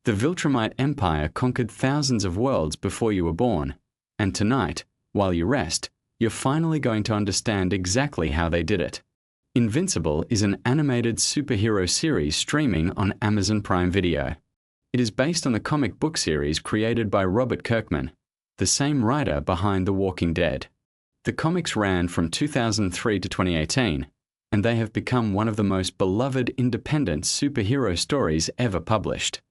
The Viltrumite Empire conquered thousands of worlds before you were born, and tonight, while you rest, you're finally going to understand exactly how they did it. Invincible is an animated superhero series streaming on Amazon Prime Video. It is based on the comic book series created by Robert Kirkman, the same writer behind The Walking Dead. The comics ran from 2003 to 2018, and they have become one of the most beloved independent superhero stories ever published.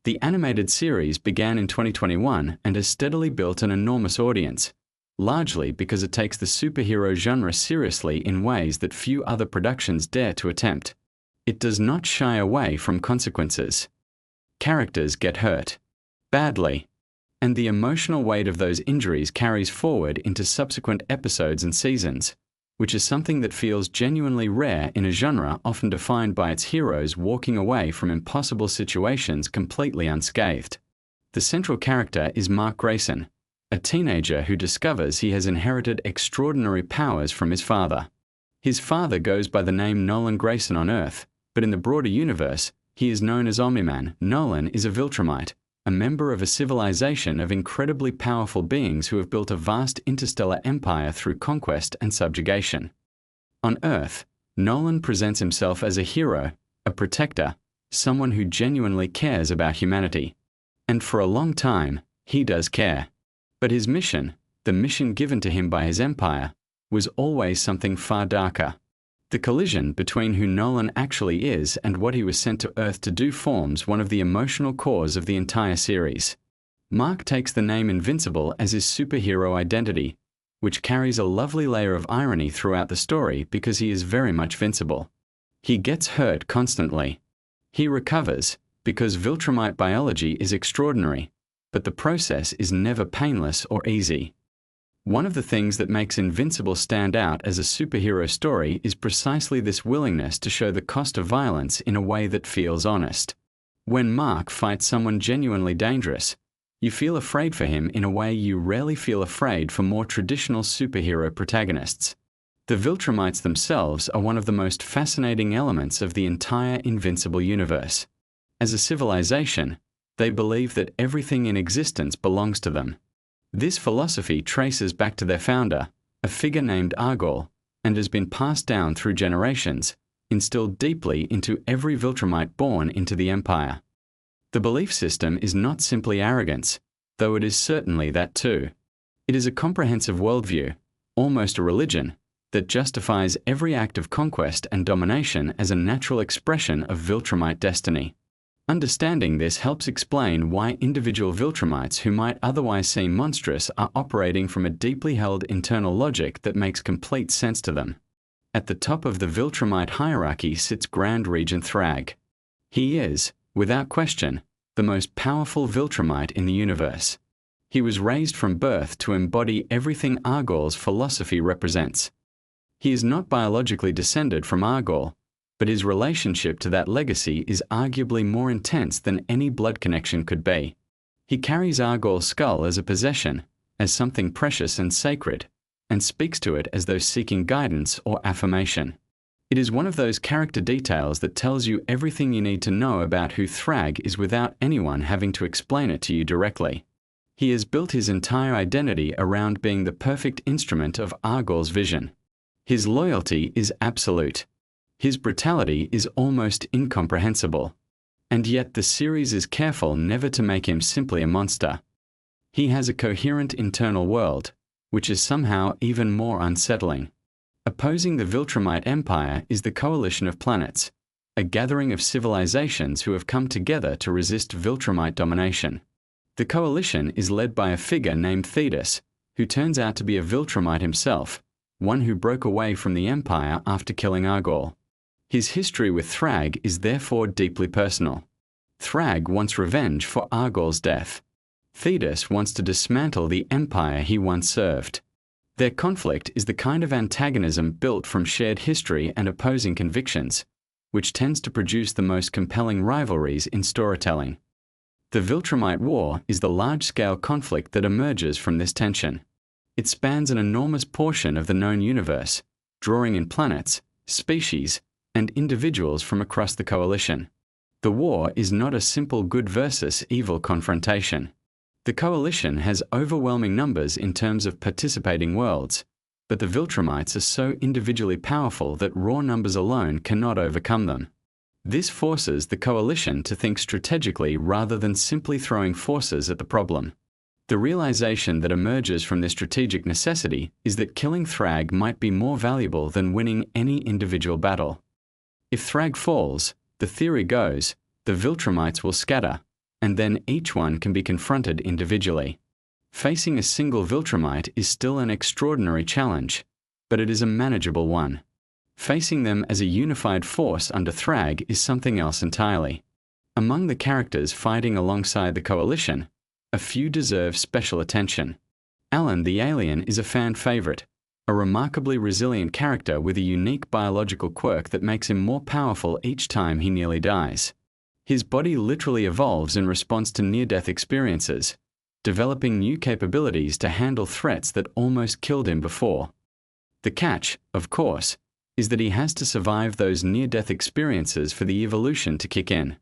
The animated series began in 2021 and has steadily built an enormous audience, largely because it takes the superhero genre seriously in ways that few other productions dare to attempt. It does not shy away from consequences. Characters get hurt. Badly. And the emotional weight of those injuries carries forward into subsequent episodes and seasons, which is something that feels genuinely rare in a genre often defined by its heroes walking away from impossible situations completely unscathed. The central character is Mark Grayson, a teenager who discovers he has inherited extraordinary powers from his father. His father goes by the name Nolan Grayson on Earth, but in the broader universe, he is known as Omni-Man. Nolan is a Viltrumite, a member of a civilization of incredibly powerful beings who have built a vast interstellar empire through conquest and subjugation. On Earth, Nolan presents himself as a hero, a protector, someone who genuinely cares about humanity. And for a long time, he does care. But his mission, the mission given to him by his empire, was always something far darker. The collision between who Nolan actually is and what he was sent to Earth to do forms one of the emotional cores of the entire series. Mark takes the name Invincible as his superhero identity, which carries a lovely layer of irony throughout the story because he is very much vincible. He gets hurt constantly. He recovers, because Viltrumite biology is extraordinary, but the process is never painless or easy. One of the things that makes Invincible stand out as a superhero story is precisely this willingness to show the cost of violence in a way that feels honest. When Mark fights someone genuinely dangerous, you feel afraid for him in a way you rarely feel afraid for more traditional superhero protagonists. The Viltrumites themselves are one of the most fascinating elements of the entire Invincible universe. As a civilization, they believe that everything in existence belongs to them. This philosophy traces back to their founder, a figure named Argol, and has been passed down through generations, instilled deeply into every Viltrumite born into the Empire. The belief system is not simply arrogance, though it is certainly that too. It is a comprehensive worldview, almost a religion, that justifies every act of conquest and domination as a natural expression of Viltrumite destiny. Understanding this helps explain why individual Viltrumites who might otherwise seem monstrous are operating from a deeply held internal logic that makes complete sense to them. At the top of the Viltrumite hierarchy sits Grand Regent Thrag. He is, without question, the most powerful Viltrumite in the universe. He was raised from birth to embody everything Argol's philosophy represents. He is not biologically descended from Argol, but his relationship to that legacy is arguably more intense than any blood connection could be. He carries Argol's skull as a possession, as something precious and sacred, and speaks to it as though seeking guidance or affirmation. It is one of those character details that tells you everything you need to know about who Thrag is without anyone having to explain it to you directly. He has built his entire identity around being the perfect instrument of Argol's vision. His loyalty is absolute. His brutality is almost incomprehensible. And yet the series is careful never to make him simply a monster. He has a coherent internal world, which is somehow even more unsettling. Opposing the Viltrumite Empire is the Coalition of Planets, a gathering of civilizations who have come together to resist Viltrumite domination. The coalition is led by a figure named Thetis, who turns out to be a Viltrumite himself, one who broke away from the Empire after killing Argol. His history with Thrag is therefore deeply personal. Thrag wants revenge for Argol's death. Thetis wants to dismantle the empire he once served. Their conflict is the kind of antagonism built from shared history and opposing convictions, which tends to produce the most compelling rivalries in storytelling. The Viltrumite War is the large-scale conflict that emerges from this tension. It spans an enormous portion of the known universe, drawing in planets, species, and individuals from across the coalition. The war is not a simple good versus evil confrontation. The coalition has overwhelming numbers in terms of participating worlds, but the Viltrumites are so individually powerful that raw numbers alone cannot overcome them. This forces the coalition to think strategically rather than simply throwing forces at the problem. The realization that emerges from this strategic necessity is that killing Thrag might be more valuable than winning any individual battle. If Thrag falls, the theory goes, the Viltrumites will scatter, and then each one can be confronted individually. Facing a single Viltrumite is still an extraordinary challenge, but it is a manageable one. Facing them as a unified force under Thrag is something else entirely. Among the characters fighting alongside the coalition, a few deserve special attention. Alan the alien is a fan favorite, a remarkably resilient character with a unique biological quirk that makes him more powerful each time he nearly dies. His body literally evolves in response to near-death experiences, developing new capabilities to handle threats that almost killed him before. The catch, of course, is that he has to survive those near-death experiences for the evolution to kick in.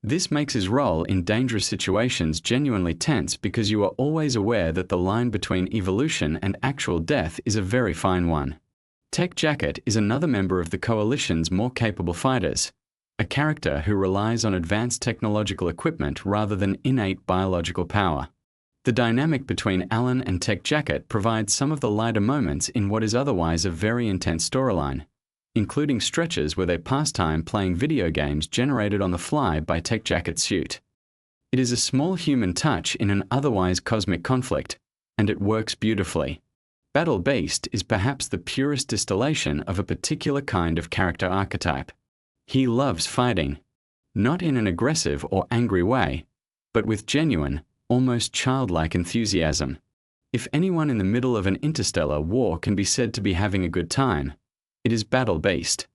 This makes his role in dangerous situations genuinely tense because you are always aware that the line between evolution and actual death is a very fine one. Tech Jacket is another member of the Coalition's more capable fighters, a character who relies on advanced technological equipment rather than innate biological power. The dynamic between Alan and Tech Jacket provides some of the lighter moments in what is otherwise a very intense storyline, including stretches where they pass time playing video games generated on the fly by Tech Jacket's suit. It is a small human touch in an otherwise cosmic conflict, and it works beautifully. Battle Beast is perhaps the purest distillation of a particular kind of character archetype. He loves fighting, not in an aggressive or angry way, but with genuine, almost childlike enthusiasm. If anyone in the middle of an interstellar war can be said to be having a good time, it is Battle Beast.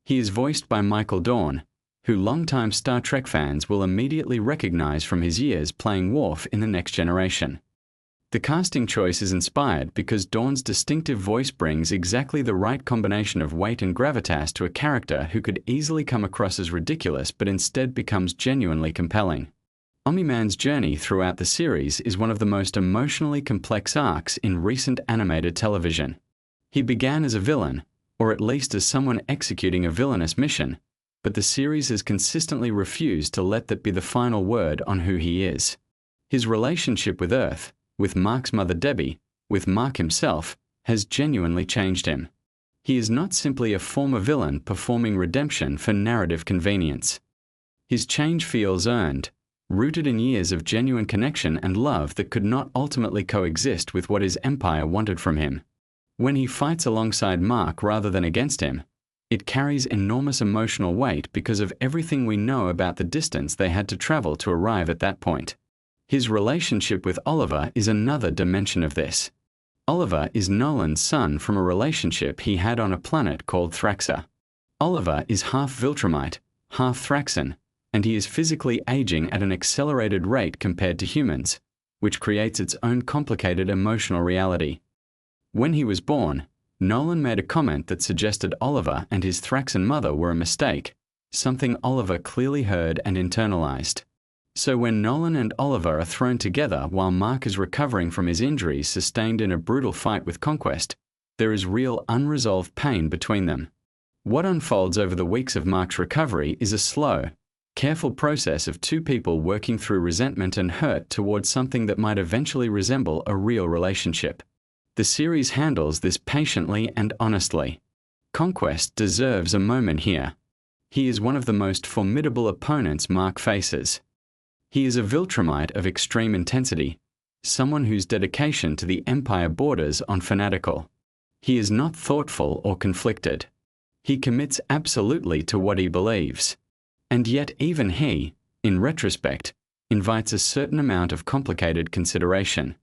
He is voiced by Michael Dorn, who longtime Star Trek fans will immediately recognize from his years playing Worf in The Next Generation. The casting choice is inspired because Dorn's distinctive voice brings exactly the right combination of weight and gravitas to a character who could easily come across as ridiculous but instead becomes genuinely compelling. Omni-Man's journey throughout the series is one of the most emotionally complex arcs in recent animated television. He began as a villain, or at least as someone executing a villainous mission, but the series has consistently refused to let that be the final word on who he is. His relationship with Earth, with Mark's mother Debbie, with Mark himself, has genuinely changed him. He is not simply a former villain performing redemption for narrative convenience. His change feels earned, rooted in years of genuine connection and love that could not ultimately coexist with what his empire wanted from him. When he fights alongside Mark rather than against him, it carries enormous emotional weight because of everything we know about the distance they had to travel to arrive at that point. His relationship with Oliver is another dimension of this. Oliver is Nolan's son from a relationship he had on a planet called Thraxa. Oliver is half Viltrumite, half Thraxan, and he is physically aging at an accelerated rate compared to humans, which creates its own complicated emotional reality. When he was born, Nolan made a comment that suggested Oliver and his Thraxan mother were a mistake, something Oliver clearly heard and internalized. So when Nolan and Oliver are thrown together while Mark is recovering from his injuries sustained in a brutal fight with Conquest, there is real unresolved pain between them. What unfolds over the weeks of Mark's recovery is a slow, careful process of two people working through resentment and hurt towards something that might eventually resemble a real relationship. The series handles this patiently and honestly. Conquest deserves a moment here. He is one of the most formidable opponents Mark faces. He is a Viltrumite of extreme intensity, someone whose dedication to the Empire borders on fanatical. He is not thoughtful or conflicted. He commits absolutely to what he believes. And yet even he, in retrospect, invites a certain amount of complicated consideration.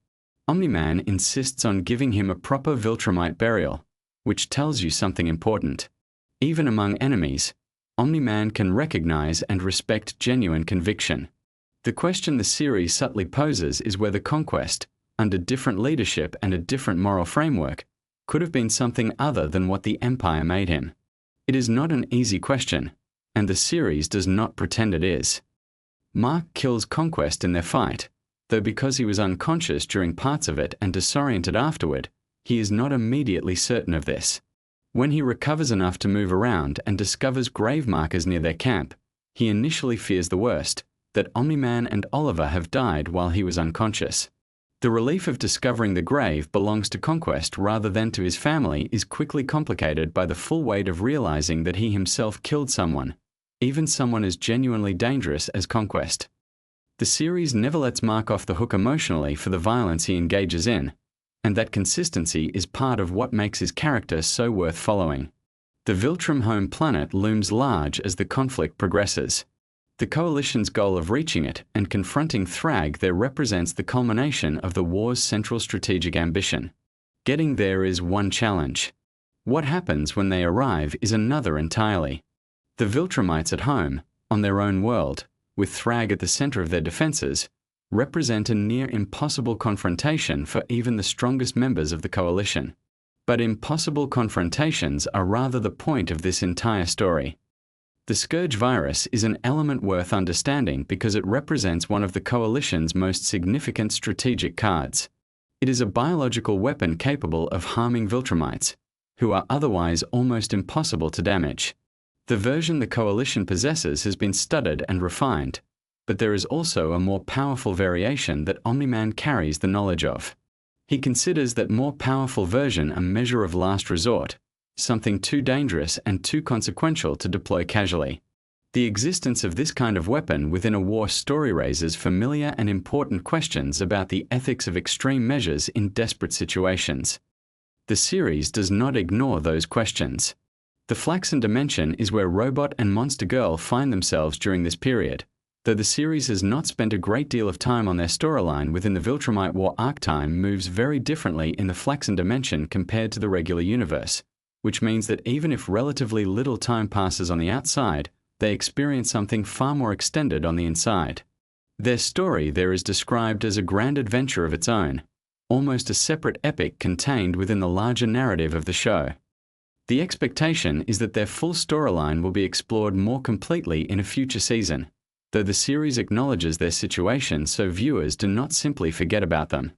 Omni-Man insists on giving him a proper Viltrumite burial, which tells you something important. Even among enemies, Omni-Man can recognize and respect genuine conviction. The question the series subtly poses is whether Conquest, under different leadership and a different moral framework, could have been something other than what the Empire made him. It is not an easy question, and the series does not pretend it is. Mark kills Conquest in their fight, though because he was unconscious during parts of it and disoriented afterward, he is not immediately certain of this. When he recovers enough to move around and discovers grave markers near their camp, he initially fears the worst, that Omni-Man and Oliver have died while he was unconscious. The relief of discovering the grave belongs to Conquest rather than to his family is quickly complicated by the full weight of realizing that he himself killed someone, even someone as genuinely dangerous as Conquest. The series never lets Mark off the hook emotionally for the violence he engages in, and that consistency is part of what makes his character so worth following. The Viltrum home planet looms large as the conflict progresses. The Coalition's goal of reaching it and confronting Thrag there represents the culmination of the war's central strategic ambition. Getting there is one challenge. What happens when they arrive is another entirely. The Viltrumites at home, on their own world, with Thrag at the center of their defenses, represent a near impossible confrontation for even the strongest members of the Coalition. But impossible confrontations are rather the point of this entire story. The Scourge virus is an element worth understanding because it represents one of the Coalition's most significant strategic cards. It is a biological weapon capable of harming Viltrumites, who are otherwise almost impossible to damage. The version the Coalition possesses has been studied and refined, but there is also a more powerful variation that Omni-Man carries the knowledge of. He considers that more powerful version a measure of last resort, something too dangerous and too consequential to deploy casually. The existence of this kind of weapon within a war story raises familiar and important questions about the ethics of extreme measures in desperate situations. The series does not ignore those questions. The Flaxen Dimension is where Robot and Monster Girl find themselves during this period, though the series has not spent a great deal of time on their storyline within the Viltrumite War arc. Time moves very differently in the Flaxen Dimension compared to the regular universe, which means that even if relatively little time passes on the outside, they experience something far more extended on the inside. Their story there is described as a grand adventure of its own, almost a separate epic contained within the larger narrative of the show. The expectation is that their full storyline will be explored more completely in a future season, though the series acknowledges their situation so viewers do not simply forget about them.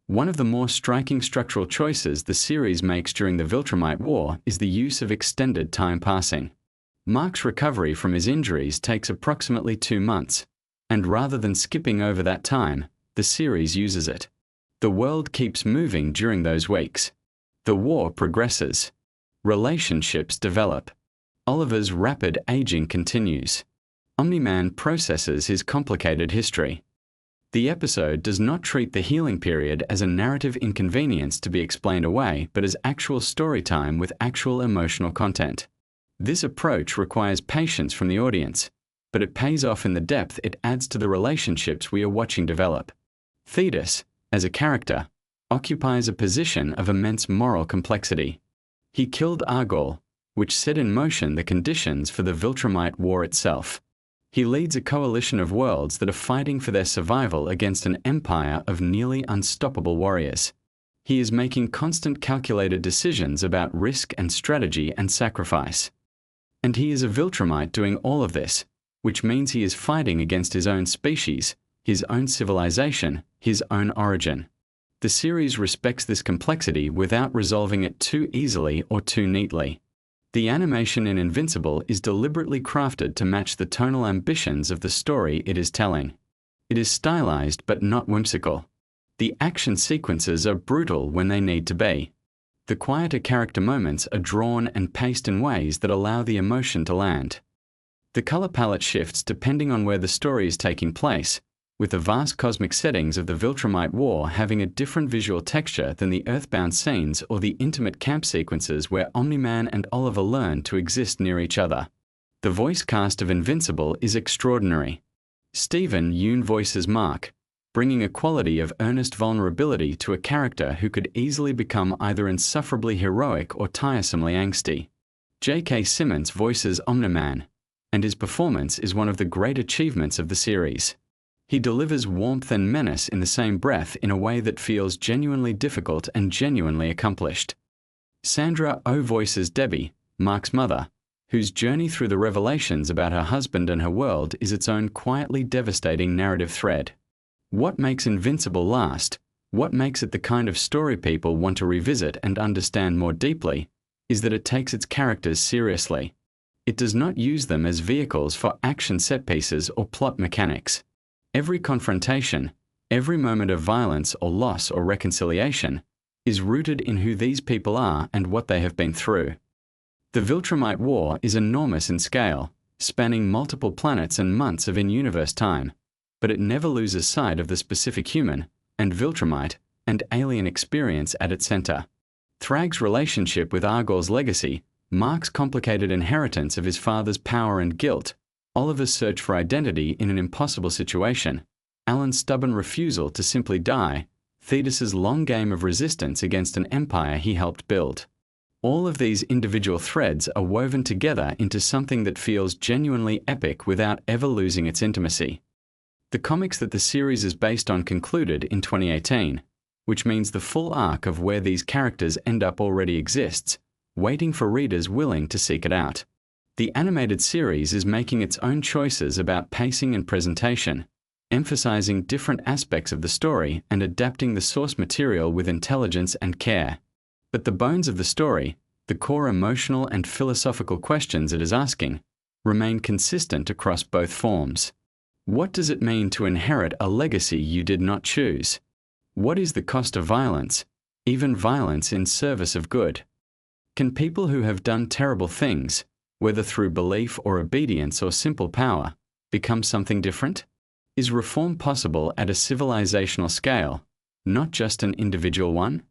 One of the more striking structural choices the series makes during the Viltrumite War is the use of extended time passing. Mark's recovery from his injuries takes approximately 2 months, and rather than skipping over that time, the series uses it. The world keeps moving during those weeks. The war progresses. Relationships develop. Oliver's rapid aging continues. Omni-Man processes his complicated history. The episode does not treat the healing period as a narrative inconvenience to be explained away, but as actual story time with actual emotional content. This approach requires patience from the audience, but it pays off in the depth it adds to the relationships we are watching develop. Thetis, as a character, occupies a position of immense moral complexity. He killed Argol, which set in motion the conditions for the Viltrumite War itself. He leads a coalition of worlds that are fighting for their survival against an empire of nearly unstoppable warriors. He is making constant calculated decisions about risk and strategy and sacrifice. And he is a Viltrumite doing all of this, which means he is fighting against his own species, his own civilization, his own origin. The series respects this complexity without resolving it too easily or too neatly. The animation in Invincible is deliberately crafted to match the tonal ambitions of the story it is telling. It is stylized but not whimsical. The action sequences are brutal when they need to be. The quieter character moments are drawn and paced in ways that allow the emotion to land. The color palette shifts depending on where the story is taking place, with the vast cosmic settings of the Viltrumite War having a different visual texture than the earthbound scenes or the intimate camp sequences where Omni-Man and Oliver learn to exist near each other. The voice cast of Invincible is extraordinary. Stephen Yeun voices Mark, bringing a quality of earnest vulnerability to a character who could easily become either insufferably heroic or tiresomely angsty. J.K. Simmons voices Omni-Man, and his performance is one of the great achievements of the series. He delivers warmth and menace in the same breath in a way that feels genuinely difficult and genuinely accomplished. Sandra Oh voices Debbie, Mark's mother, whose journey through the revelations about her husband and her world is its own quietly devastating narrative thread. What makes Invincible last, what makes it the kind of story people want to revisit and understand more deeply, is that it takes its characters seriously. It does not use them as vehicles for action set pieces or plot mechanics. Every confrontation, every moment of violence or loss or reconciliation, is rooted in who these people are and what they have been through. The Viltrumite War is enormous in scale, spanning multiple planets and months of in-universe time, but it never loses sight of the specific human and Viltrumite and alien experience at its center. Thrag's relationship with Argor's legacy, Mark's complicated inheritance of his father's power and guilt, Oliver's search for identity in an impossible situation, Alan's stubborn refusal to simply die, Thetis's long game of resistance against an empire he helped build. All of these individual threads are woven together into something that feels genuinely epic without ever losing its intimacy. The comics that the series is based on concluded in 2018, which means the full arc of where these characters end up already exists, waiting for readers willing to seek it out. The animated series is making its own choices about pacing and presentation, emphasizing different aspects of the story and adapting the source material with intelligence and care. But the bones of the story, the core emotional and philosophical questions it is asking, remain consistent across both forms. What does it mean to inherit a legacy you did not choose? What is the cost of violence, even violence in service of good? Can people who have done terrible things, whether through belief or obedience or simple power, become something different? Is reform possible at a civilizational scale, not just an individual one?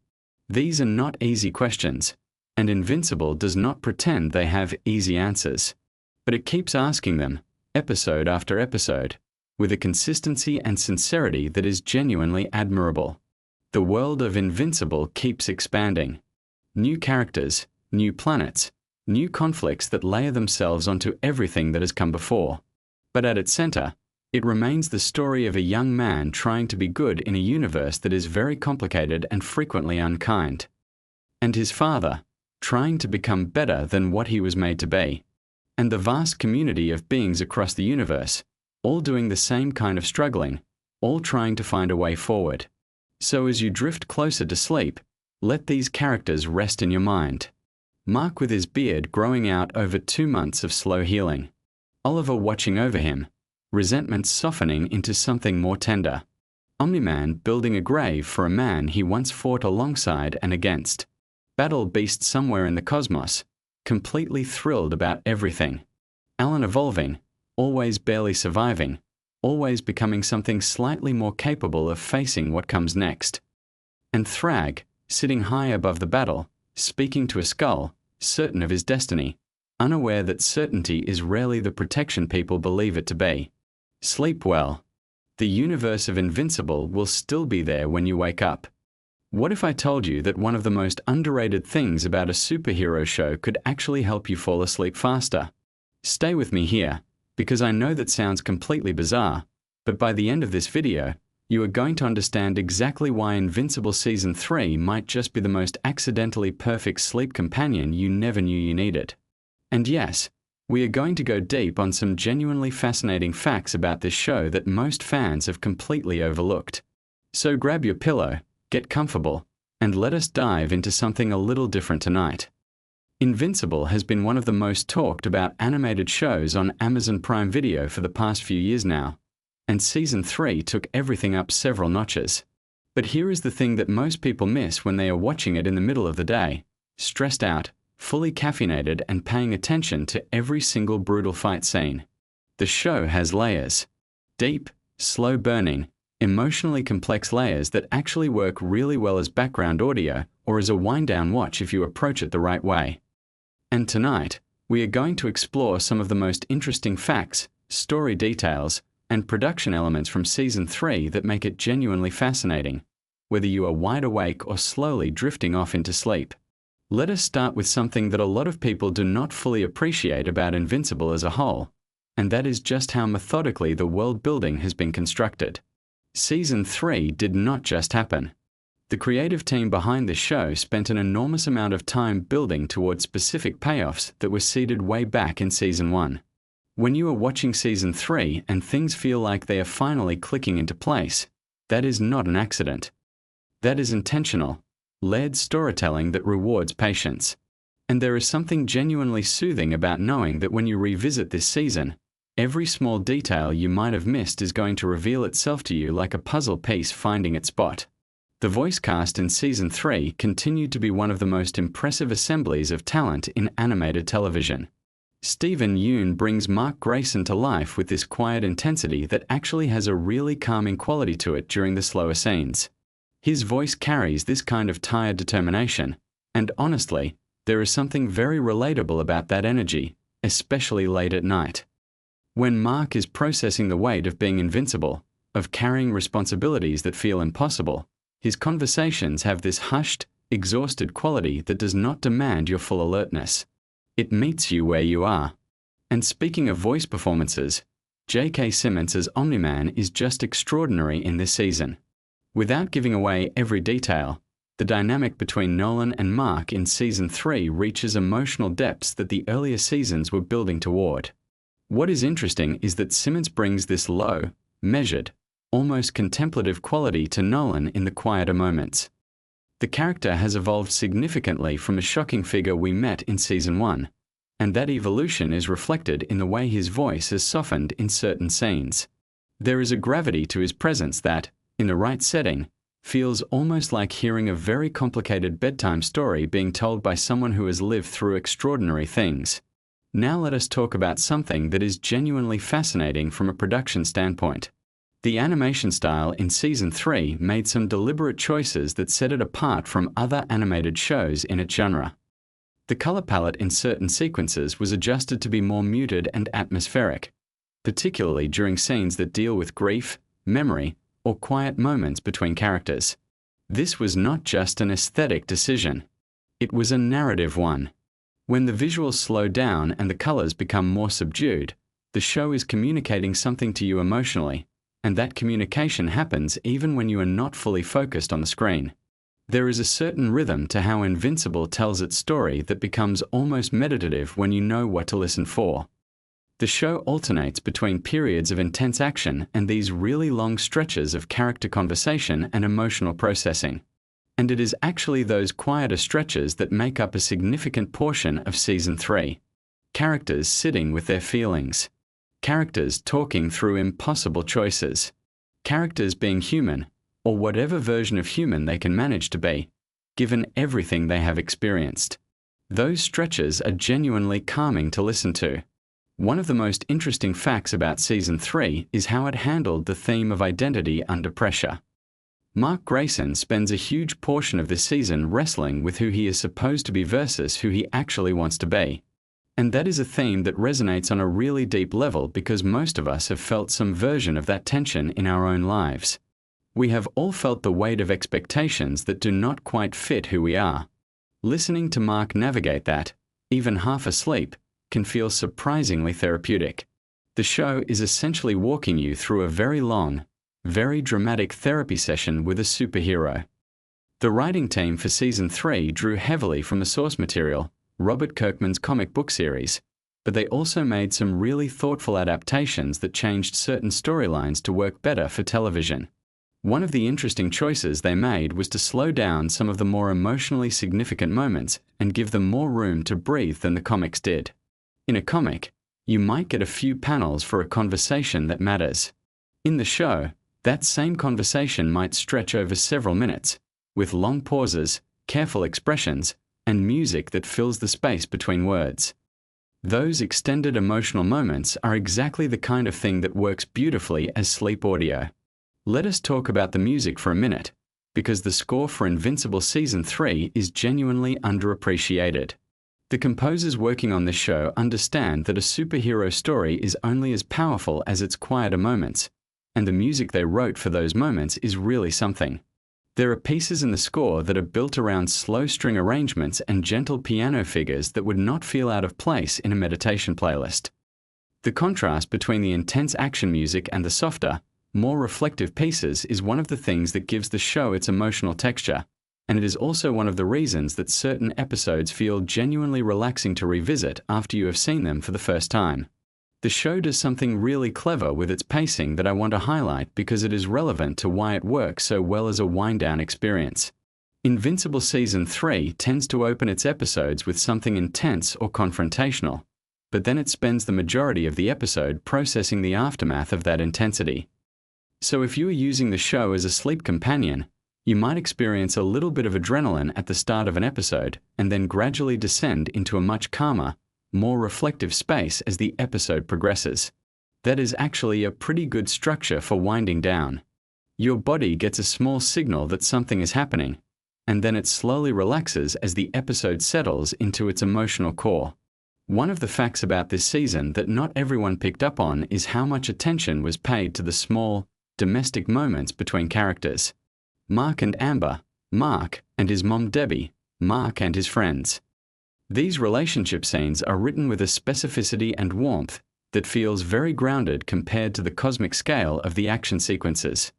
These are not easy questions, and Invincible does not pretend they have easy answers. But it keeps asking them, episode after episode, with a consistency and sincerity that is genuinely admirable. The world of Invincible keeps expanding. New characters, new planets, new conflicts that layer themselves onto everything that has come before. But at its center, it remains the story of a young man trying to be good in a universe that is very complicated and frequently unkind. And his father, trying to become better than what he was made to be. And the vast community of beings across the universe, all doing the same kind of struggling, all trying to find a way forward. So as you drift closer to sleep, let these characters rest in your mind. Mark with his beard growing out over 2 months of slow healing. Oliver watching over him, resentment softening into something more tender. Omni-Man building a grave for a man he once fought alongside and against. Battle beast somewhere in the cosmos, completely thrilled about everything. Alan evolving, always barely surviving, always becoming something slightly more capable of facing what comes next. And Thrag, sitting high above the battle, speaking to a skull, certain of his destiny, unaware that certainty is rarely the protection people believe it to be. Sleep well. The universe of Invincible will still be there when you wake up. What if I told you that one of the most underrated things about a superhero show could actually help you fall asleep faster? Stay with me here, because I know that sounds completely bizarre, but by the end of this video, you are going to understand exactly why Invincible Season 3 might just be the most accidentally perfect sleep companion you never knew you needed. And yes, we are going to go deep on some genuinely fascinating facts about this show that most fans have completely overlooked. So grab your pillow, get comfortable, and let us dive into something a little different tonight. Invincible has been one of the most talked about animated shows on Amazon Prime Video for the past few years now, and Season 3 took everything up several notches. But here is the thing that most people miss when they are watching it in the middle of the day, stressed out, fully caffeinated and paying attention to every single brutal fight scene. The show has layers. Deep, slow-burning, emotionally complex layers that actually work really well as background audio or as a wind-down watch if you approach it the right way. And tonight, we are going to explore some of the most interesting facts, story details, and production elements from Season 3 that make it genuinely fascinating, whether you are wide awake or slowly drifting off into sleep. Let us start with something that a lot of people do not fully appreciate about Invincible as a whole, and that is just how methodically the world building has been constructed. Season 3 did not just happen. The creative team behind this show spent an enormous amount of time building towards specific payoffs that were seeded way back in Season 1. When you are watching Season 3 and things feel like they are finally clicking into place, that is not an accident. That is intentional, layered storytelling that rewards patience. And there is something genuinely soothing about knowing that when you revisit this season, every small detail you might have missed is going to reveal itself to you like a puzzle piece finding its spot. The voice cast in Season 3 continued to be one of the most impressive assemblies of talent in animated television. Steven Yeun brings Mark Grayson to life with this quiet intensity that actually has a really calming quality to it during the slower scenes. His voice carries this kind of tired determination, and honestly, there is something very relatable about that energy, especially late at night. When Mark is processing the weight of being invincible, of carrying responsibilities that feel impossible, his conversations have this hushed, exhausted quality that does not demand your full alertness. It meets you where you are. And speaking of voice performances, J.K. Simmons as Omni-Man is just extraordinary in this season. Without giving away every detail, the dynamic between Nolan and Mark in Season 3 reaches emotional depths that the earlier seasons were building toward. What is interesting is that Simmons brings this low, measured, almost contemplative quality to Nolan in the quieter moments. The character has evolved significantly from a shocking figure we met in Season 1, and that evolution is reflected in the way his voice has softened in certain scenes. There is a gravity to his presence that, in the right setting, feels almost like hearing a very complicated bedtime story being told by someone who has lived through extraordinary things. Now let us talk about something that is genuinely fascinating from a production standpoint. The animation style in Season 3 made some deliberate choices that set it apart from other animated shows in its genre. The color palette in certain sequences was adjusted to be more muted and atmospheric, particularly during scenes that deal with grief, memory, or quiet moments between characters. This was not just an aesthetic decision. It was a narrative one. When the visuals slow down and the colors become more subdued, the show is communicating something to you emotionally, and that communication happens even when you are not fully focused on the screen. There is a certain rhythm to how Invincible tells its story that becomes almost meditative when you know what to listen for. The show alternates between periods of intense action and these really long stretches of character conversation and emotional processing. And it is actually those quieter stretches that make up a significant portion of Season 3. Characters sitting with their feelings. Characters talking through impossible choices. Characters being human, or whatever version of human they can manage to be, given everything they have experienced. Those stretches are genuinely calming to listen to. One of the most interesting facts about Season 3 is how it handled the theme of identity under pressure. Mark Grayson spends a huge portion of this season wrestling with who he is supposed to be versus who he actually wants to be. And that is a theme that resonates on a really deep level because most of us have felt some version of that tension in our own lives. We have all felt the weight of expectations that do not quite fit who we are. Listening to Mark navigate that, even half asleep, can feel surprisingly therapeutic. The show is essentially walking you through a very long, very dramatic therapy session with a superhero. The writing team for Season 3 drew heavily from the source material, Robert Kirkman's comic book series, but they also made some really thoughtful adaptations that changed certain storylines to work better for television. One of the interesting choices they made was to slow down some of the more emotionally significant moments and give them more room to breathe than the comics did. In a comic, you might get a few panels for a conversation that matters. In the show, that same conversation might stretch over several minutes, with long pauses, careful expressions, and music that fills the space between words. Those extended emotional moments are exactly the kind of thing that works beautifully as sleep audio. Let us talk about the music for a minute, because the score for Invincible Season 3 is genuinely underappreciated. The composers working on this show understand that a superhero story is only as powerful as its quieter moments, and the music they wrote for those moments is really something. There are pieces in the score that are built around slow string arrangements and gentle piano figures that would not feel out of place in a meditation playlist. The contrast between the intense action music and the softer, more reflective pieces is one of the things that gives the show its emotional texture, and it is also one of the reasons that certain episodes feel genuinely relaxing to revisit after you have seen them for the first time. The show does something really clever with its pacing that I want to highlight because it is relevant to why it works so well as a wind-down experience. Invincible Season 3 tends to open its episodes with something intense or confrontational, but then it spends the majority of the episode processing the aftermath of that intensity. So if you are using the show as a sleep companion, you might experience a little bit of adrenaline at the start of an episode and then gradually descend into a much calmer, more reflective space as the episode progresses. That is actually a pretty good structure for winding down. Your body gets a small signal that something is happening, and then it slowly relaxes as the episode settles into its emotional core. One of the facts about this season that not everyone picked up on is how much attention was paid to the small, domestic moments between characters. Mark and Amber, Mark and his mom Debbie, Mark and his friends. These relationship scenes are written with a specificity and warmth that feels very grounded compared to the cosmic scale of the action sequences.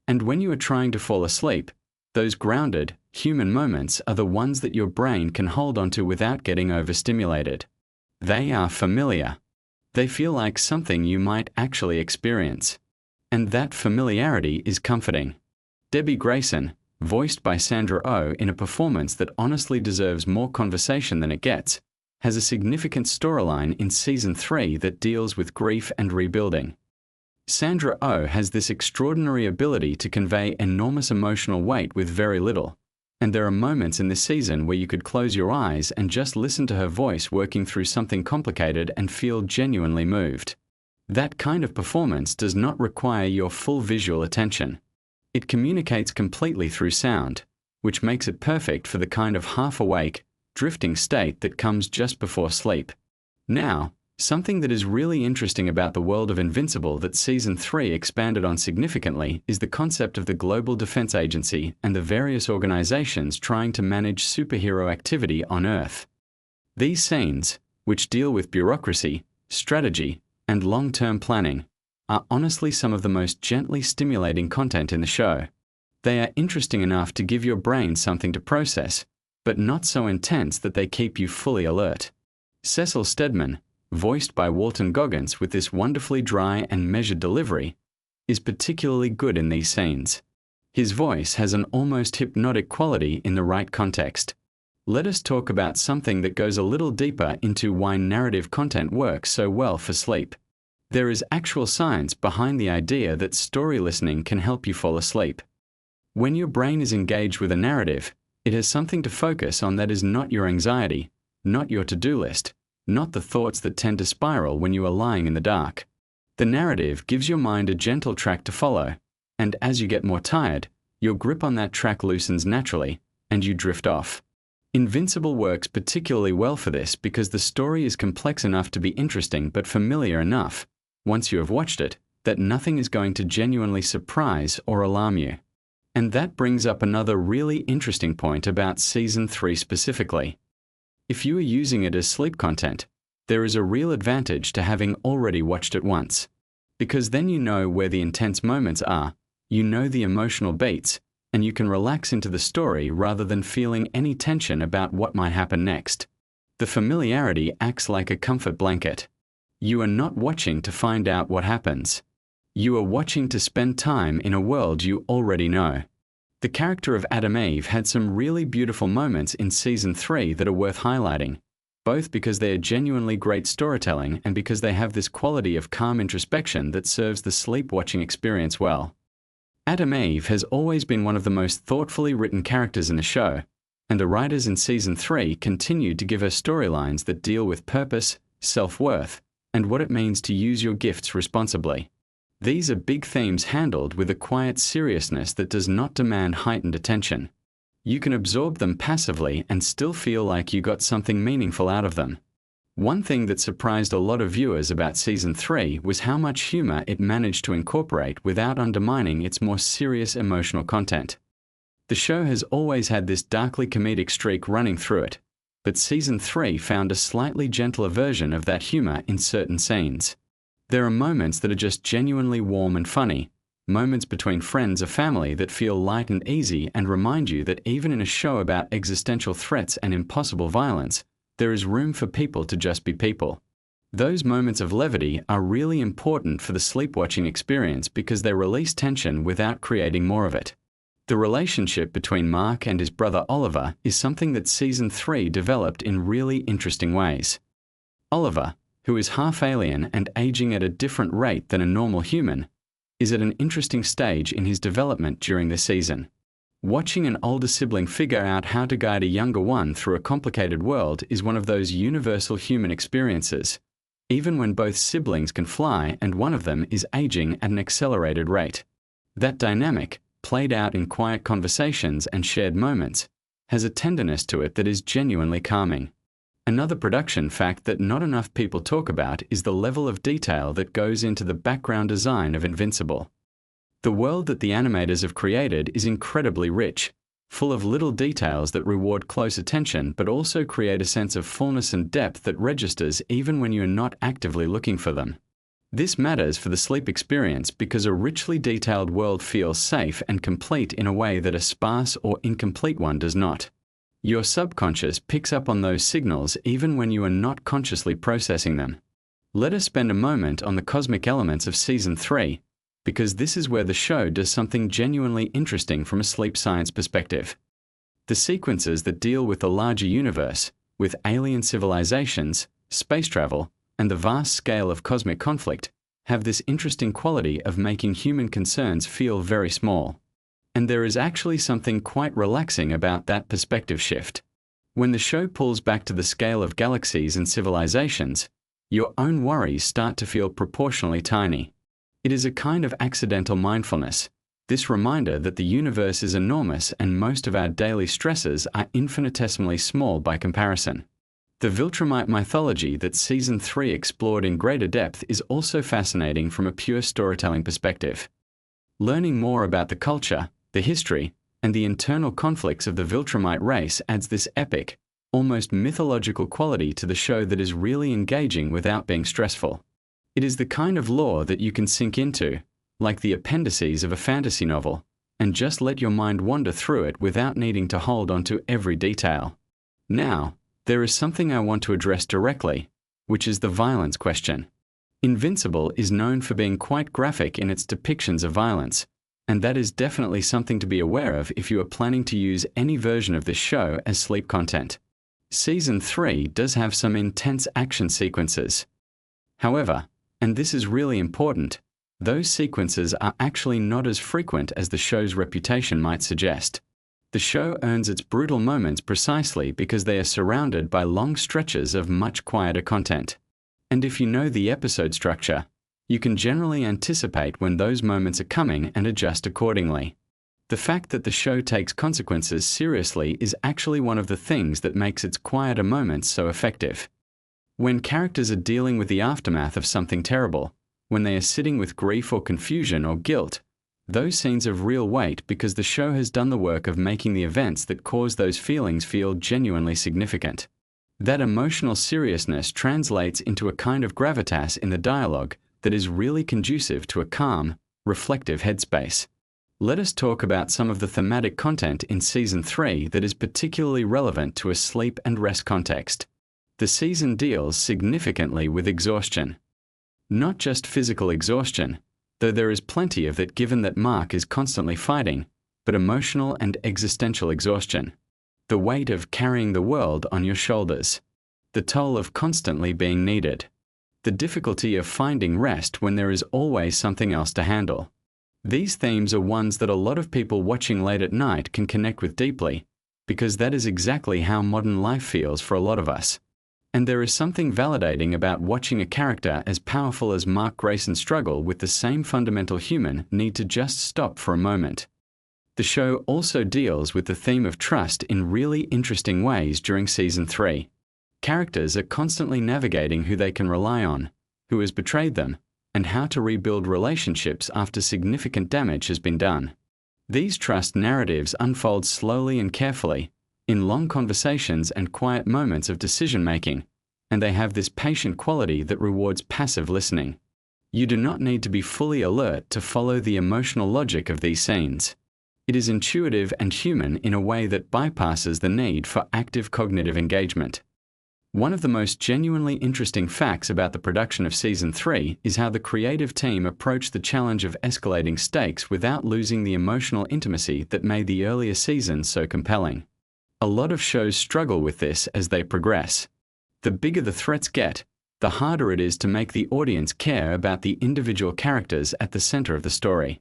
And when you are trying to fall asleep, those grounded, human moments are the ones that your brain can hold onto without getting overstimulated. They are familiar. They feel like something you might actually experience. And that familiarity is comforting. Debbie Grayson, voiced by Sandra Oh in a performance that honestly deserves more conversation than it gets, has a significant storyline in Season 3 that deals with grief and rebuilding. Sandra Oh has this extraordinary ability to convey enormous emotional weight with very little, and there are moments in this season where you could close your eyes and just listen to her voice working through something complicated and feel genuinely moved. That kind of performance does not require your full visual attention. It communicates completely through sound, which makes it perfect for the kind of half-awake, drifting state that comes just before sleep. Now, something that is really interesting about the world of Invincible that Season 3 expanded on significantly is the concept of the Global Defense Agency and the various organizations trying to manage superhero activity on Earth. These scenes, which deal with bureaucracy, strategy, and long-term planning, are honestly some of the most gently stimulating content in the show. They are interesting enough to give your brain something to process, but not so intense that they keep you fully alert. Cecil Stedman, voiced by Walton Goggins with this wonderfully dry and measured delivery, is particularly good in these scenes. His voice has an almost hypnotic quality in the right context. Let us talk about something that goes a little deeper into why narrative content works so well for sleep. There is actual science behind the idea that story listening can help you fall asleep. When your brain is engaged with a narrative, it has something to focus on that is not your anxiety, not your to-do list, not the thoughts that tend to spiral when you are lying in the dark. The narrative gives your mind a gentle track to follow, and as you get more tired, your grip on that track loosens naturally, and you drift off. Invincible works particularly well for this because the story is complex enough to be interesting but familiar enough, once you have watched it, that nothing is going to genuinely surprise or alarm you. And that brings up another really interesting point about Season 3 specifically. If you are using it as sleep content, there is a real advantage to having already watched it once. Because then you know where the intense moments are, you know the emotional beats, and you can relax into the story rather than feeling any tension about what might happen next. The familiarity acts like a comfort blanket. You are not watching to find out what happens. You are watching to spend time in a world you already know. The character of Adam Eve had some really beautiful moments in Season 3 that are worth highlighting, both because they are genuinely great storytelling and because they have this quality of calm introspection that serves the sleep-watching experience well. Adam Eve has always been one of the most thoughtfully written characters in the show, and the writers in Season 3 continued to give her storylines that deal with purpose, self-worth, and what it means to use your gifts responsibly. These are big themes handled with a quiet seriousness that does not demand heightened attention. You can absorb them passively and still feel like you got something meaningful out of them. One thing that surprised a lot of viewers about Season 3 was how much humor it managed to incorporate without undermining its more serious emotional content. The show has always had this darkly comedic streak running through it, but Season 3 found a slightly gentler version of that humor in certain scenes. There are moments that are just genuinely warm and funny, moments between friends or family that feel light and easy and remind you that even in a show about existential threats and impossible violence, there is room for people to just be people. Those moments of levity are really important for the sleep-watching experience because they release tension without creating more of it. The relationship between Mark and his brother Oliver is something that Season 3 developed in really interesting ways. Oliver, who is half alien and aging at a different rate than a normal human, is at an interesting stage in his development during the season. Watching an older sibling figure out how to guide a younger one through a complicated world is one of those universal human experiences, even when both siblings can fly and one of them is aging at an accelerated rate. That dynamic, played out in quiet conversations and shared moments, has a tenderness to it that is genuinely calming. Another production fact that not enough people talk about is the level of detail that goes into the background design of Invincible. The world that the animators have created is incredibly rich, full of little details that reward close attention but also create a sense of fullness and depth that registers even when you are not actively looking for them. This matters for the sleep experience because a richly detailed world feels safe and complete in a way that a sparse or incomplete one does not. Your subconscious picks up on those signals even when you are not consciously processing them. Let us spend a moment on the cosmic elements of Season 3, because this is where the show does something genuinely interesting from a sleep science perspective. The sequences that deal with the larger universe, with alien civilizations, space travel, and the vast scale of cosmic conflict, have this interesting quality of making human concerns feel very small. And there is actually something quite relaxing about that perspective shift. When the show pulls back to the scale of galaxies and civilizations, your own worries start to feel proportionally tiny. It is a kind of accidental mindfulness, this reminder that the universe is enormous and most of our daily stresses are infinitesimally small by comparison. The Viltrumite mythology that Season 3 explored in greater depth is also fascinating from a pure storytelling perspective. Learning more about the culture, the history, and the internal conflicts of the Viltrumite race adds this epic, almost mythological quality to the show that is really engaging without being stressful. It is the kind of lore that you can sink into, like the appendices of a fantasy novel, and just let your mind wander through it without needing to hold on to every detail. Now, there is something I want to address directly, which is the violence question. Invincible is known for being quite graphic in its depictions of violence, and that is definitely something to be aware of if you are planning to use any version of this show as sleep content. Season 3 does have some intense action sequences. However, and this is really important, those sequences are actually not as frequent as the show's reputation might suggest. The show earns its brutal moments precisely because they are surrounded by long stretches of much quieter content. And if you know the episode structure, you can generally anticipate when those moments are coming and adjust accordingly. The fact that the show takes consequences seriously is actually one of the things that makes its quieter moments so effective. When characters are dealing with the aftermath of something terrible, when they are sitting with grief or confusion or guilt, those scenes have real weight because the show has done the work of making the events that cause those feelings feel genuinely significant. That emotional seriousness translates into a kind of gravitas in the dialogue that is really conducive to a calm, reflective headspace. Let us talk about some of the thematic content in Season 3 that is particularly relevant to a sleep and rest context. The season deals significantly with exhaustion. Not just physical exhaustion, though there is plenty of it given that Mark is constantly fighting, but emotional and existential exhaustion. The weight of carrying the world on your shoulders. The toll of constantly being needed. The difficulty of finding rest when there is always something else to handle. These themes are ones that a lot of people watching late at night can connect with deeply, because that is exactly how modern life feels for a lot of us. And there is something validating about watching a character as powerful as Mark Grayson struggle with the same fundamental human need to just stop for a moment. The show also deals with the theme of trust in really interesting ways during Season 3. Characters are constantly navigating who they can rely on, who has betrayed them, and how to rebuild relationships after significant damage has been done. These trust narratives unfold slowly and carefully, in long conversations and quiet moments of decision-making, and they have this patient quality that rewards passive listening. You do not need to be fully alert to follow the emotional logic of these scenes. It is intuitive and human in a way that bypasses the need for active cognitive engagement. One of the most genuinely interesting facts about the production of Season 3 is how the creative team approached the challenge of escalating stakes without losing the emotional intimacy that made the earlier seasons so compelling. A lot of shows struggle with this as they progress. The bigger the threats get, the harder it is to make the audience care about the individual characters at the center of the story.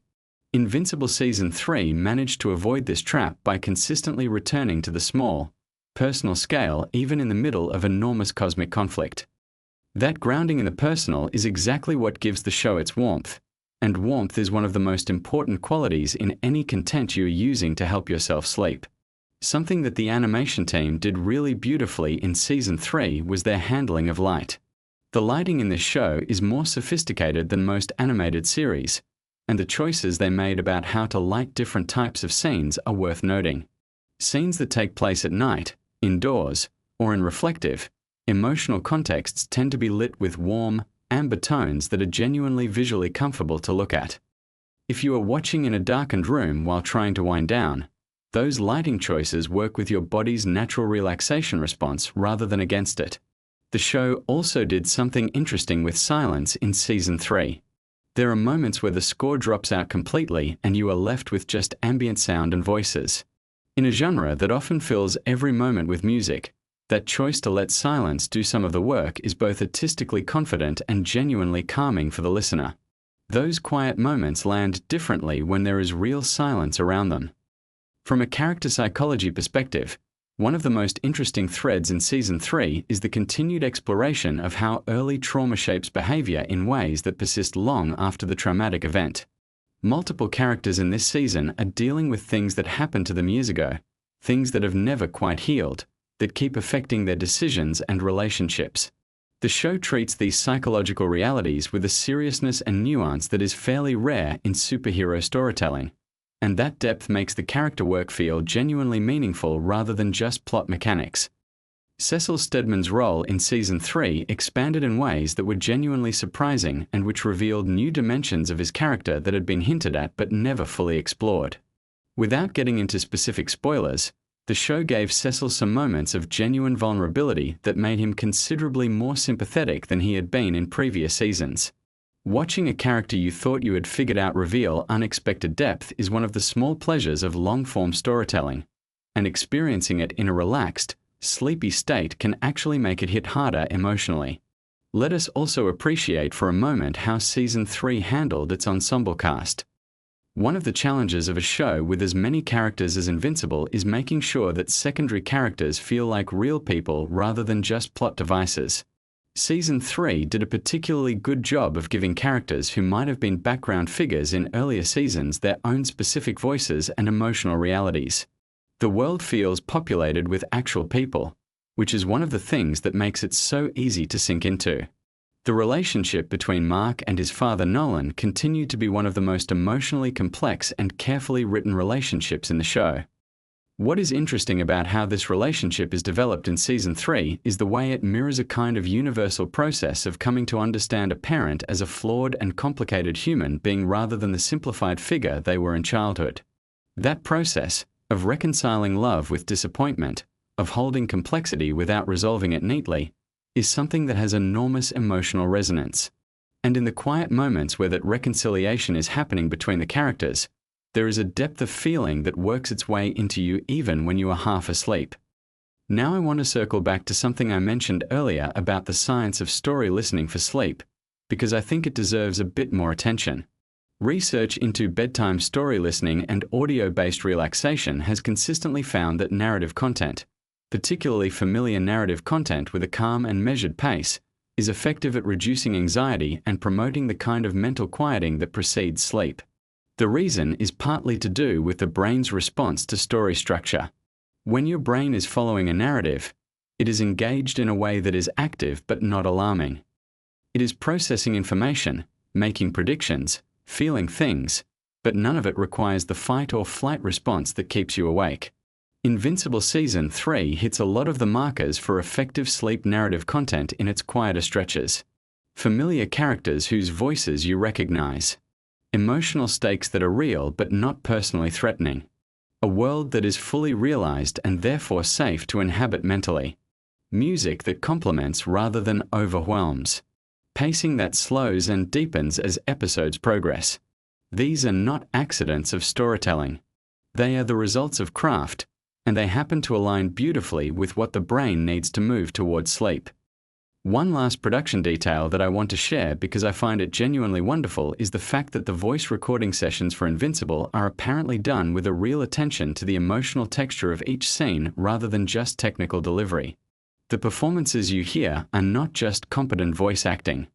Invincible Season 3 managed to avoid this trap by consistently returning to the small, personal scale even in the middle of enormous cosmic conflict. That grounding in the personal is exactly what gives the show its warmth, and warmth is one of the most important qualities in any content you're using to help yourself sleep. Something that the animation team did really beautifully in Season 3 was their handling of light. The lighting in this show is more sophisticated than most animated series, and the choices they made about how to light different types of scenes are worth noting. Scenes that take place at night, indoors, or in reflective, emotional contexts tend to be lit with warm, amber tones that are genuinely visually comfortable to look at. If you are watching in a darkened room while trying to wind down, those lighting choices work with your body's natural relaxation response rather than against it. The show also did something interesting with silence in Season 3. There are moments where the score drops out completely and you are left with just ambient sound and voices. In a genre that often fills every moment with music, that choice to let silence do some of the work is both artistically confident and genuinely calming for the listener. Those quiet moments land differently when there is real silence around them. From a character psychology perspective, one of the most interesting threads in Season 3 is the continued exploration of how early trauma shapes behavior in ways that persist long after the traumatic event. Multiple characters in this season are dealing with things that happened to them years ago, things that have never quite healed, that keep affecting their decisions and relationships. The show treats these psychological realities with a seriousness and nuance that is fairly rare in superhero storytelling, and that depth makes the character work feel genuinely meaningful rather than just plot mechanics. Cecil Stedman's role in Season 3 expanded in ways that were genuinely surprising and which revealed new dimensions of his character that had been hinted at but never fully explored. Without getting into specific spoilers, the show gave Cecil some moments of genuine vulnerability that made him considerably more sympathetic than he had been in previous seasons. Watching a character you thought you had figured out reveal unexpected depth is one of the small pleasures of long-form storytelling, and experiencing it in a relaxed, sleepy state can actually make it hit harder emotionally. Let us also appreciate for a moment how Season 3 handled its ensemble cast. One of the challenges of a show with as many characters as Invincible is making sure that secondary characters feel like real people rather than just plot devices. Season 3 did a particularly good job of giving characters who might have been background figures in earlier seasons their own specific voices and emotional realities. The world feels populated with actual people, which is one of the things that makes it so easy to sink into. The relationship between Mark and his father Nolan continued to be one of the most emotionally complex and carefully written relationships in the show. What is interesting about how this relationship is developed in Season 3 is the way it mirrors a kind of universal process of coming to understand a parent as a flawed and complicated human being rather than the simplified figure they were in childhood. That process, of reconciling love with disappointment, of holding complexity without resolving it neatly, is something that has enormous emotional resonance. And in the quiet moments where that reconciliation is happening between the characters, there is a depth of feeling that works its way into you even when you are half asleep. Now I want to circle back to something I mentioned earlier about the science of story listening for sleep, because I think it deserves a bit more attention. Research into bedtime story listening and audio-based relaxation has consistently found that narrative content, particularly familiar narrative content with a calm and measured pace, is effective at reducing anxiety and promoting the kind of mental quieting that precedes sleep. The reason is partly to do with the brain's response to story structure. When your brain is following a narrative, it is engaged in a way that is active but not alarming. It is processing information, making predictions, feeling things, but none of it requires the fight or flight response that keeps you awake. Invincible Season 3 hits a lot of the markers for effective sleep narrative content in its quieter stretches. Familiar characters whose voices you recognize. Emotional stakes that are real but not personally threatening. A world that is fully realized and therefore safe to inhabit mentally. Music that complements rather than overwhelms. Pacing that slows and deepens as episodes progress. These are not accidents of storytelling. They are the results of craft, and they happen to align beautifully with what the brain needs to move towards sleep. One last production detail that I want to share because I find it genuinely wonderful is the fact that the voice recording sessions for Invincible are apparently done with a real attention to the emotional texture of each scene rather than just technical delivery. The performances you hear are not just competent voice acting.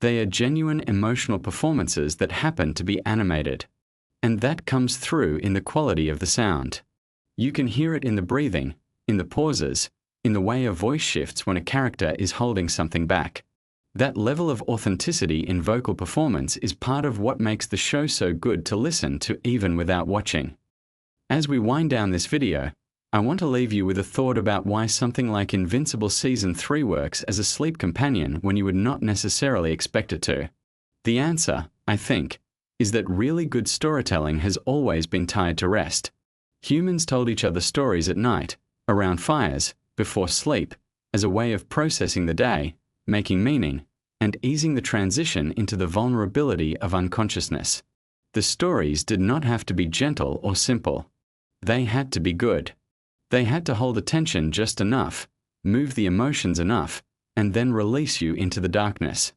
They are genuine emotional performances that happen to be animated. And that comes through in the quality of the sound. You can hear it in the breathing, in the pauses, in the way a voice shifts when a character is holding something back. That level of authenticity in vocal performance is part of what makes the show so good to listen to even without watching. As we wind down this video, I want to leave you with a thought about why something like Invincible Season 3 works as a sleep companion when you would not necessarily expect it to. The answer, I think, is that really good storytelling has always been tied to rest. Humans told each other stories at night, around fires, before sleep, as a way of processing the day, making meaning, and easing the transition into the vulnerability of unconsciousness. The stories did not have to be gentle or simple. They had to be good. They had to hold attention just enough, move the emotions enough, and then release you into the darkness.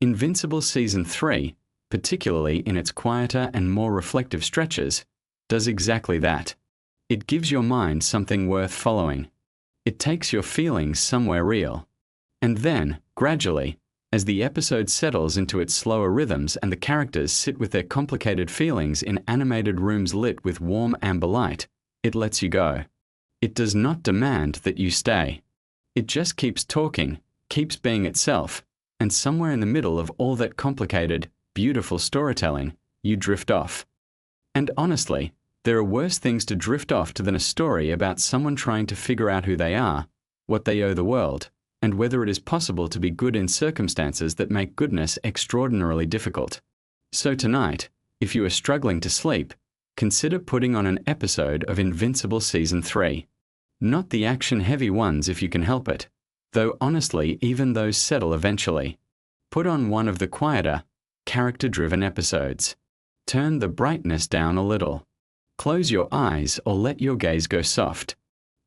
Invincible Season 3, particularly in its quieter and more reflective stretches, does exactly that. It gives your mind something worth following. It takes your feelings somewhere real. And then, gradually, as the episode settles into its slower rhythms and the characters sit with their complicated feelings in animated rooms lit with warm amber light, it lets you go. It does not demand that you stay. It just keeps talking, keeps being itself, and somewhere in the middle of all that complicated, beautiful storytelling, you drift off. And honestly, there are worse things to drift off to than a story about someone trying to figure out who they are, what they owe the world, and whether it is possible to be good in circumstances that make goodness extraordinarily difficult. So tonight, if you are struggling to sleep, consider putting on an episode of Invincible Season 3. Not the action-heavy ones if you can help it, though honestly even those settle eventually. Put on one of the quieter, character-driven episodes. Turn the brightness down a little. Close your eyes or let your gaze go soft.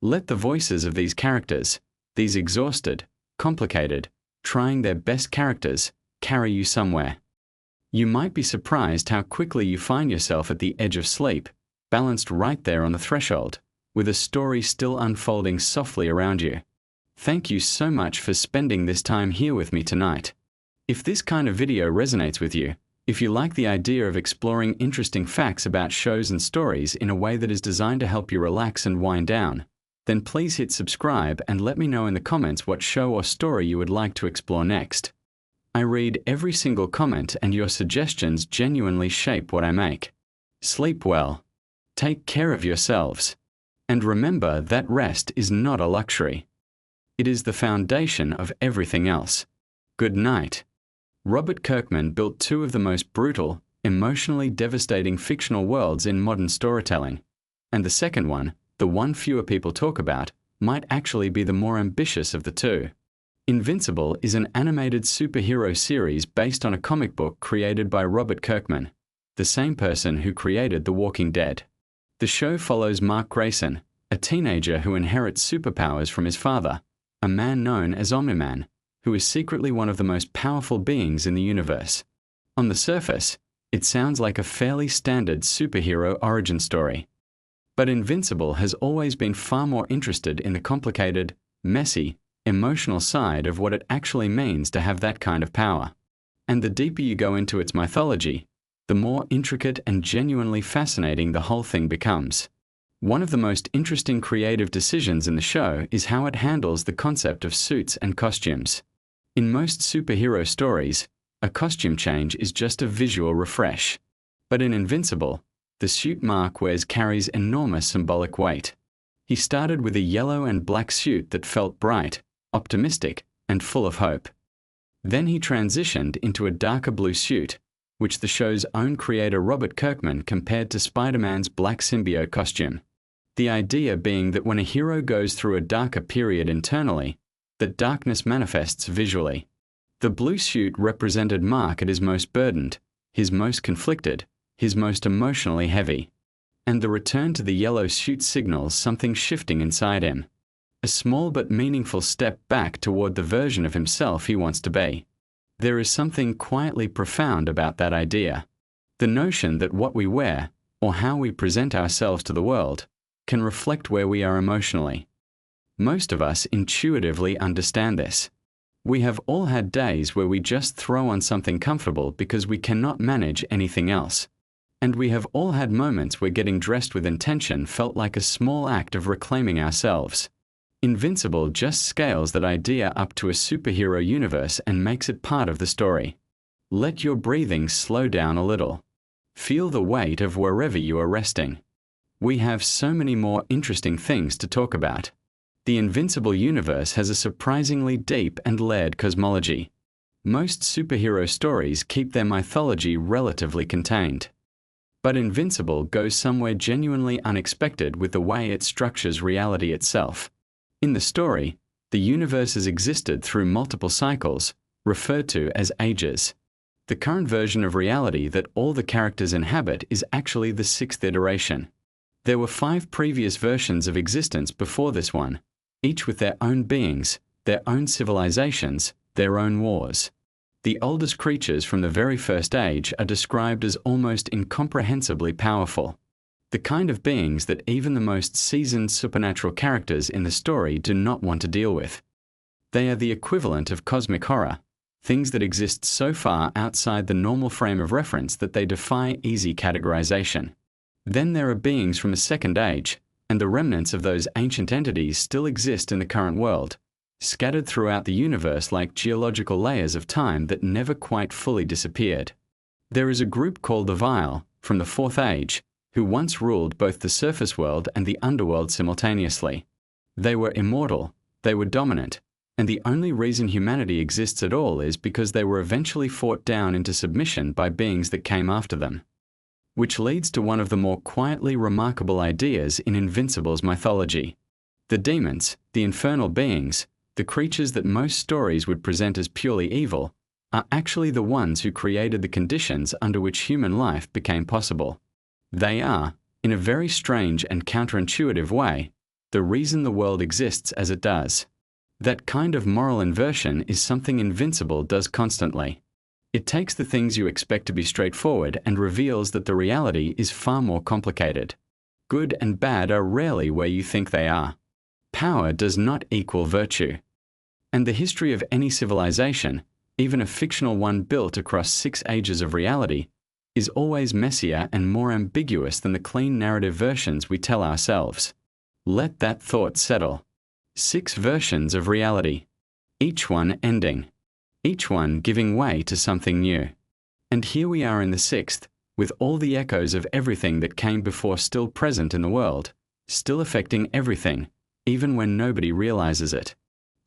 Let the voices of these characters, these exhausted, complicated, trying their best characters, carry you somewhere. You might be surprised how quickly you find yourself at the edge of sleep, balanced right there on the threshold, with a story still unfolding softly around you. Thank you so much for spending this time here with me tonight. If this kind of video resonates with you, if you like the idea of exploring interesting facts about shows and stories in a way that is designed to help you relax and wind down, then please hit subscribe and let me know in the comments what show or story you would like to explore next. I read every single comment and your suggestions genuinely shape what I make. Sleep well. Take care of yourselves. And remember that rest is not a luxury. It is the foundation of everything else. Good night. Robert Kirkman built two of the most brutal, emotionally devastating fictional worlds in modern storytelling. And the second one, the one fewer people talk about, might actually be the more ambitious of the two. Invincible is an animated superhero series based on a comic book created by Robert Kirkman, the same person who created The Walking Dead. The show follows Mark Grayson, a teenager who inherits superpowers from his father, a man known as Omni-Man, who is secretly one of the most powerful beings in the universe. On the surface, it sounds like a fairly standard superhero origin story. But Invincible has always been far more interested in the complicated, messy, emotional side of what it actually means to have that kind of power. And the deeper you go into its mythology, the more intricate and genuinely fascinating the whole thing becomes. One of the most interesting creative decisions in the show is how it handles the concept of suits and costumes. In most superhero stories, a costume change is just a visual refresh. But in Invincible, the suit Mark wears carries enormous symbolic weight. He started with a yellow and black suit that felt bright, optimistic, and full of hope. Then he transitioned into a darker blue suit, which the show's own creator Robert Kirkman compared to Spider-Man's black symbiote costume. The idea being that when a hero goes through a darker period internally, that darkness manifests visually. The blue suit represented Mark at his most burdened, his most conflicted, his most emotionally heavy. And the return to the yellow suit signals something shifting inside him. A small but meaningful step back toward the version of himself he wants to be. There is something quietly profound about that idea. The notion that what we wear, or how we present ourselves to the world, can reflect where we are emotionally. Most of us intuitively understand this. We have all had days where we just throw on something comfortable because we cannot manage anything else. And we have all had moments where getting dressed with intention felt like a small act of reclaiming ourselves. Invincible just scales that idea up to a superhero universe and makes it part of the story. Let your breathing slow down a little. Feel the weight of wherever you are resting. We have so many more interesting things to talk about. The Invincible universe has a surprisingly deep and layered cosmology. Most superhero stories keep their mythology relatively contained. But Invincible goes somewhere genuinely unexpected with the way it structures reality itself. In the story, the universe has existed through multiple cycles, referred to as ages. The current version of reality that all the characters inhabit is actually the 6th iteration. There were 5 previous versions of existence before this one, each with their own beings, their own civilizations, their own wars. The oldest creatures from the very first age are described as almost incomprehensibly powerful. The kind of beings that even the most seasoned supernatural characters in the story do not want to deal with. They are the equivalent of cosmic horror, things that exist so far outside the normal frame of reference that they defy easy categorization. Then there are beings from a second age, and the remnants of those ancient entities still exist in the current world, scattered throughout the universe like geological layers of time that never quite fully disappeared. There is a group called the Vile, from the 4th Age, who once ruled both the surface world and the underworld simultaneously. They were immortal, they were dominant, and the only reason humanity exists at all is because they were eventually fought down into submission by beings that came after them. Which leads to one of the more quietly remarkable ideas in Invincible's mythology. The demons, the infernal beings, the creatures that most stories would present as purely evil, are actually the ones who created the conditions under which human life became possible. They are, in a very strange and counterintuitive way, the reason the world exists as it does. That kind of moral inversion is something Invincible does constantly. It takes the things you expect to be straightforward and reveals that the reality is far more complicated. Good and bad are rarely where you think they are. Power does not equal virtue. And the history of any civilization, even a fictional one built across 6 ages of reality, is always messier and more ambiguous than the clean narrative versions we tell ourselves. Let that thought settle. 6 versions of reality, each one ending, each one giving way to something new. And here we are in the 6th, with all the echoes of everything that came before still present in the world, still affecting everything, even when nobody realizes it.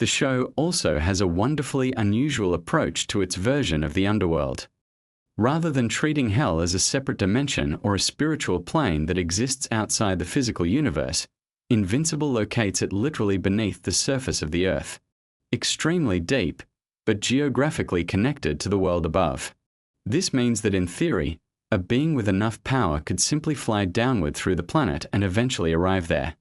The show also has a wonderfully unusual approach to its version of the underworld. Rather than treating hell as a separate dimension or a spiritual plane that exists outside the physical universe, Invincible locates it literally beneath the surface of the earth. Extremely deep, but geographically connected to the world above. This means that in theory, a being with enough power could simply fly downward through the planet and eventually arrive there.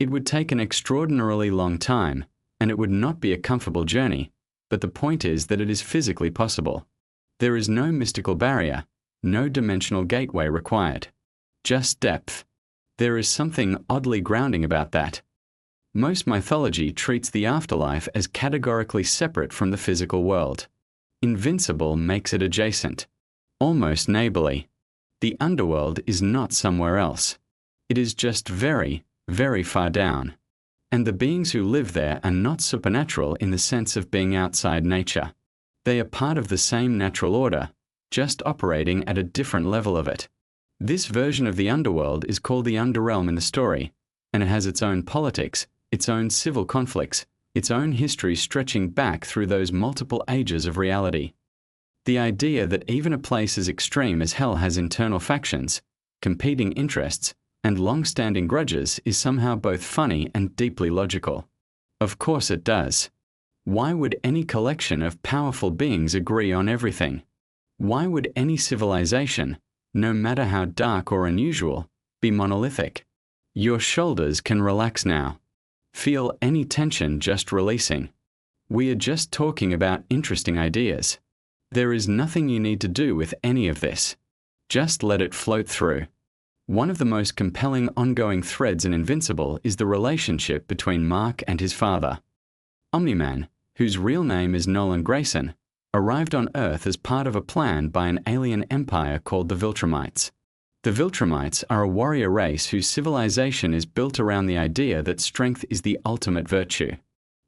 It would take an extraordinarily long time, and it would not be a comfortable journey, but the point is that it is physically possible. There is no mystical barrier, no dimensional gateway required. Just depth. There is something oddly grounding about that. Most mythology treats the afterlife as categorically separate from the physical world. Invincible makes it adjacent, almost neighborly. The underworld is not somewhere else. It is just very, very far down. And the beings who live there are not supernatural in the sense of being outside nature. They are part of the same natural order, just operating at a different level of it. This version of the underworld is called the Underrealm in the story, and it has its own politics, its own civil conflicts, its own history stretching back through those multiple ages of reality. The idea that even a place as extreme as hell has internal factions, competing interests, and long-standing grudges is somehow both funny and deeply logical. Of course it does. Why would any collection of powerful beings agree on everything? Why would any civilization, no matter how dark or unusual, be monolithic? Your shoulders can relax now. Feel any tension just releasing. We are just talking about interesting ideas. There is nothing you need to do with any of this. Just let it float through. One of the most compelling ongoing threads in Invincible is the relationship between Mark and his father. Omni-Man, whose real name is Nolan Grayson, arrived on Earth as part of a plan by an alien empire called the Viltrumites. The Viltrumites are a warrior race whose civilization is built around the idea that strength is the ultimate virtue.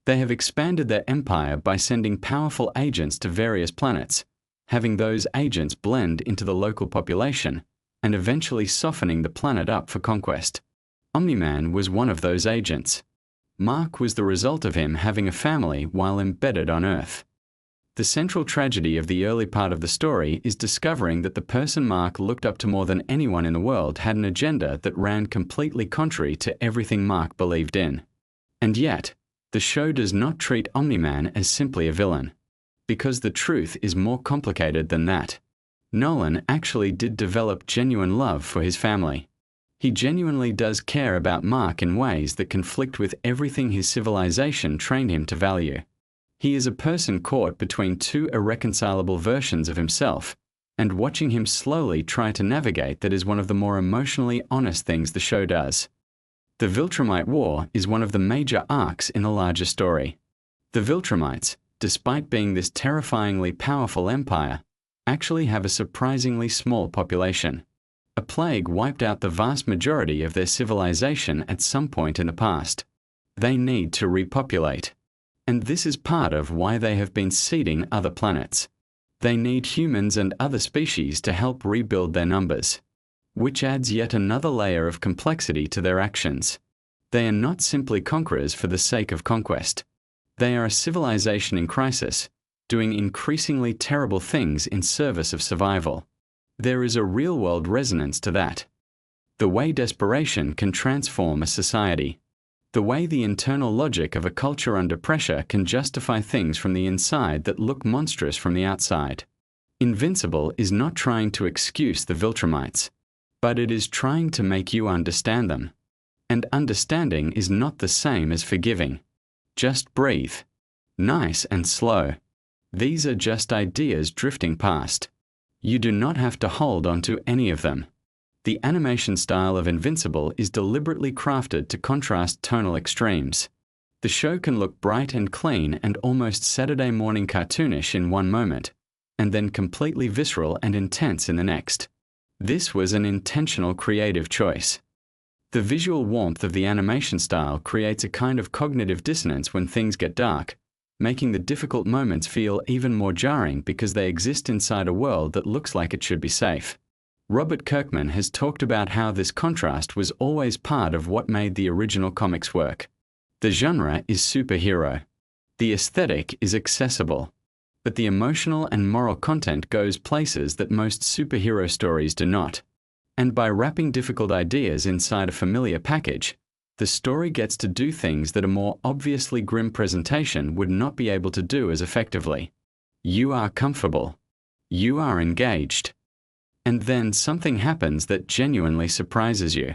They have expanded their empire by sending powerful agents to various planets, having those agents blend into the local population, and eventually softening the planet up for conquest. Omni-Man was one of those agents. Mark was the result of him having a family while embedded on Earth. The central tragedy of the early part of the story is discovering that the person Mark looked up to more than anyone in the world had an agenda that ran completely contrary to everything Mark believed in. And yet, the show does not treat Omni-Man as simply a villain, because the truth is more complicated than that. Nolan actually did develop genuine love for his family. He genuinely does care about Mark in ways that conflict with everything his civilization trained him to value. He is a person caught between two irreconcilable versions of himself, and watching him slowly try to navigate that is one of the more emotionally honest things the show does. The Viltrumite War is one of the major arcs in the larger story. The Viltrumites, despite being this terrifyingly powerful empire, actually have a surprisingly small population. A plague wiped out the vast majority of their civilization at some point in the past. They need to repopulate. And this is part of why they have been seeding other planets. They need humans and other species to help rebuild their numbers, which adds yet another layer of complexity to their actions. They are not simply conquerors for the sake of conquest. They are a civilization in crisis, doing increasingly terrible things in service of survival. There is a real-world resonance to that. The way desperation can transform a society. The way the internal logic of a culture under pressure can justify things from the inside that look monstrous from the outside. Invincible is not trying to excuse the Viltrumites, but it is trying to make you understand them. And understanding is not the same as forgiving. Just breathe. Nice and slow. These are just ideas drifting past. You do not have to hold on to any of them. The animation style of Invincible is deliberately crafted to contrast tonal extremes. The show can look bright and clean and almost Saturday morning cartoonish in one moment, and then completely visceral and intense in the next. This was an intentional creative choice. The visual warmth of the animation style creates a kind of cognitive dissonance when things get dark, making the difficult moments feel even more jarring because they exist inside a world that looks like it should be safe. Robert Kirkman has talked about how this contrast was always part of what made the original comics work. The genre is superhero. The aesthetic is accessible. But the emotional and moral content goes places that most superhero stories do not. And by wrapping difficult ideas inside a familiar package, the story gets to do things that a more obviously grim presentation would not be able to do as effectively. You are comfortable. You are engaged. And then something happens that genuinely surprises you.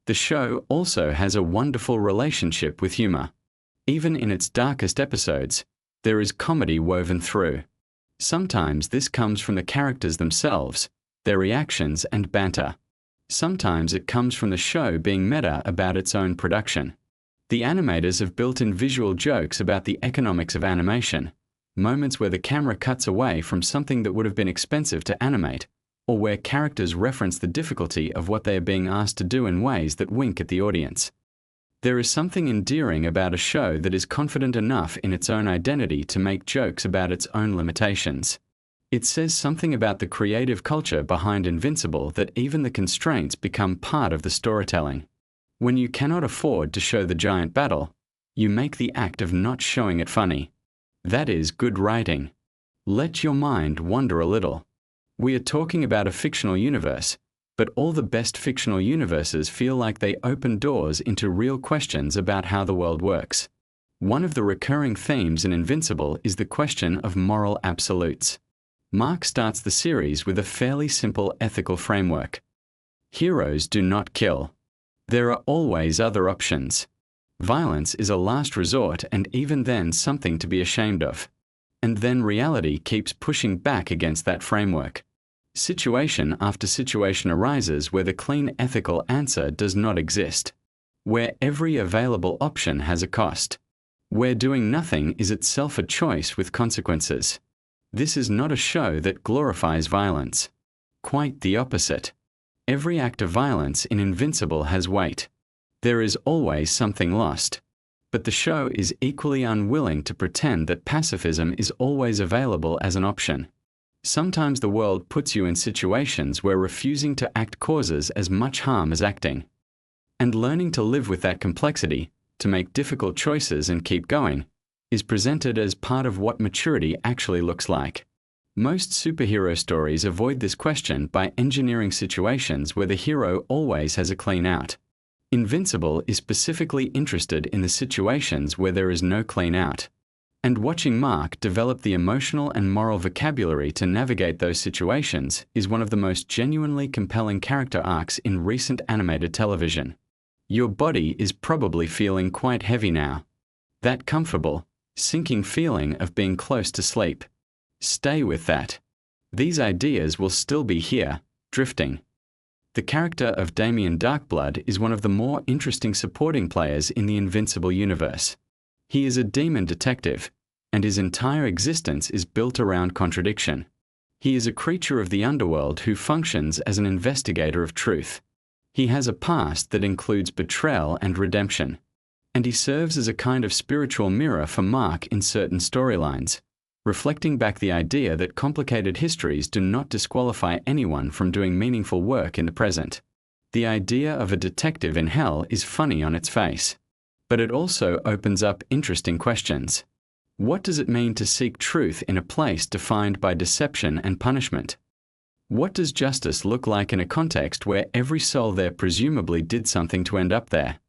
The show also has a wonderful relationship with humor. Even in its darkest episodes, there is comedy woven through. Sometimes this comes from the characters themselves, their reactions and banter. Sometimes it comes from the show being meta about its own production. The animators have built in visual jokes about the economics of animation, moments where the camera cuts away from something that would have been expensive to animate, or where characters reference the difficulty of what they are being asked to do in ways that wink at the audience. There is something endearing about a show that is confident enough in its own identity to make jokes about its own limitations. It says something about the creative culture behind Invincible that even the constraints become part of the storytelling. When you cannot afford to show the giant battle, You make the act of not showing it funny. That is good writing. Let your mind wander a little. We are talking about a fictional universe, but all the best fictional universes feel like they open doors into real questions about how the world works. One of the recurring themes in Invincible is the question of moral absolutes. Mark starts the series with a fairly simple ethical framework. Heroes do not kill. There are always other options. Violence is a last resort, and even then something to be ashamed of. And then reality keeps pushing back against that framework. Situation after situation arises where the clean ethical answer does not exist, where every available option has a cost, where doing nothing is itself a choice with consequences. This is not a show that glorifies violence. Quite the opposite. Every act of violence in Invincible has weight. There is always something lost. But the show is equally unwilling to pretend that pacifism is always available as an option. Sometimes the world puts you in situations where refusing to act causes as much harm as acting. And learning to live with that complexity, to make difficult choices and keep going, is presented as part of what maturity actually looks like. Most superhero stories avoid this question by engineering situations where the hero always has a clean out. Invincible is specifically interested in the situations where there is no clean out. And watching Mark develop the emotional and moral vocabulary to navigate those situations is one of the most genuinely compelling character arcs in recent animated television. Your body is probably feeling quite heavy now. That comfortable, sinking feeling of being close to sleep. Stay with that. These ideas will still be here, drifting. The character of Damien Darkblood is one of the more interesting supporting players in the Invincible universe. He is a demon detective, and his entire existence is built around contradiction. He is a creature of the underworld who functions as an investigator of truth. He has a past that includes betrayal and redemption, and he serves as a kind of spiritual mirror for Mark in certain storylines, reflecting back the idea that complicated histories do not disqualify anyone from doing meaningful work in the present. The idea of a detective in hell is funny on its face, but it also opens up interesting questions. What does it mean to seek truth in a place defined by deception and punishment? What does justice look like in a context where every soul there presumably did something to end up there?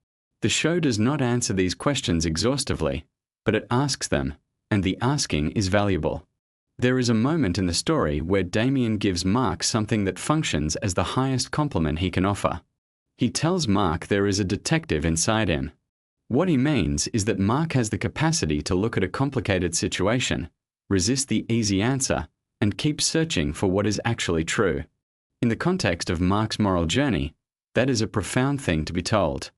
The show does not answer these questions exhaustively, but it asks them, and the asking is valuable. There is a moment in the story where Damien gives Mark something that functions as the highest compliment he can offer. He tells Mark there is a detective inside him. What he means is that Mark has the capacity to look at a complicated situation, resist the easy answer, and keep searching for what is actually true. In the context of Mark's moral journey, that is a profound thing to be told.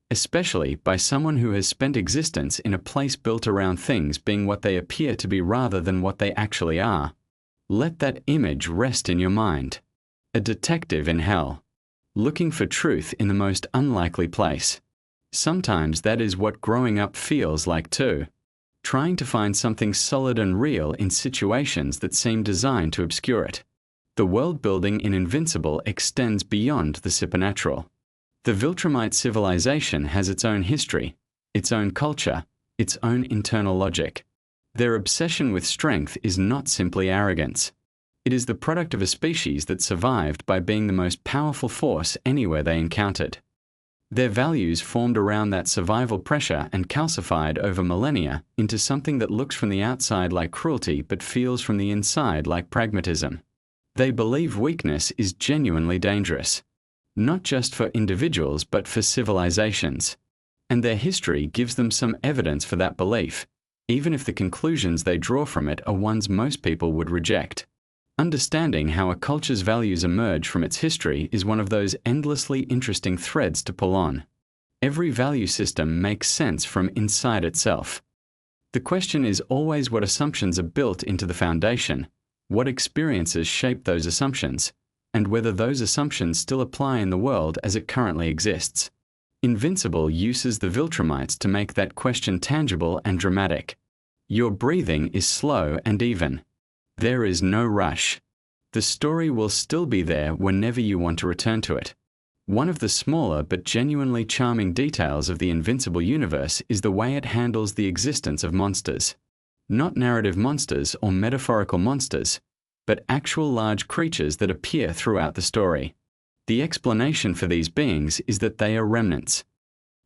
Especially by someone who has spent existence in a place built around things being what they appear to be rather than what they actually are. Let that image rest in your mind. A detective in hell, looking for truth in the most unlikely place. Sometimes that is what growing up feels like too. Trying to find something solid and real in situations that seem designed to obscure it. The world building in Invincible extends beyond the supernatural. The Viltrumite civilization has its own history, its own culture, its own internal logic. Their obsession with strength is not simply arrogance. It is the product of a species that survived by being the most powerful force anywhere they encountered. Their values formed around that survival pressure and calcified over millennia into something that looks from the outside like cruelty but feels from the inside like pragmatism. They believe weakness is genuinely dangerous, not just for individuals but for civilizations. And their history gives them some evidence for that belief, even if the conclusions they draw from it are ones most people would reject. Understanding how a culture's values emerge from its history is one of those endlessly interesting threads to pull on. Every value system makes sense from inside itself. The question is always what assumptions are built into the foundation, what experiences shape those assumptions, and whether those assumptions still apply in the world as it currently exists. Invincible uses the Viltrumites to make that question tangible and dramatic. Your breathing is slow and even. There is no rush. The story will still be there whenever you want to return to it. One of the smaller but genuinely charming details of the Invincible universe is the way it handles the existence of monsters. Not narrative monsters or metaphorical monsters, but actual large creatures that appear throughout the story. The explanation for these beings is that they are remnants,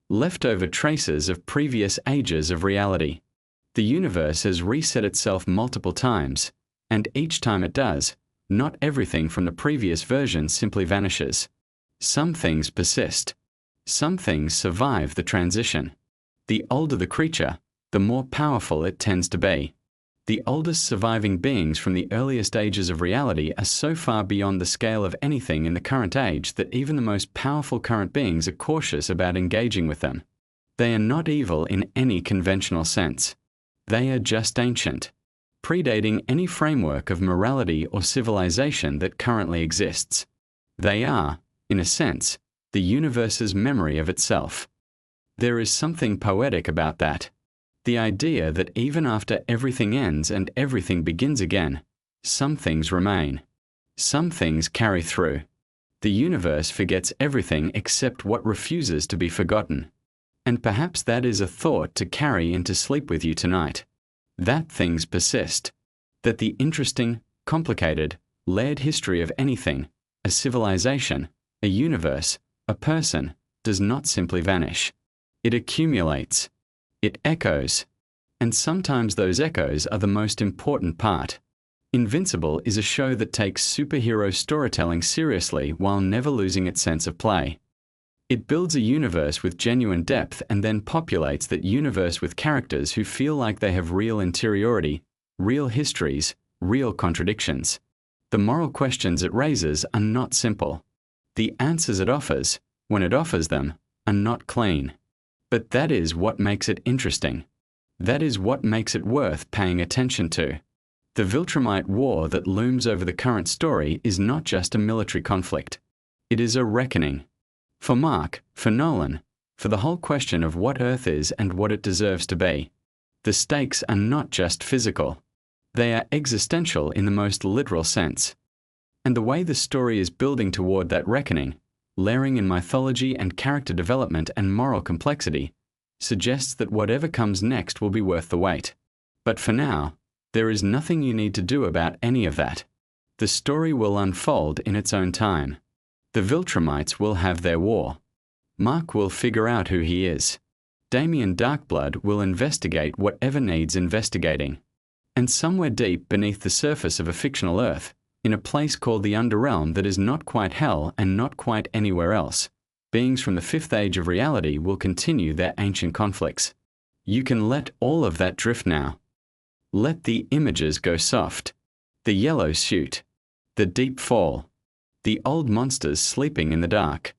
leftover traces of previous ages of reality. The universe has reset itself multiple times, and each time it does, not everything from the previous version simply vanishes. Some things persist. Some things survive the transition. The older the creature, the more powerful it tends to be. The oldest surviving beings from the earliest ages of reality are so far beyond the scale of anything in the current age that even the most powerful current beings are cautious about engaging with them. They are not evil in any conventional sense. They are just ancient, predating any framework of morality or civilization that currently exists. They are, in a sense, the universe's memory of itself. There is something poetic about that. The idea that even after everything ends and everything begins again, some things remain. Some things carry through. The universe forgets everything except what refuses to be forgotten. And perhaps that is a thought to carry into sleep with you tonight. That things persist. That the interesting, complicated, layered history of anything, a civilization, a universe, a person, does not simply vanish. It accumulates. It echoes. And sometimes those echoes are the most important part. Invincible is a show that takes superhero storytelling seriously while never losing its sense of play. It builds a universe with genuine depth and then populates that universe with characters who feel like they have real interiority, real histories, real contradictions. The moral questions it raises are not simple. The answers it offers, when it offers them, are not clean. But that is what makes it interesting. That is what makes it worth paying attention to. The Viltrumite war that looms over the current story is not just a military conflict. It is a reckoning. For Mark, for Nolan, for the whole question of what Earth is and what it deserves to be. The stakes are not just physical. They are existential in the most literal sense. And the way the story is building toward that reckoning, layering in mythology and character development and moral complexity, suggests that whatever comes next will be worth the wait. But for now, there is nothing you need to do about any of that. The story will unfold in its own time. The Viltrumites will have their war. Mark will figure out who he is. Damien Darkblood will investigate whatever needs investigating. And somewhere deep beneath the surface of a fictional Earth, in a place called the Underrealm that is not quite hell and not quite anywhere else, beings from the fifth age of reality will continue their ancient conflicts. You can let all of that drift now. Let the images go soft. The yellow suit. The deep fall. The old monsters sleeping in the dark.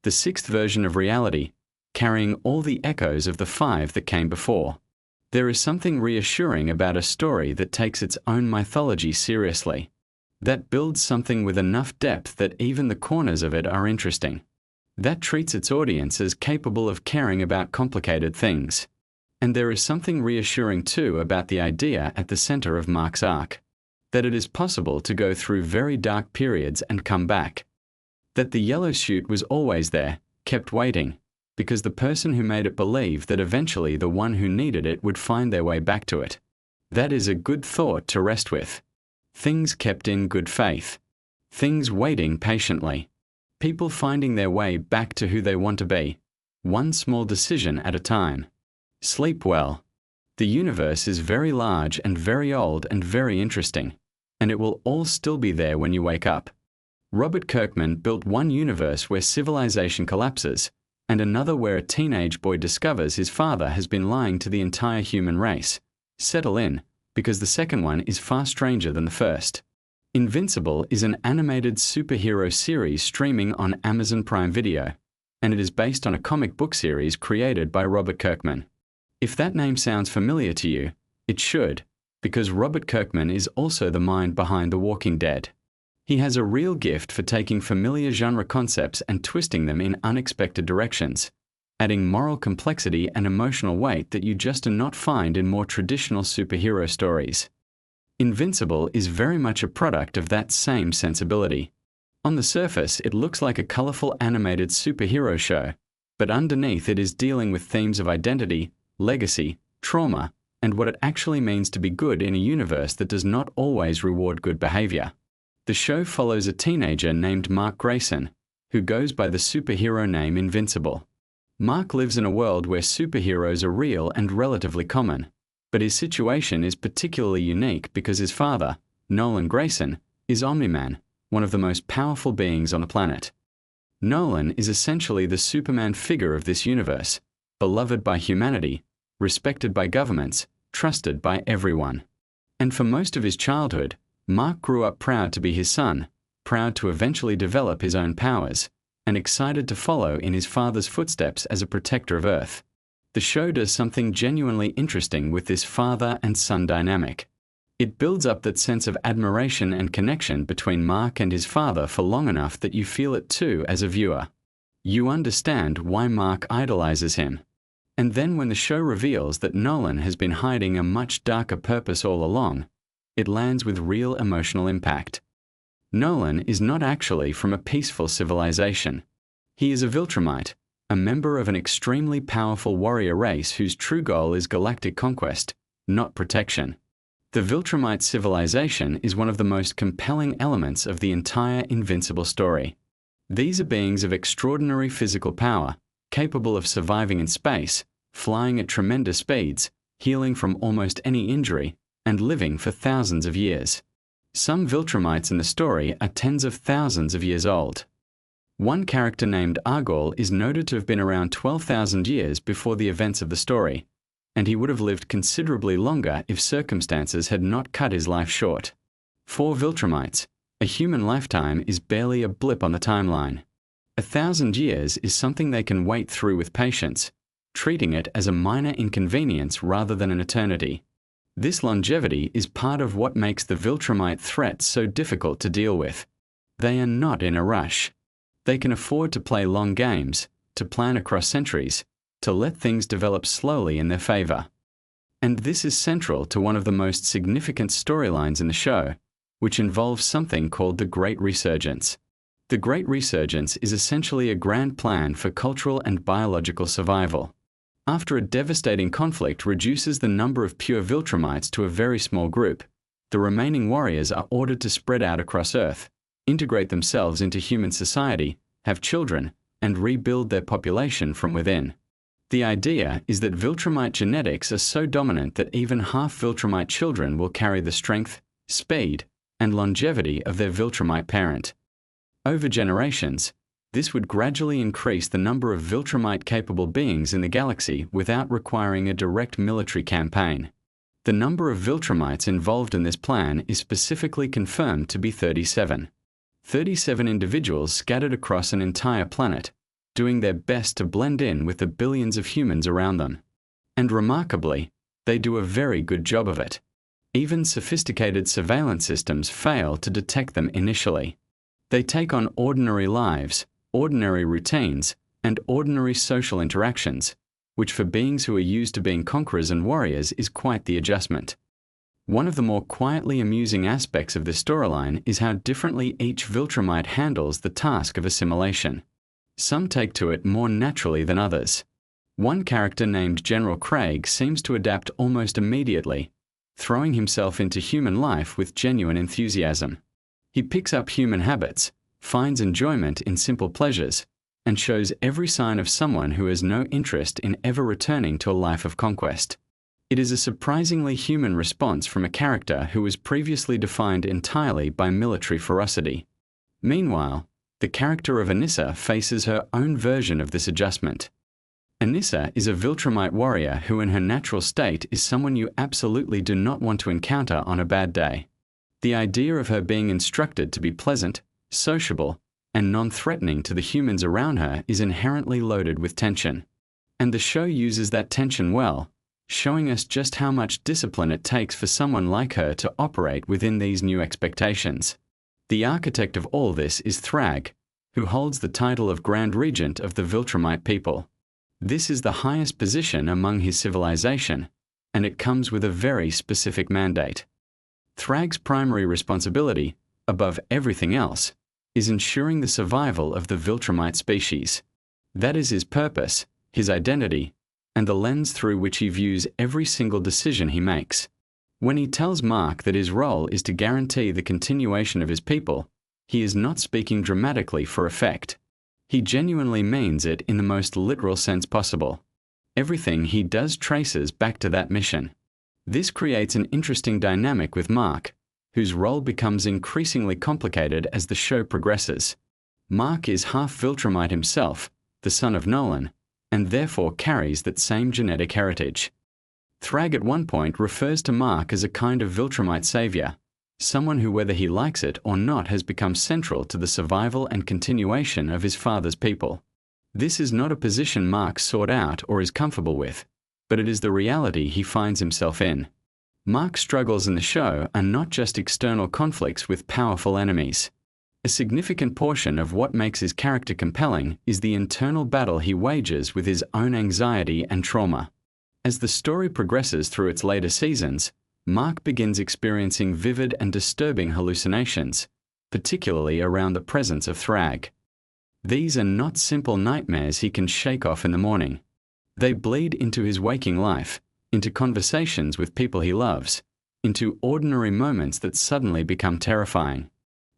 The sixth version of reality, carrying all the echoes of the five that came before. There is something reassuring about a story that takes its own mythology seriously. That builds something with enough depth that even the corners of it are interesting. That treats its audience as capable of caring about complicated things. And there is something reassuring too about the idea at the center of Mark's arc. That it is possible to go through very dark periods and come back. That the yellow suit was always there, kept waiting, because the person who made it believe that eventually the one who needed it would find their way back to it. That is a good thought to rest with. Things kept in good faith. Things waiting patiently. People finding their way back to who they want to be, one small decision at a time. Sleep well. The universe is very large and very old and very interesting, and it will all still be there when you wake up. Robert Kirkman built one universe where civilization collapses, and another where a teenage boy discovers his father has been lying to the entire human race. Settle in, because the second one is far stranger than the first. Invincible is an animated superhero series streaming on Amazon Prime Video, and it is based on a comic book series created by Robert Kirkman. If that name sounds familiar to you, it should, because Robert Kirkman is also the mind behind The Walking Dead. He has a real gift for taking familiar genre concepts and twisting them in unexpected directions, adding moral complexity and emotional weight that you just do not find in more traditional superhero stories. Invincible is very much a product of that same sensibility. On the surface, it looks like a colorful animated superhero show, but underneath it is dealing with themes of identity, legacy, trauma, and what it actually means to be good in a universe that does not always reward good behavior. The show follows a teenager named Mark Grayson, who goes by the superhero name Invincible. Mark lives in a world where superheroes are real and relatively common, but his situation is particularly unique because his father, Nolan Grayson, is Omni-Man, one of the most powerful beings on the planet. Nolan is essentially the Superman figure of this universe, beloved by humanity, respected by governments, trusted by everyone. And for most of his childhood, Mark grew up proud to be his son, proud to eventually develop his own powers, and excited to follow in his father's footsteps as a protector of Earth. The show does something genuinely interesting with this father and son dynamic. It builds up that sense of admiration and connection between Mark and his father for long enough that you feel it too as a viewer. You understand why Mark idolizes him. And then when the show reveals that Nolan has been hiding a much darker purpose all along, it lands with real emotional impact. Nolan is not actually from a peaceful civilization. He is a Viltrumite, a member of an extremely powerful warrior race whose true goal is galactic conquest, not protection. The Viltrumite civilization is one of the most compelling elements of the entire Invincible story. These are beings of extraordinary physical power, capable of surviving in space, flying at tremendous speeds, healing from almost any injury, and living for thousands of years. Some Viltrumites in the story are tens of thousands of years old. One character named Argol is noted to have been around 12,000 years before the events of the story, and he would have lived considerably longer if circumstances had not cut his life short. For Viltrumites, a human lifetime is barely a blip on the timeline. 1,000 years is something they can wait through with patience, treating it as a minor inconvenience rather than an eternity. This longevity is part of what makes the Viltrumite threat so difficult to deal with. They are not in a rush. They can afford to play long games, to plan across centuries, to let things develop slowly in their favor. And this is central to one of the most significant storylines in the show, which involves something called the Great Resurgence. The Great Resurgence is essentially a grand plan for cultural and biological survival. After a devastating conflict reduces the number of pure Viltrumites to a very small group, the remaining warriors are ordered to spread out across Earth, integrate themselves into human society, have children, and rebuild their population from within. The idea is that Viltrumite genetics are so dominant that even half Viltrumite children will carry the strength, speed, and longevity of their Viltrumite parent. Over generations, this would gradually increase the number of Viltrumite-capable beings in the galaxy without requiring a direct military campaign. The number of Viltrumites involved in this plan is specifically confirmed to be 37. 37 individuals scattered across an entire planet, doing their best to blend in with the billions of humans around them. And remarkably, they do a very good job of it. Even sophisticated surveillance systems fail to detect them initially. They take on ordinary lives, ordinary routines, and ordinary social interactions, which for beings who are used to being conquerors and warriors is quite the adjustment. One of the more quietly amusing aspects of this storyline is how differently each Viltrumite handles the task of assimilation. Some take to it more naturally than others. One character named General Craig seems to adapt almost immediately, throwing himself into human life with genuine enthusiasm. He picks up human habits, finds enjoyment in simple pleasures, and shows every sign of someone who has no interest in ever returning to a life of conquest. It is a surprisingly human response from a character who was previously defined entirely by military ferocity. Meanwhile, the character of Anissa faces her own version of this adjustment. Anissa is a Viltrumite warrior who in her natural state is someone you absolutely do not want to encounter on a bad day. The idea of her being instructed to be pleasant, sociable, and non-threatening to the humans around her is inherently loaded with tension. And the show uses that tension well, showing us just how much discipline it takes for someone like her to operate within these new expectations. The architect of all this is Thrag, who holds the title of Grand Regent of the Viltrumite people. This is the highest position among his civilization, and it comes with a very specific mandate. Thrag's primary responsibility, above everything else, is ensuring the survival of the Viltrumite species. That is his purpose, his identity, and the lens through which he views every single decision he makes. When he tells Mark that his role is to guarantee the continuation of his people, he is not speaking dramatically for effect. He genuinely means it in the most literal sense possible. Everything he does traces back to that mission. This creates an interesting dynamic with Mark, whose role becomes increasingly complicated as the show progresses. Mark is half Viltrumite himself, the son of Nolan, and therefore carries that same genetic heritage. Thrag at one point refers to Mark as a kind of Viltrumite savior, someone who, whether he likes it or not, has become central to the survival and continuation of his father's people. This is not a position Mark sought out or is comfortable with, but it is the reality he finds himself in. Mark's struggles in the show are not just external conflicts with powerful enemies. A significant portion of what makes his character compelling is the internal battle he wages with his own anxiety and trauma. As the story progresses through its later seasons, Mark begins experiencing vivid and disturbing hallucinations, particularly around the presence of Thrag. These are not simple nightmares he can shake off in the morning. They bleed into his waking life, into conversations with people he loves, into ordinary moments that suddenly become terrifying.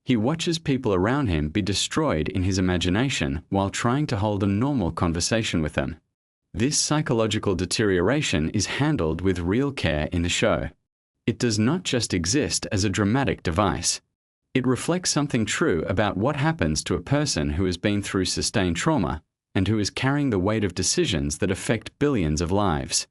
He watches people around him be destroyed in his imagination while trying to hold a normal conversation with them. This psychological deterioration is handled with real care in the show. It does not just exist as a dramatic device. It reflects something true about what happens to a person who has been through sustained trauma and who is carrying the weight of decisions that affect billions of lives.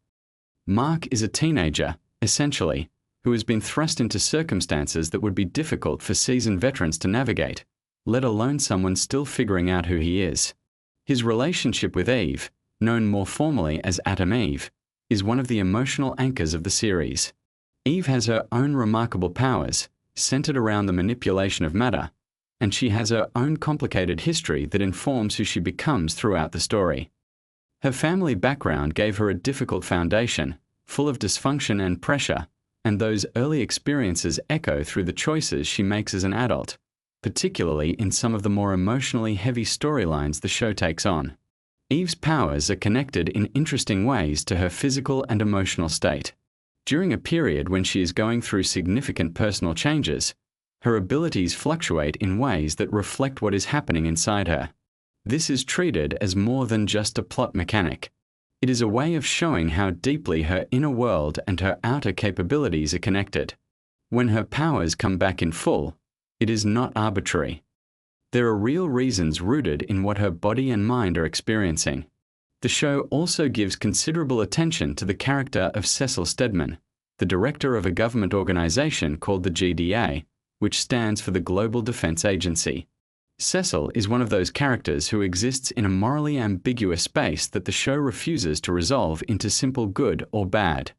Mark is a teenager, essentially, who has been thrust into circumstances that would be difficult for seasoned veterans to navigate, let alone someone still figuring out who he is. His relationship with Eve, known more formally as Atom Eve, is one of the emotional anchors of the series. Eve has her own remarkable powers, centered around the manipulation of matter, and she has her own complicated history that informs who she becomes throughout the story. Her family background gave her a difficult foundation, full of dysfunction and pressure, and those early experiences echo through the choices she makes as an adult, particularly in some of the more emotionally heavy storylines the show takes on. Eve's powers are connected in interesting ways to her physical and emotional state. During a period when she is going through significant personal changes, her abilities fluctuate in ways that reflect what is happening inside her. This is treated as more than just a plot mechanic. It is a way of showing how deeply her inner world and her outer capabilities are connected. When her powers come back in full, it is not arbitrary. There are real reasons rooted in what her body and mind are experiencing. The show also gives considerable attention to the character of Cecil Stedman, the director of a government organization called the GDA, which stands for the Global Defense Agency. Cecil is one of those characters who exists in a morally ambiguous space that the show refuses to resolve into simple good or bad.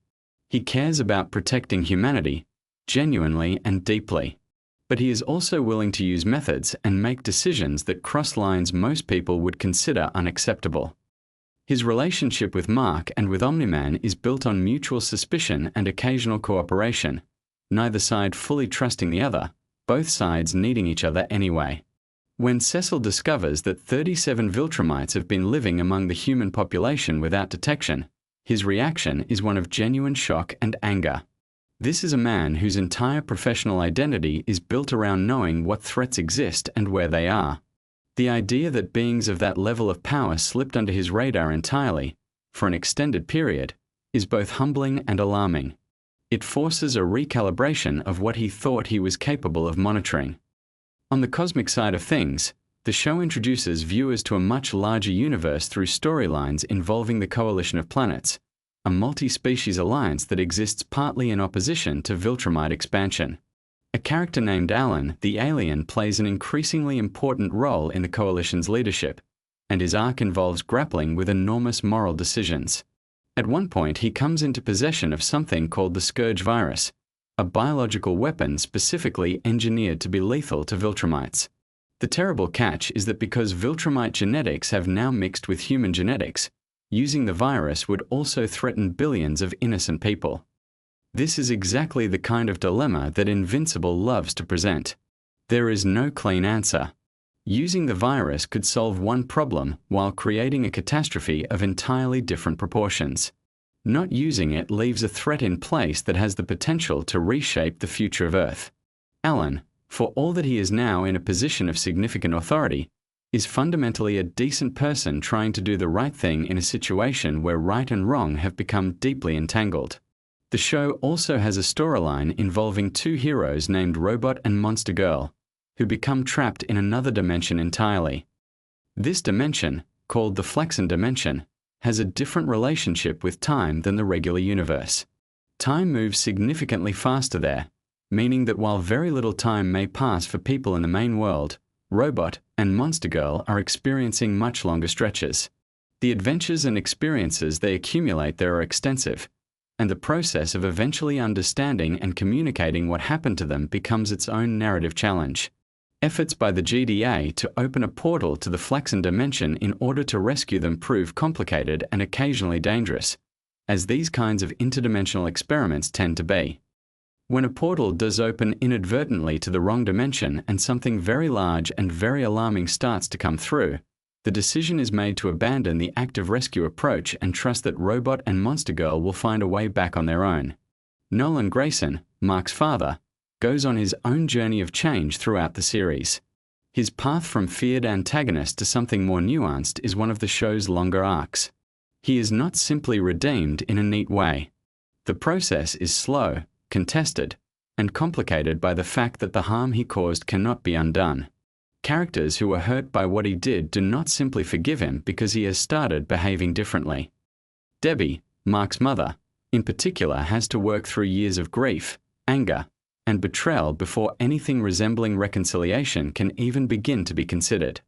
He cares about protecting humanity, genuinely and deeply. But he is also willing to use methods and make decisions that cross lines most people would consider unacceptable. His relationship with Mark and with Omni-Man is built on mutual suspicion and occasional cooperation, neither side fully trusting the other, both sides needing each other anyway. When Cecil discovers that 37 Viltrumites have been living among the human population without detection, his reaction is one of genuine shock and anger. This is a man whose entire professional identity is built around knowing what threats exist and where they are. The idea that beings of that level of power slipped under his radar entirely, for an extended period, is both humbling and alarming. It forces a recalibration of what he thought he was capable of monitoring. On the cosmic side of things, the show introduces viewers to a much larger universe through storylines involving the Coalition of Planets, a multi-species alliance that exists partly in opposition to Viltrumite expansion. A character named Alan, the alien, plays an increasingly important role in the Coalition's leadership, and his arc involves grappling with enormous moral decisions. At one point, he comes into possession of something called the Scourge virus, a biological weapon specifically engineered to be lethal to Viltrumites. The terrible catch is that because Viltrumite genetics have now mixed with human genetics, using the virus would also threaten billions of innocent people. This is exactly the kind of dilemma that Invincible loves to present. There is no clean answer. Using the virus could solve one problem while creating a catastrophe of entirely different proportions. Not using it leaves a threat in place that has the potential to reshape the future of Earth. Alan, for all that he is now in a position of significant authority, is fundamentally a decent person trying to do the right thing in a situation where right and wrong have become deeply entangled. The show also has a storyline involving two heroes named Robot and Monster Girl, who become trapped in another dimension entirely. This dimension, called the Flexen dimension, has a different relationship with time than the regular universe. Time moves significantly faster there, meaning that while very little time may pass for people in the main world, Robot and Monster Girl are experiencing much longer stretches. The adventures and experiences they accumulate there are extensive, and the process of eventually understanding and communicating what happened to them becomes its own narrative challenge. Efforts by the GDA to open a portal to the Flexen dimension in order to rescue them prove complicated and occasionally dangerous, as these kinds of interdimensional experiments tend to be. When a portal does open inadvertently to the wrong dimension and something very large and very alarming starts to come through, the decision is made to abandon the active rescue approach and trust that Robot and Monster Girl will find a way back on their own. Nolan Grayson, Mark's father, goes on his own journey of change throughout the series. His path from feared antagonist to something more nuanced is one of the show's longer arcs. He is not simply redeemed in a neat way. The process is slow, contested, and complicated by the fact that the harm he caused cannot be undone. Characters who were hurt by what he did do not simply forgive him because he has started behaving differently. Debbie, Mark's mother, in particular has to work through years of grief, anger, and betrayal before anything resembling reconciliation can even begin to be considered.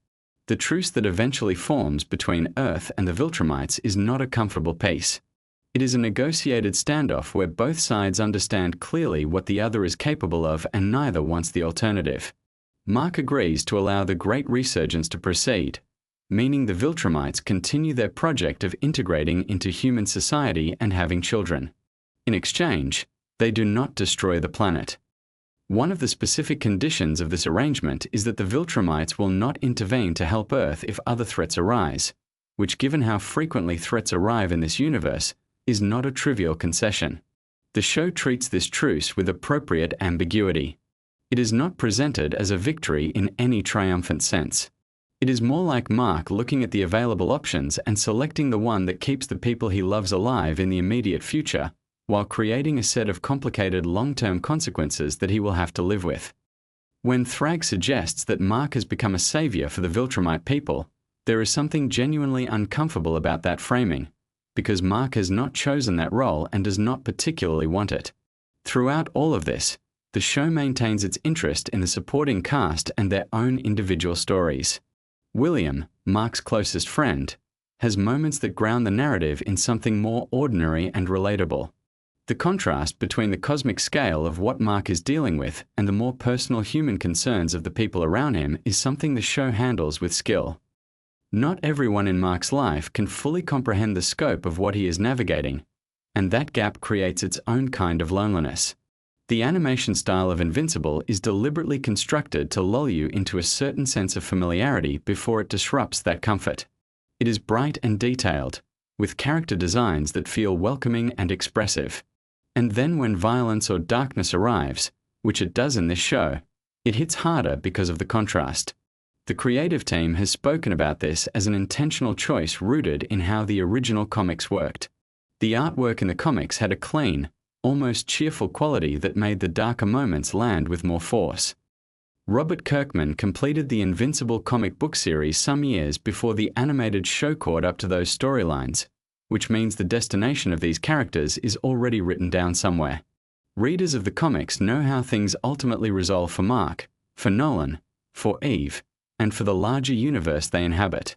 The truce that eventually forms between Earth and the Viltrumites is not a comfortable peace. It is a negotiated standoff where both sides understand clearly what the other is capable of and neither wants the alternative. Mark agrees to allow the Great Resurgence to proceed, meaning the Viltrumites continue their project of integrating into human society and having children. In exchange, they do not destroy the planet. One of the specific conditions of this arrangement is that the Viltrumites will not intervene to help Earth if other threats arise, which, given how frequently threats arrive in this universe, is not a trivial concession. The show treats this truce with appropriate ambiguity. It is not presented as a victory in any triumphant sense. It is more like Mark looking at the available options and selecting the one that keeps the people he loves alive in the immediate future, while creating a set of complicated long-term consequences that he will have to live with. When Thrag suggests that Mark has become a savior for the Viltrumite people, there is something genuinely uncomfortable about that framing, because Mark has not chosen that role and does not particularly want it. Throughout all of this, the show maintains its interest in the supporting cast and their own individual stories. William, Mark's closest friend, has moments that ground the narrative in something more ordinary and relatable. The contrast between the cosmic scale of what Mark is dealing with and the more personal human concerns of the people around him is something the show handles with skill. Not everyone in Mark's life can fully comprehend the scope of what he is navigating, and that gap creates its own kind of loneliness. The animation style of Invincible is deliberately constructed to lull you into a certain sense of familiarity before it disrupts that comfort. It is bright and detailed, with character designs that feel welcoming and expressive. And then when violence or darkness arrives, which it does in this show, it hits harder because of the contrast. The creative team has spoken about this as an intentional choice rooted in how the original comics worked. The artwork in the comics had a clean, almost cheerful quality that made the darker moments land with more force. Robert Kirkman completed the Invincible comic book series some years before the animated show caught up to those storylines, which means the destination of these characters is already written down somewhere. Readers of the comics know how things ultimately resolve for Mark, for Nolan, for Eve, and for the larger universe they inhabit.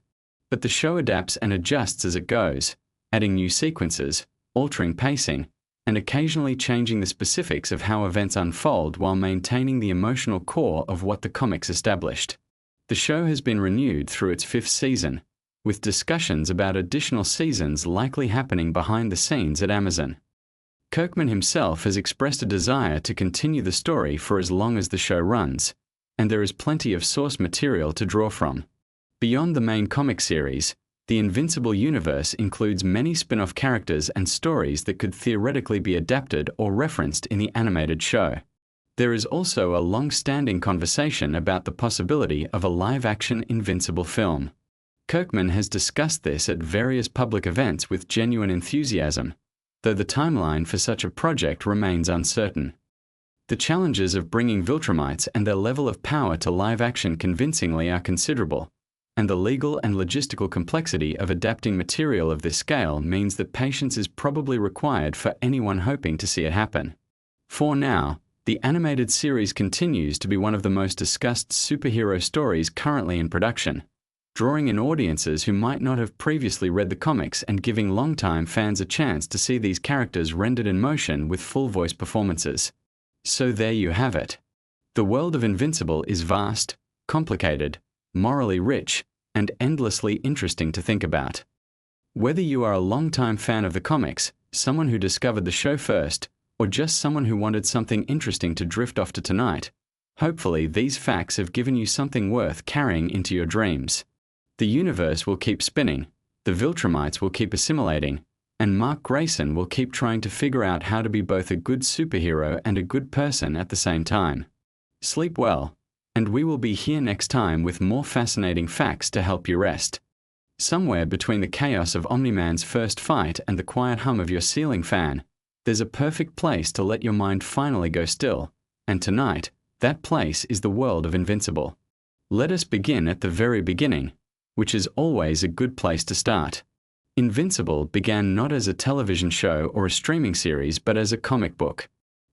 But the show adapts and adjusts as it goes, adding new sequences, altering pacing, and occasionally changing the specifics of how events unfold while maintaining the emotional core of what the comics established. The show has been renewed through its 5th season, with discussions about additional seasons likely happening behind the scenes at Amazon. Kirkman himself has expressed a desire to continue the story for as long as the show runs, and there is plenty of source material to draw from. Beyond the main comic series, the Invincible universe includes many spin-off characters and stories that could theoretically be adapted or referenced in the animated show. There is also a long-standing conversation about the possibility of a live-action Invincible film. Kirkman has discussed this at various public events with genuine enthusiasm, though the timeline for such a project remains uncertain. The challenges of bringing Viltrumites and their level of power to live action convincingly are considerable, and the legal and logistical complexity of adapting material of this scale means that patience is probably required for anyone hoping to see it happen. For now, the animated series continues to be one of the most discussed superhero stories currently in production, drawing in audiences who might not have previously read the comics and giving longtime fans a chance to see these characters rendered in motion with full voice performances. So there you have it. The world of Invincible is vast, complicated, morally rich, and endlessly interesting to think about. Whether you are a longtime fan of the comics, someone who discovered the show first, or just someone who wanted something interesting to drift off to tonight, hopefully these facts have given you something worth carrying into your dreams. The universe will keep spinning, the Viltrumites will keep assimilating, and Mark Grayson will keep trying to figure out how to be both a good superhero and a good person at the same time. Sleep well, and we will be here next time with more fascinating facts to help you rest. Somewhere between the chaos of Omni-Man's first fight and the quiet hum of your ceiling fan, there's a perfect place to let your mind finally go still, and tonight, that place is the world of Invincible. Let us begin at the very beginning, which is always a good place to start. Invincible began not as a television show or a streaming series, but as a comic book.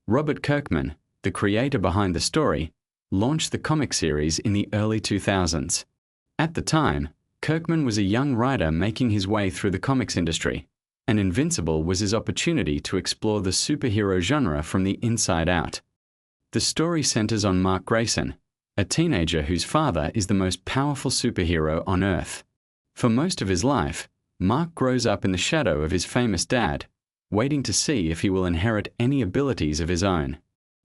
Robert Kirkman, the creator behind the story, launched the comic series in the early 2000s. At the time, Kirkman was a young writer making his way through the comics industry, and Invincible was his opportunity to explore the superhero genre from the inside out. The story centers on Mark Grayson, a teenager whose father is the most powerful superhero on Earth. For most of his life, Mark grows up in the shadow of his famous dad, waiting to see if he will inherit any abilities of his own.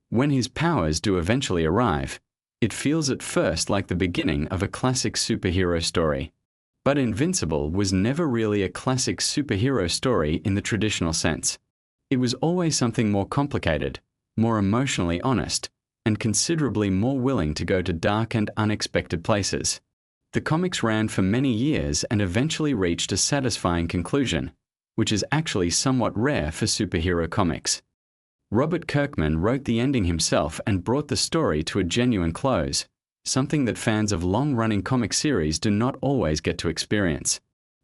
When his powers do eventually arrive, it feels at first like the beginning of a classic superhero story. But Invincible was never really a classic superhero story in the traditional sense. It was always something more complicated, more emotionally honest, and considerably more willing to go to dark and unexpected places. The comics ran for many years and eventually reached a satisfying conclusion, which is actually somewhat rare for superhero comics. Robert Kirkman wrote the ending himself and brought the story to a genuine close, something that fans of long-running comic series do not always get to experience.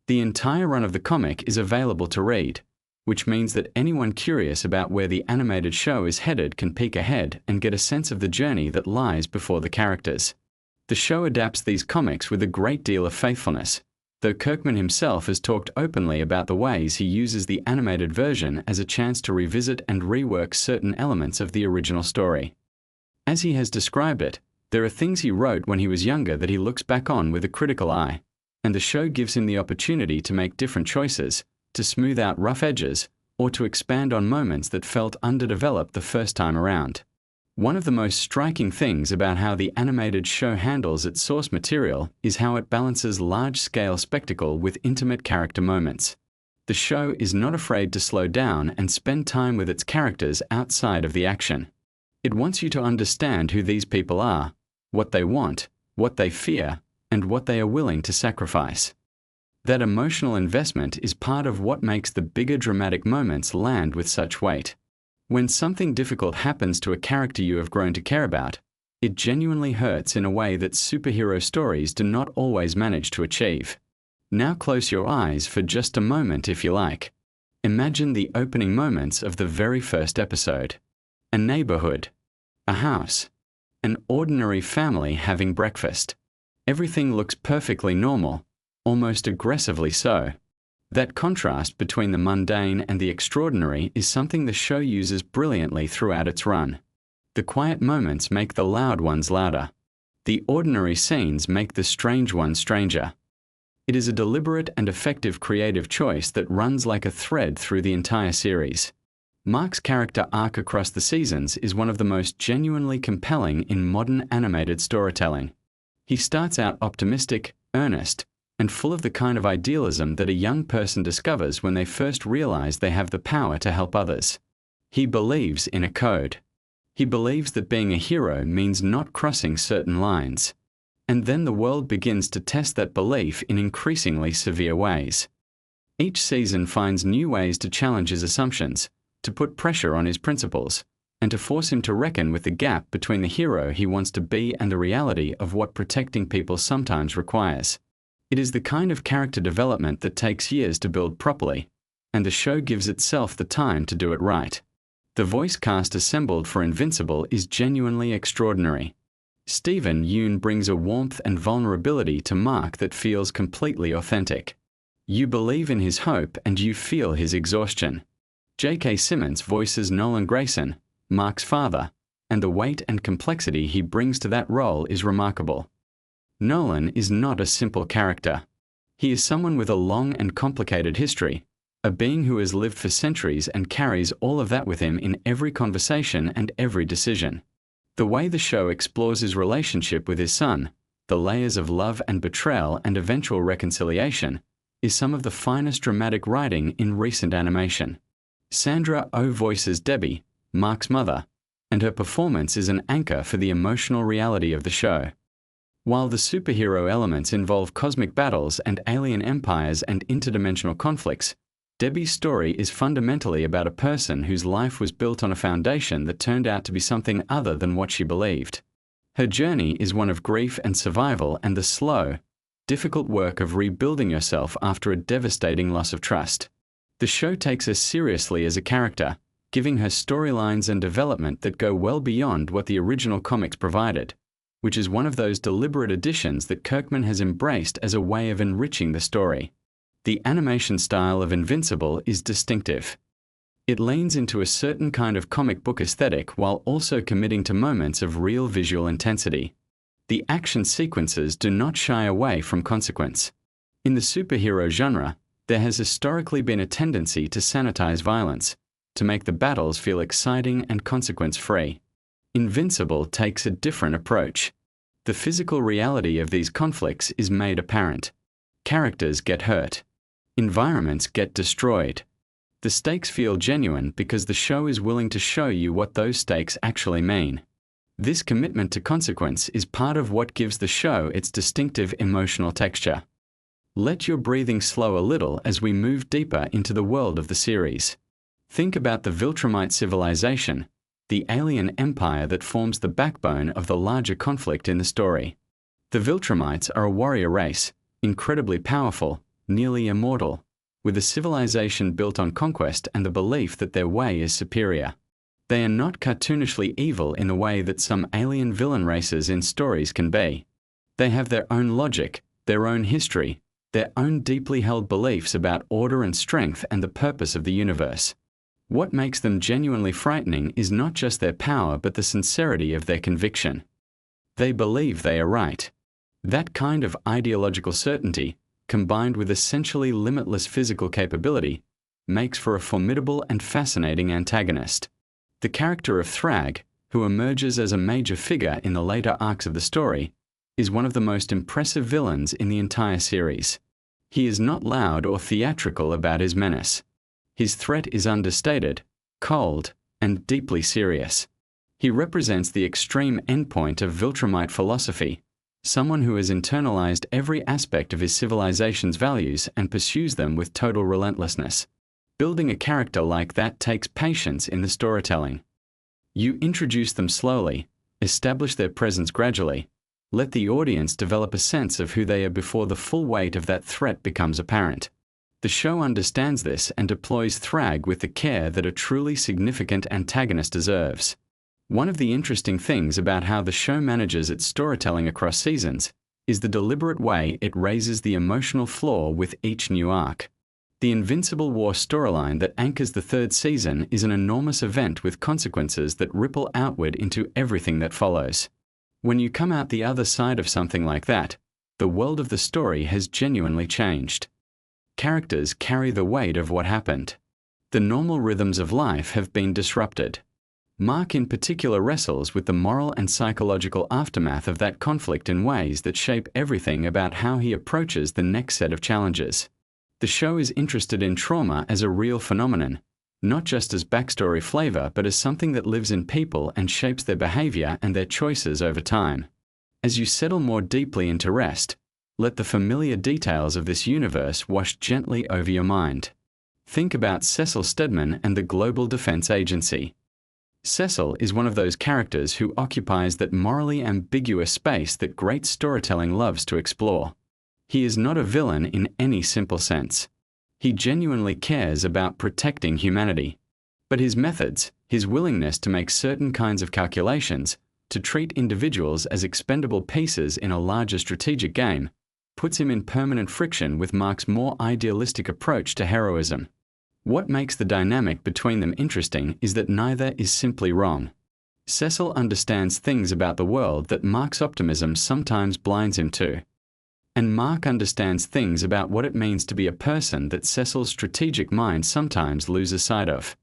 The entire run of the comic is available to read, which means that anyone curious about where the animated show is headed can peek ahead and get a sense of the journey that lies before the characters. The show adapts these comics with a great deal of faithfulness, though Kirkman himself has talked openly about the ways he uses the animated version as a chance to revisit and rework certain elements of the original story. As he has described it, there are things he wrote when he was younger that he looks back on with a critical eye, and the show gives him the opportunity to make different choices, to smooth out rough edges, or to expand on moments that felt underdeveloped the first time around. One of the most striking things about how the animated show handles its source material is how it balances large-scale spectacle with intimate character moments. The show is not afraid to slow down and spend time with its characters outside of the action. It wants you to understand who these people are, what they want, what they fear, and what they are willing to sacrifice. That emotional investment is part of what makes the bigger dramatic moments land with such weight. When something difficult happens to a character you have grown to care about, it genuinely hurts in a way that superhero stories do not always manage to achieve. Now close your eyes for just a moment if you like. Imagine the opening moments of the very first episode. A neighborhood, a house, an ordinary family having breakfast. Everything looks perfectly normal, almost aggressively so. That contrast between the mundane and the extraordinary is something the show uses brilliantly throughout its run. The quiet moments make the loud ones louder. The ordinary scenes make the strange ones stranger. It is a deliberate and effective creative choice that runs like a thread through the entire series. Mark's character arc across the seasons is one of the most genuinely compelling in modern animated storytelling. He starts out optimistic, earnest, and full of the kind of idealism that a young person discovers when they first realize they have the power to help others. He believes in a code. He believes that being a hero means not crossing certain lines. And then the world begins to test that belief in increasingly severe ways. Each season finds new ways to challenge his assumptions, to put pressure on his principles, and to force him to reckon with the gap between the hero he wants to be and the reality of what protecting people sometimes requires. It is the kind of character development that takes years to build properly, and the show gives itself the time to do it right. The voice cast assembled for Invincible is genuinely extraordinary. Stephen Yeun brings a warmth and vulnerability to Mark that feels completely authentic. You believe in his hope and you feel his exhaustion. J.K. Simmons voices Nolan Grayson, Mark's father, and the weight and complexity he brings to that role is remarkable. Nolan is not a simple character. He is someone with a long and complicated history, a being who has lived for centuries and carries all of that with him in every conversation and every decision. The way the show explores his relationship with his son, the layers of love and betrayal and eventual reconciliation, is some of the finest dramatic writing in recent animation. Sandra Oh voices Debbie, Mark's mother, and her performance is an anchor for the emotional reality of the show. While the superhero elements involve cosmic battles and alien empires and interdimensional conflicts, Debbie's story is fundamentally about a person whose life was built on a foundation that turned out to be something other than what she believed. Her journey is one of grief and survival and the slow, difficult work of rebuilding yourself after a devastating loss of trust. The show takes her seriously as a character, giving her storylines and development that go well beyond what the original comics provided, which is one of those deliberate additions that Kirkman has embraced as a way of enriching the story. The animation style of Invincible is distinctive. It leans into a certain kind of comic book aesthetic while also committing to moments of real visual intensity. The action sequences do not shy away from consequence. In the superhero genre, there has historically been a tendency to sanitize violence, to make the battles feel exciting and consequence-free. Invincible takes a different approach. The physical reality of these conflicts is made apparent. Characters get hurt. Environments get destroyed. The stakes feel genuine because the show is willing to show you what those stakes actually mean. This commitment to consequence is part of what gives the show its distinctive emotional texture. Let your breathing slow a little as we move deeper into the world of the series. Think about the Viltrumite civilization, the alien empire that forms the backbone of the larger conflict in the story. The Viltrumites are a warrior race, incredibly powerful, nearly immortal, with a civilization built on conquest and the belief that their way is superior. They are not cartoonishly evil in the way that some alien villain races in stories can be. They have their own logic, their own history, their own deeply held beliefs about order and strength and the purpose of the universe. What makes them genuinely frightening is not just their power but the sincerity of their conviction. They believe they are right. That kind of ideological certainty, combined with essentially limitless physical capability, makes for a formidable and fascinating antagonist. The character of Thrag, who emerges as a major figure in the later arcs of the story, is one of the most impressive villains in the entire series. He is not loud or theatrical about his menace. His threat is understated, cold, and deeply serious. He represents the extreme endpoint of Viltrumite philosophy, someone who has internalized every aspect of his civilization's values and pursues them with total relentlessness. Building a character like that takes patience in the storytelling. You introduce them slowly, establish their presence gradually, let the audience develop a sense of who they are before the full weight of that threat becomes apparent. The show understands this and deploys Thrag with the care that a truly significant antagonist deserves. One of the interesting things about how the show manages its storytelling across seasons is the deliberate way it raises the emotional floor with each new arc. The Invincible War storyline that anchors the third season is an enormous event with consequences that ripple outward into everything that follows. When you come out the other side of something like that, the world of the story has genuinely changed. Characters carry the weight of what happened. The normal rhythms of life have been disrupted. Mark in particular wrestles with the moral and psychological aftermath of that conflict in ways that shape everything about how he approaches the next set of challenges. The show is interested in trauma as a real phenomenon, not just as backstory flavor, but as something that lives in people and shapes their behavior and their choices over time. As you settle more deeply into rest, let the familiar details of this universe wash gently over your mind. Think about Cecil Stedman and the Global Defense Agency. Cecil is one of those characters who occupies that morally ambiguous space that great storytelling loves to explore. He is not a villain in any simple sense. He genuinely cares about protecting humanity. But his methods, his willingness to make certain kinds of calculations, to treat individuals as expendable pieces in a larger strategic game, puts him in permanent friction with Mark's more idealistic approach to heroism. What makes the dynamic between them interesting is that neither is simply wrong. Cecil understands things about the world that Mark's optimism sometimes blinds him to. And Mark understands things about what it means to be a person that Cecil's strategic mind sometimes loses sight of.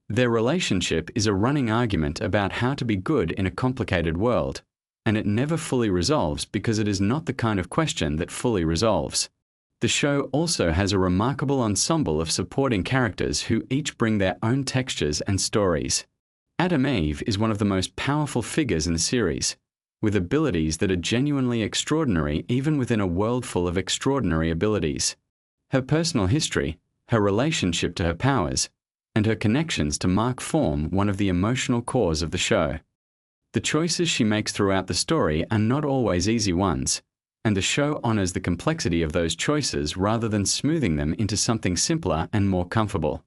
Their relationship is a running argument about how to be good in a complicated world, and it never fully resolves because it is not the kind of question that fully resolves. The show also has a remarkable ensemble of supporting characters who each bring their own textures and stories. Adam Eve is one of the most powerful figures in the series, with abilities that are genuinely extraordinary even within a world full of extraordinary abilities. Her personal history, her relationship to her powers, and her connections to Mark form one of the emotional cores of the show. The choices she makes throughout the story are not always easy ones, and the show honors the complexity of those choices rather than smoothing them into something simpler and more comfortable.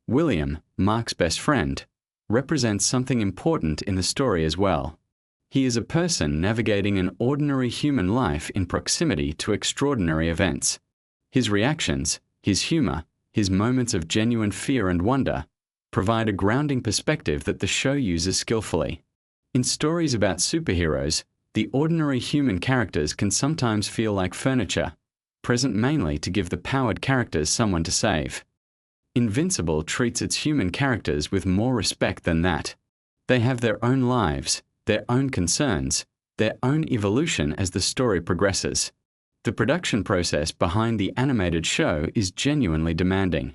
William, Mark's best friend, represents something important in the story as well. He is a person navigating an ordinary human life in proximity to extraordinary events. His reactions, his humor, his moments of genuine fear and wonder provide a grounding perspective that the show uses skillfully. In stories about superheroes, the ordinary human characters can sometimes feel like furniture, present mainly to give the powered characters someone to save. Invincible treats its human characters with more respect than that. They have their own lives, their own concerns, their own evolution as the story progresses. The production process behind the animated show is genuinely demanding.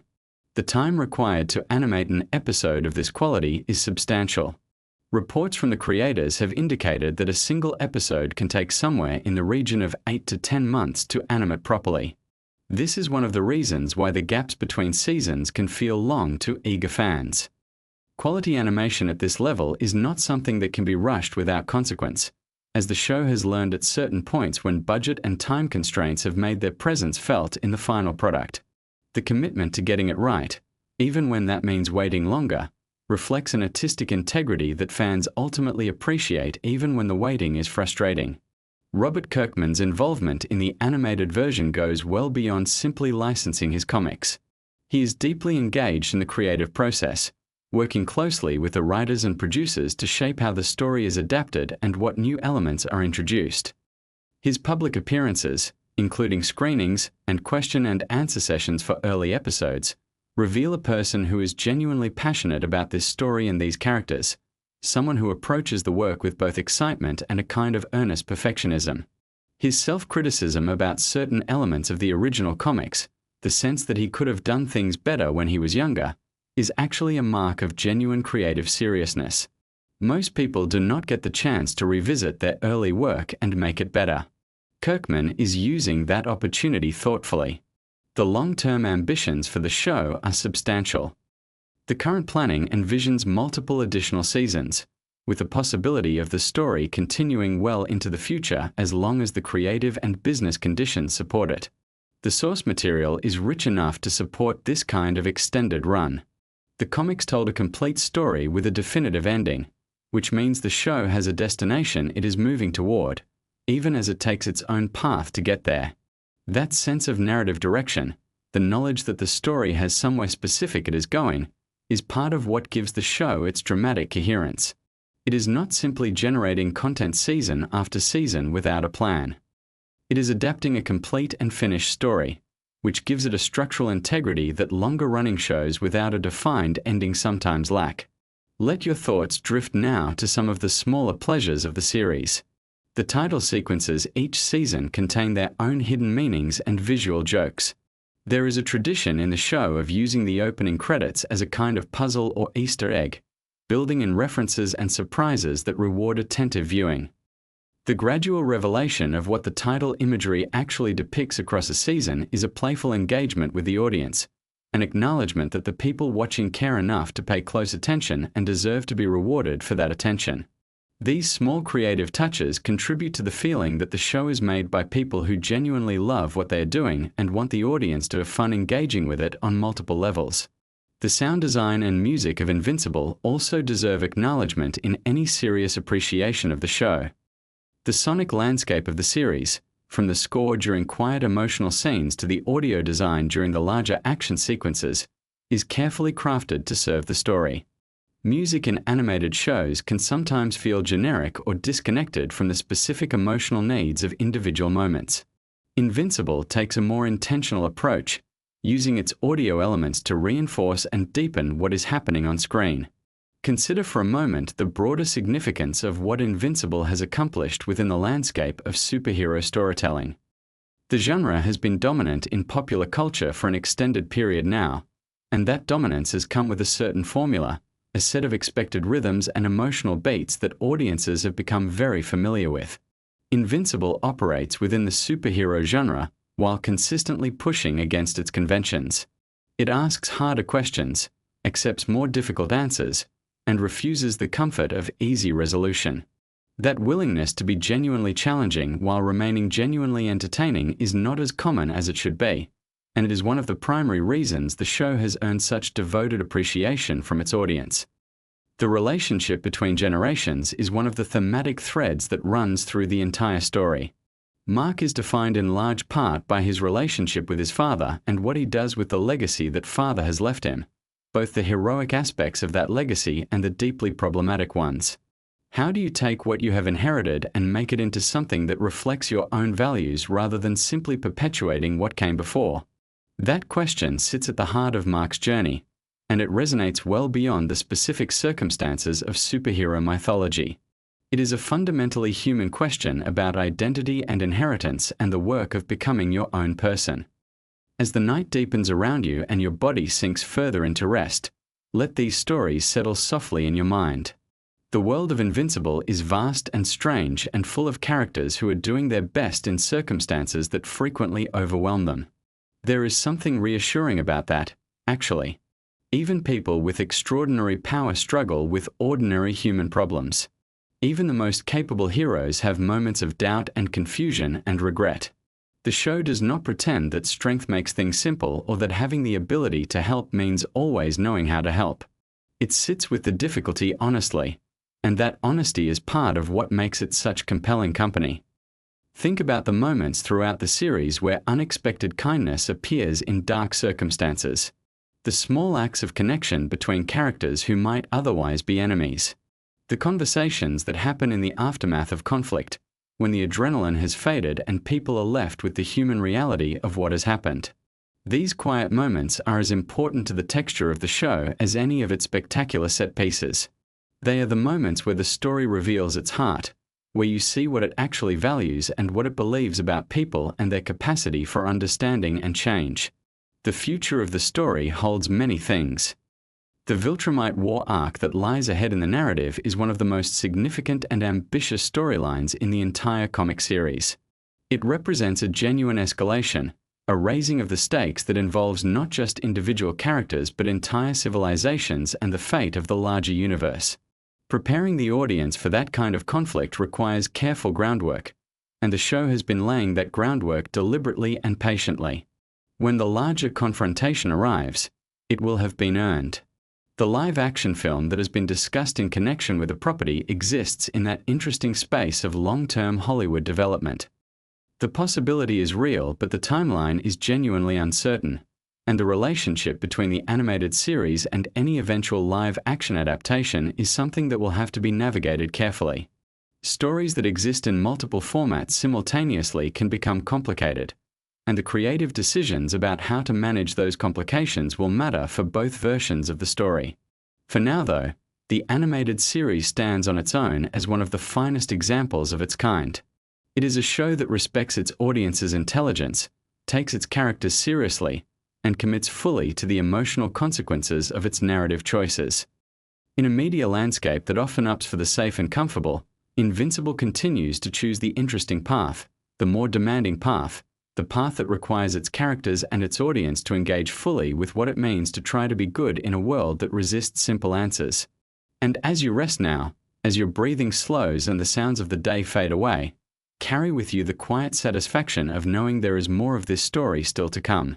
The time required to animate an episode of this quality is substantial. Reports from the creators have indicated that a single episode can take somewhere in the region of 8 to 10 months to animate properly. This is one of the reasons why the gaps between seasons can feel long to eager fans. Quality animation at this level is not something that can be rushed without consequence, as the show has learned at certain points when budget and time constraints have made their presence felt in the final product. The commitment to getting it right, even when that means waiting longer, reflects an artistic integrity that fans ultimately appreciate even when the waiting is frustrating. Robert Kirkman's involvement in the animated version goes well beyond simply licensing his comics. He is deeply engaged in the creative process, working closely with the writers and producers to shape how the story is adapted and what new elements are introduced. His public appearances, including screenings and question and answer sessions for early episodes, reveal a person who is genuinely passionate about this story and these characters, someone who approaches the work with both excitement and a kind of earnest perfectionism. His self-criticism about certain elements of the original comics, the sense that he could have done things better when he was younger, is actually a mark of genuine creative seriousness. Most people do not get the chance to revisit their early work and make it better. Kirkman is using that opportunity thoughtfully. The long-term ambitions for the show are substantial. The current planning envisions multiple additional seasons, with the possibility of the story continuing well into the future as long as the creative and business conditions support it. The source material is rich enough to support this kind of extended run. The comics told a complete story with a definitive ending, which means the show has a destination it is moving toward, even as it takes its own path to get there. That sense of narrative direction, the knowledge that the story has somewhere specific it is going, is part of what gives the show its dramatic coherence. It is not simply generating content season after season without a plan. It is adapting a complete and finished story, which gives it a structural integrity that longer-running shows without a defined ending sometimes lack. Let your thoughts drift now to some of the smaller pleasures of the series. The title sequences each season contain their own hidden meanings and visual jokes. There is a tradition in the show of using the opening credits as a kind of puzzle or Easter egg, building in references and surprises that reward attentive viewing. The gradual revelation of what the title imagery actually depicts across a season is a playful engagement with the audience, an acknowledgement that the people watching care enough to pay close attention and deserve to be rewarded for that attention. These small creative touches contribute to the feeling that the show is made by people who genuinely love what they are doing and want the audience to have fun engaging with it on multiple levels. The sound design and music of Invincible also deserve acknowledgement in any serious appreciation of the show. The sonic landscape of the series, from the score during quiet emotional scenes to the audio design during the larger action sequences, is carefully crafted to serve the story. Music in animated shows can sometimes feel generic or disconnected from the specific emotional needs of individual moments. Invincible takes a more intentional approach, using its audio elements to reinforce and deepen what is happening on screen. Consider for a moment the broader significance of what Invincible has accomplished within the landscape of superhero storytelling. The genre has been dominant in popular culture for an extended period now, and that dominance has come with a certain formula, a set of expected rhythms and emotional beats that audiences have become very familiar with. Invincible operates within the superhero genre while consistently pushing against its conventions. It asks harder questions, accepts more difficult answers, and refuses the comfort of easy resolution. That willingness to be genuinely challenging while remaining genuinely entertaining is not as common as it should be, and it is one of the primary reasons the show has earned such devoted appreciation from its audience. The relationship between generations is one of the thematic threads that runs through the entire story. Mark is defined in large part by his relationship with his father and what he does with the legacy that father has left him, both the heroic aspects of that legacy and the deeply problematic ones. How do you take what you have inherited and make it into something that reflects your own values rather than simply perpetuating what came before? That question sits at the heart of Mark's journey, and it resonates well beyond the specific circumstances of superhero mythology. It is a fundamentally human question about identity and inheritance and the work of becoming your own person. As the night deepens around you and your body sinks further into rest, let these stories settle softly in your mind. The world of Invincible is vast and strange and full of characters who are doing their best in circumstances that frequently overwhelm them. There is something reassuring about that, actually. Even people with extraordinary power struggle with ordinary human problems. Even the most capable heroes have moments of doubt and confusion and regret. The show does not pretend that strength makes things simple or that having the ability to help means always knowing how to help. It sits with the difficulty honestly, and that honesty is part of what makes it such compelling company. Think about the moments throughout the series where unexpected kindness appears in dark circumstances. The small acts of connection between characters who might otherwise be enemies. The conversations that happen in the aftermath of conflict, when the adrenaline has faded and people are left with the human reality of what has happened. These quiet moments are as important to the texture of the show as any of its spectacular set pieces. They are the moments where the story reveals its heart, where you see what it actually values and what it believes about people and their capacity for understanding and change. The future of the story holds many things. The Viltrumite War arc that lies ahead in the narrative is one of the most significant and ambitious storylines in the entire comic series. It represents a genuine escalation, a raising of the stakes that involves not just individual characters but entire civilizations and the fate of the larger universe. Preparing the audience for that kind of conflict requires careful groundwork, and the show has been laying that groundwork deliberately and patiently. When the larger confrontation arrives, it will have been earned. The live-action film that has been discussed in connection with the property exists in that interesting space of long-term Hollywood development. The possibility is real, but the timeline is genuinely uncertain, and the relationship between the animated series and any eventual live-action adaptation is something that will have to be navigated carefully. Stories that exist in multiple formats simultaneously can become complicated, and the creative decisions about how to manage those complications will matter for both versions of the story. For now, though, the animated series stands on its own as one of the finest examples of its kind. It is a show that respects its audience's intelligence, takes its characters seriously, and commits fully to the emotional consequences of its narrative choices. In a media landscape that often opts for the safe and comfortable, Invincible continues to choose the interesting path, the more demanding path, the path that requires its characters and its audience to engage fully with what it means to try to be good in a world that resists simple answers. And as you rest now, as your breathing slows and the sounds of the day fade away, carry with you the quiet satisfaction of knowing there is more of this story still to come.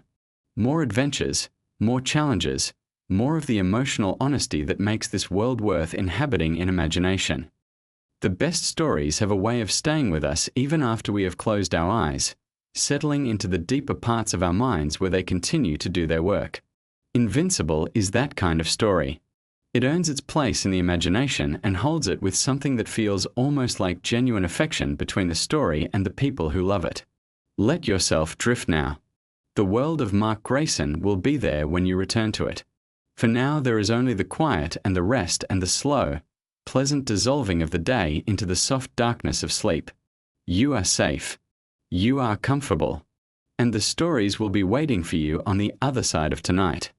More adventures, more challenges, more of the emotional honesty that makes this world worth inhabiting in imagination. The best stories have a way of staying with us even after we have closed our eyes, settling into the deeper parts of our minds where they continue to do their work. Invincible is that kind of story. It earns its place in the imagination and holds it with something that feels almost like genuine affection between the story and the people who love it. Let yourself drift now. The world of Mark Grayson will be there when you return to it. For now, there is only the quiet and the rest and the slow, pleasant dissolving of the day into the soft darkness of sleep. You are safe. You are comfortable. And the stories will be waiting for you on the other side of tonight.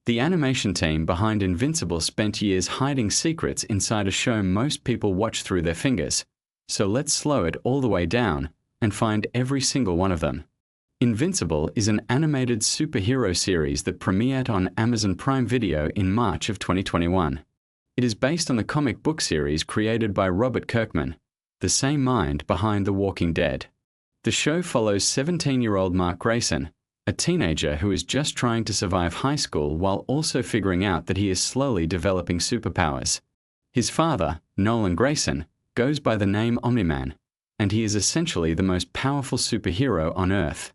The animation team behind Invincible spent years hiding secrets inside a show most people watch through their fingers. So let's slow it all the way down and find every single one of them. Invincible is an animated superhero series that premiered on Amazon Prime Video in March of 2021. It is based on the comic book series created by Robert Kirkman, the same mind behind The Walking Dead. The show follows 17-year-old Mark Grayson, a teenager who is just trying to survive high school while also figuring out that he is slowly developing superpowers. His father, Nolan Grayson, goes by the name Omni-Man, and he is essentially the most powerful superhero on Earth.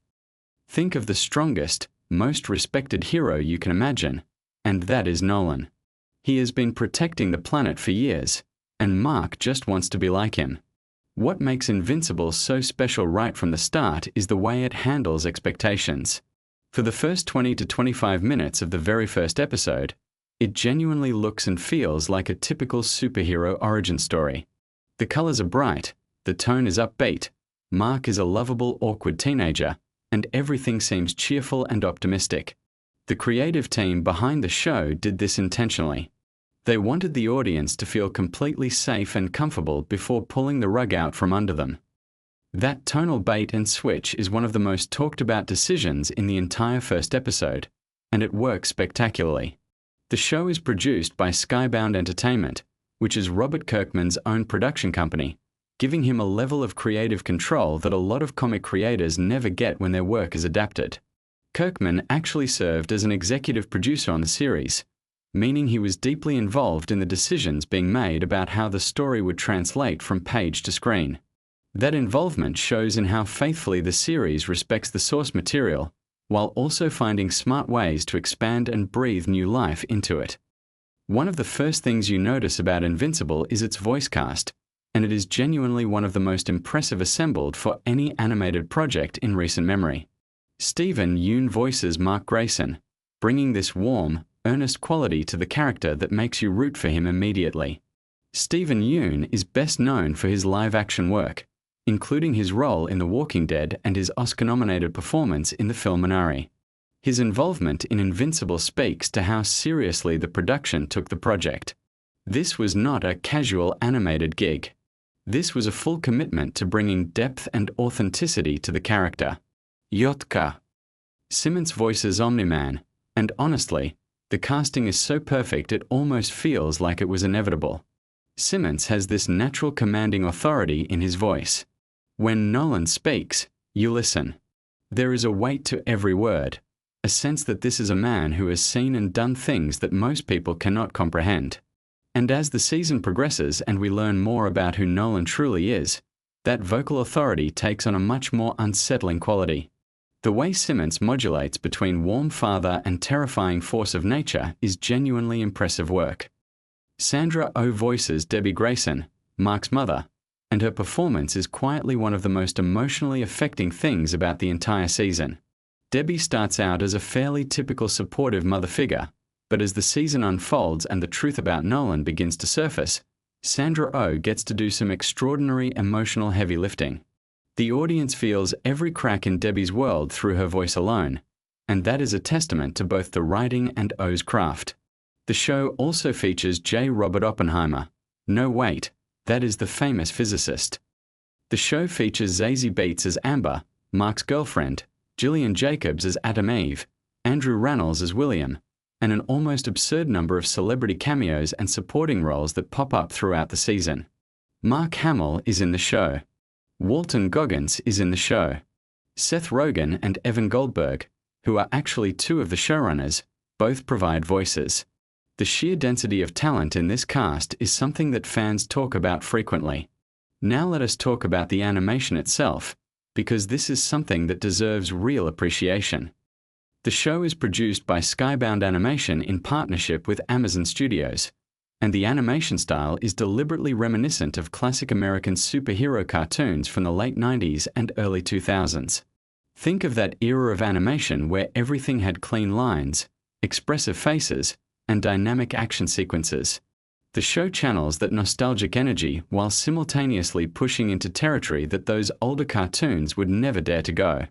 Think of the strongest, most respected hero you can imagine, and that is Nolan. He has been protecting the planet for years, and Mark just wants to be like him. What makes Invincible so special right from the start is the way it handles expectations. For the first 20 to 25 minutes of the very first episode, it genuinely looks and feels like a typical superhero origin story. The colors are bright, the tone is upbeat, Mark is a lovable, awkward teenager, and everything seems cheerful and optimistic. The creative team behind the show did this intentionally. They wanted the audience to feel completely safe and comfortable before pulling the rug out from under them. That tonal bait and switch is one of the most talked about decisions in the entire first episode, and it works spectacularly. The show is produced by Skybound Entertainment, which is Robert Kirkman's own production company, giving him a level of creative control that a lot of comic creators never get when their work is adapted. Kirkman actually served as an executive producer on the series, meaning he was deeply involved in the decisions being made about how the story would translate from page to screen. That involvement shows in how faithfully the series respects the source material, while also finding smart ways to expand and breathe new life into it. One of the first things you notice about Invincible is its voice cast, and it is genuinely one of the most impressive assembled for any animated project in recent memory. Stephen Yeun voices Mark Grayson, bringing this warm, earnest quality to the character that makes you root for him immediately. Stephen Yeun is best known for his live-action work, including his role in The Walking Dead and his Oscar-nominated performance in the film Minari. His involvement in Invincible speaks to how seriously the production took the project. This was not a casual animated gig. This was a full commitment to bringing depth and authenticity to the character. Yotka. Simmons voices Omni-Man, and honestly, the casting is so perfect it almost feels like it was inevitable. Simmons has this natural commanding authority in his voice. When Nolan speaks, you listen. There is a weight to every word, a sense that this is a man who has seen and done things that most people cannot comprehend. And as the season progresses and we learn more about who Nolan truly is, that vocal authority takes on a much more unsettling quality. The way Simmons modulates between warm father and terrifying force of nature is genuinely impressive work. Sandra Oh voices Debbie Grayson, Mark's mother, and her performance is quietly one of the most emotionally affecting things about the entire season. Debbie starts out as a fairly typical supportive mother figure, but as the season unfolds and the truth about Nolan begins to surface, Sandra Oh gets to do some extraordinary emotional heavy lifting. The audience feels every crack in Debbie's world through her voice alone, and that is a testament to both the writing and Oh's craft. The show also features J. Robert Oppenheimer. No, wait, that is the famous physicist. The show features Zazie Beetz as Amber, Mark's girlfriend, Gillian Jacobs as Adam Eve, Andrew Rannells as William, and an almost absurd number of celebrity cameos and supporting roles that pop up throughout the season. Mark Hamill is in the show. Walton Goggins is in the show. Seth Rogen and Evan Goldberg, who are actually two of the showrunners, both provide voices. The sheer density of talent in this cast is something that fans talk about frequently. Now let us talk about the animation itself, because this is something that deserves real appreciation. The show is produced by Skybound Animation in partnership with Amazon Studios, and the animation style is deliberately reminiscent of classic American superhero cartoons from the late 90s and early 2000s. Think of that era of animation where everything had clean lines, expressive faces, and dynamic action sequences. The show channels that nostalgic energy while simultaneously pushing into territory that those older cartoons would never dare to go.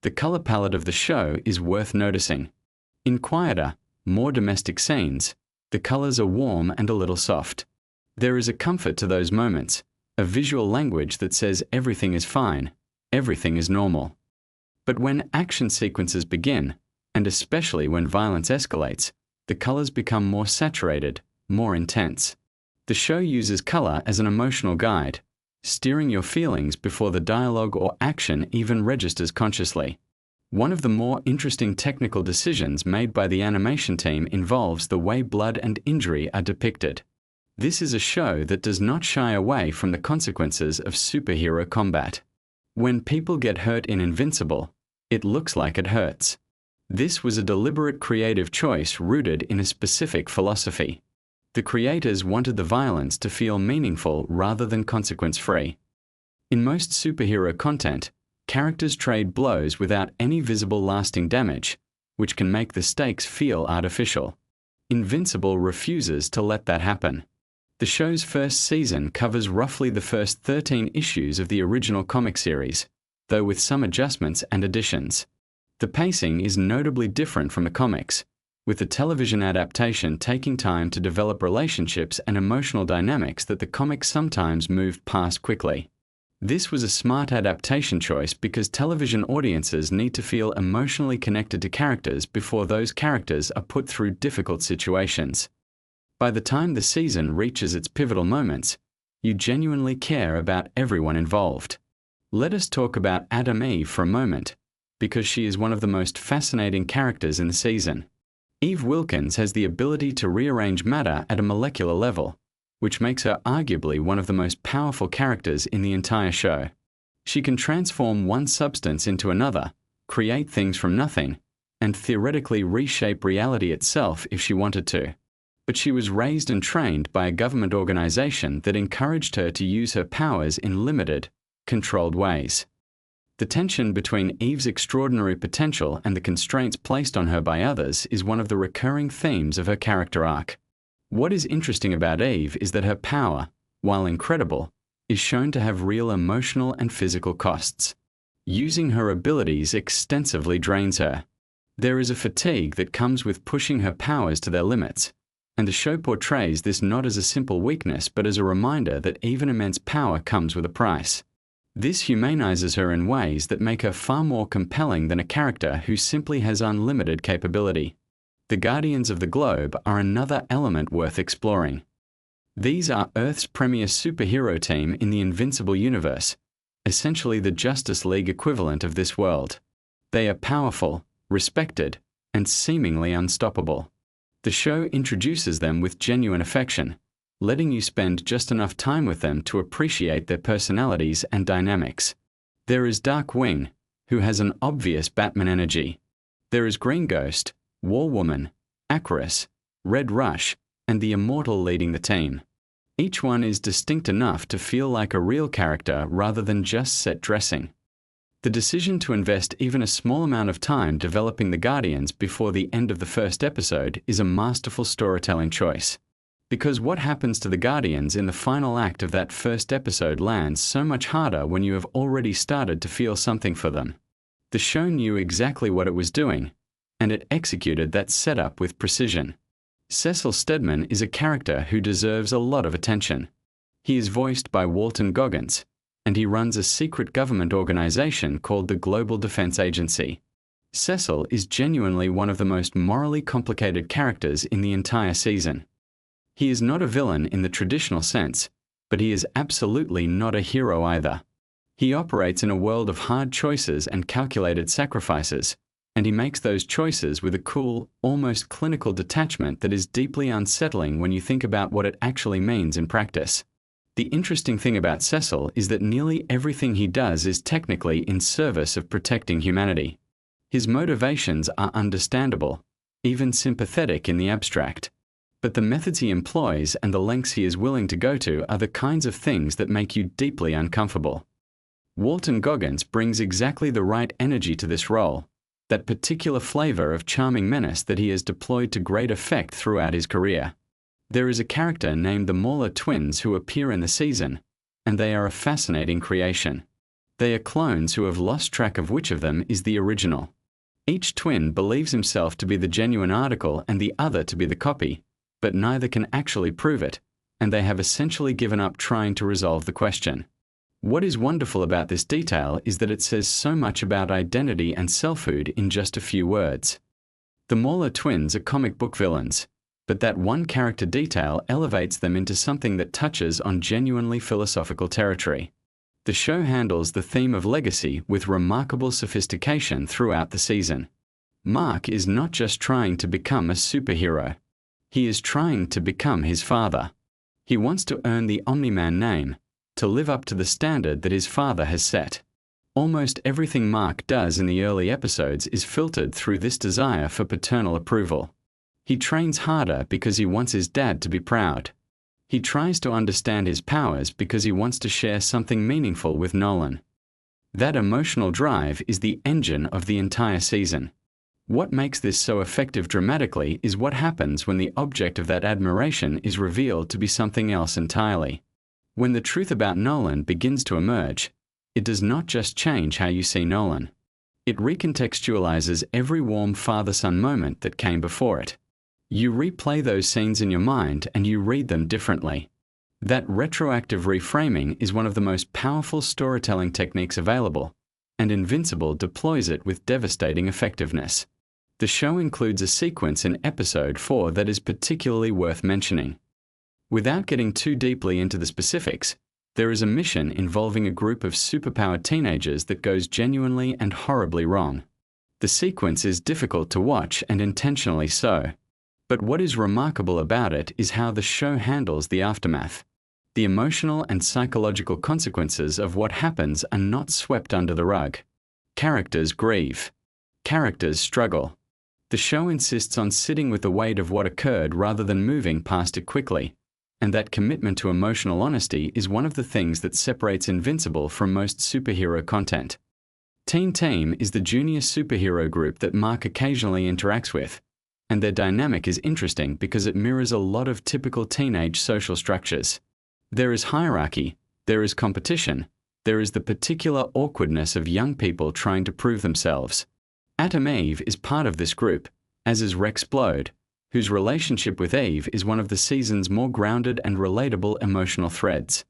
The color palette of the show is worth noticing. In quieter, more domestic scenes, the colors are warm and a little soft. There is a comfort to those moments, a visual language that says everything is fine, everything is normal. But when action sequences begin, and especially when violence escalates, the colors become more saturated, more intense. The show uses color as an emotional guide, steering your feelings before the dialogue or action even registers consciously. One of the more interesting technical decisions made by the animation team involves the way blood and injury are depicted. This is a show that does not shy away from the consequences of superhero combat. When people get hurt in Invincible, it looks like it hurts. This was a deliberate creative choice rooted in a specific philosophy. The creators wanted the violence to feel meaningful rather than consequence-free. In most superhero content, characters trade blows without any visible lasting damage, which can make the stakes feel artificial. Invincible refuses to let that happen. The show's first season covers roughly the first 13 issues of the original comic series, though with some adjustments and additions. The pacing is notably different from the comics, with the television adaptation taking time to develop relationships and emotional dynamics that the comics sometimes moved past quickly. This was a smart adaptation choice because television audiences need to feel emotionally connected to characters before those characters are put through difficult situations. By the time the season reaches its pivotal moments, you genuinely care about everyone involved. Let us talk about Adam Eve for a moment, because she is one of the most fascinating characters in the season. Eve Wilkins has the ability to rearrange matter at a molecular level, which makes her arguably one of the most powerful characters in the entire show. She can transform one substance into another, create things from nothing, and theoretically reshape reality itself if she wanted to. But she was raised and trained by a government organization that encouraged her to use her powers in limited, controlled ways. The tension between Eve's extraordinary potential and the constraints placed on her by others is one of the recurring themes of her character arc. What is interesting about Eve is that her power, while incredible, is shown to have real emotional and physical costs. Using her abilities extensively drains her. There is a fatigue that comes with pushing her powers to their limits, and the show portrays this not as a simple weakness but as a reminder that even immense power comes with a price. This humanizes her in ways that make her far more compelling than a character who simply has unlimited capability. The Guardians of the Globe are another element worth exploring. These are Earth's premier superhero team in the Invincible universe, essentially the Justice League equivalent of this world. They are powerful, respected, and seemingly unstoppable. The show introduces them with genuine affection, letting you spend just enough time with them to appreciate their personalities and dynamics. There is Dark Wing, who has an obvious Batman energy. There is Green Ghost, War Woman, Aquarius, Red Rush, and the Immortal leading the team. Each one is distinct enough to feel like a real character rather than just set dressing. The decision to invest even a small amount of time developing the Guardians before the end of the first episode is a masterful storytelling choice. Because what happens to the Guardians in the final act of that first episode lands so much harder when you have already started to feel something for them. The show knew exactly what it was doing, and it executed that setup with precision. Cecil Stedman is a character who deserves a lot of attention. He is voiced by Walton Goggins, and he runs a secret government organization called the Global Defense Agency. Cecil is genuinely one of the most morally complicated characters in the entire season. He is not a villain in the traditional sense, but he is absolutely not a hero either. He operates in a world of hard choices and calculated sacrifices, and he makes those choices with a cool, almost clinical detachment that is deeply unsettling when you think about what it actually means in practice. The interesting thing about Cecil is that nearly everything he does is technically in service of protecting humanity. His motivations are understandable, even sympathetic in the abstract. But the methods he employs and the lengths he is willing to go to are the kinds of things that make you deeply uncomfortable. Walton Goggins brings exactly the right energy to this role, that particular flavor of charming menace that he has deployed to great effect throughout his career. There is a character named the Mauler twins who appear in the season, and they are a fascinating creation. They are clones who have lost track of which of them is the original. Each twin believes himself to be the genuine article and the other to be the copy, but neither can actually prove it, and they have essentially given up trying to resolve the question. What is wonderful about this detail is that it says so much about identity and selfhood in just a few words. The Mauler twins are comic book villains, but that one character detail elevates them into something that touches on genuinely philosophical territory. The show handles the theme of legacy with remarkable sophistication throughout the season. Mark is not just trying to become a superhero. He is trying to become his father. He wants to earn the Omni-Man name, to live up to the standard that his father has set. Almost everything Mark does in the early episodes is filtered through this desire for paternal approval. He trains harder because he wants his dad to be proud. He tries to understand his powers because he wants to share something meaningful with Nolan. That emotional drive is the engine of the entire season. What makes this so effective dramatically is what happens when the object of that admiration is revealed to be something else entirely. When the truth about Nolan begins to emerge, it does not just change how you see Nolan. It recontextualizes every warm father-son moment that came before it. You replay those scenes in your mind and you read them differently. That retroactive reframing is one of the most powerful storytelling techniques available, and Invincible deploys it with devastating effectiveness. The show includes a sequence in episode 4 that is particularly worth mentioning. Without getting too deeply into the specifics, there is a mission involving a group of superpowered teenagers that goes genuinely and horribly wrong. The sequence is difficult to watch and intentionally so. But what is remarkable about it is how the show handles the aftermath. The emotional and psychological consequences of what happens are not swept under the rug. Characters grieve. Characters struggle. The show insists on sitting with the weight of what occurred rather than moving past it quickly, and that commitment to emotional honesty is one of the things that separates Invincible from most superhero content. Teen Team is the junior superhero group that Mark occasionally interacts with, and their dynamic is interesting because it mirrors a lot of typical teenage social structures. There is hierarchy, there is competition, there is the particular awkwardness of young people trying to prove themselves. Atom Eve is part of this group, as is Rex Blode, whose relationship with Eve is one of the season's more grounded and relatable emotional threads.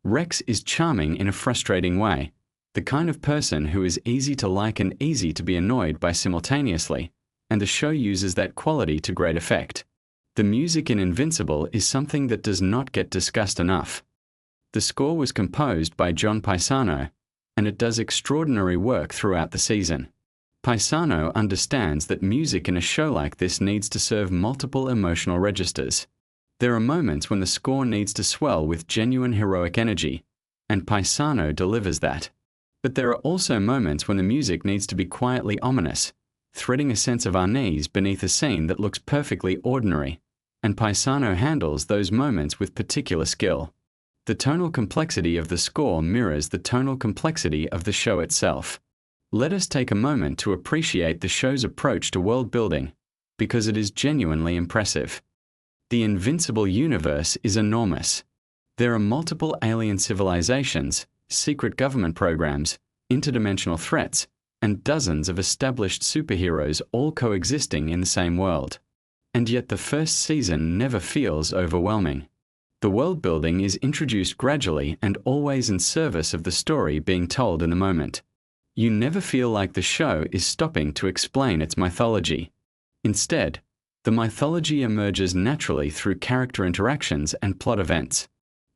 Rex is charming in a frustrating way, the kind of person who is easy to like and easy to be annoyed by simultaneously, and the show uses that quality to great effect. The music in Invincible is something that does not get discussed enough. The score was composed by John Paisano, and it does extraordinary work throughout the season. Paisano understands that music in a show like this needs to serve multiple emotional registers. There are moments when the score needs to swell with genuine heroic energy, and Paisano delivers that. But there are also moments when the music needs to be quietly ominous, threading a sense of unease beneath a scene that looks perfectly ordinary, and Paisano handles those moments with particular skill. The tonal complexity of the score mirrors the tonal complexity of the show itself. Let us take a moment to appreciate the show's approach to world building, because it is genuinely impressive. The Invincible universe is enormous. There are multiple alien civilizations, secret government programs, interdimensional threats, and dozens of established superheroes all coexisting in the same world. And yet the first season never feels overwhelming. The world building is introduced gradually and always in service of the story being told in the moment. You never feel like the show is stopping to explain its mythology. Instead, the mythology emerges naturally through character interactions and plot events.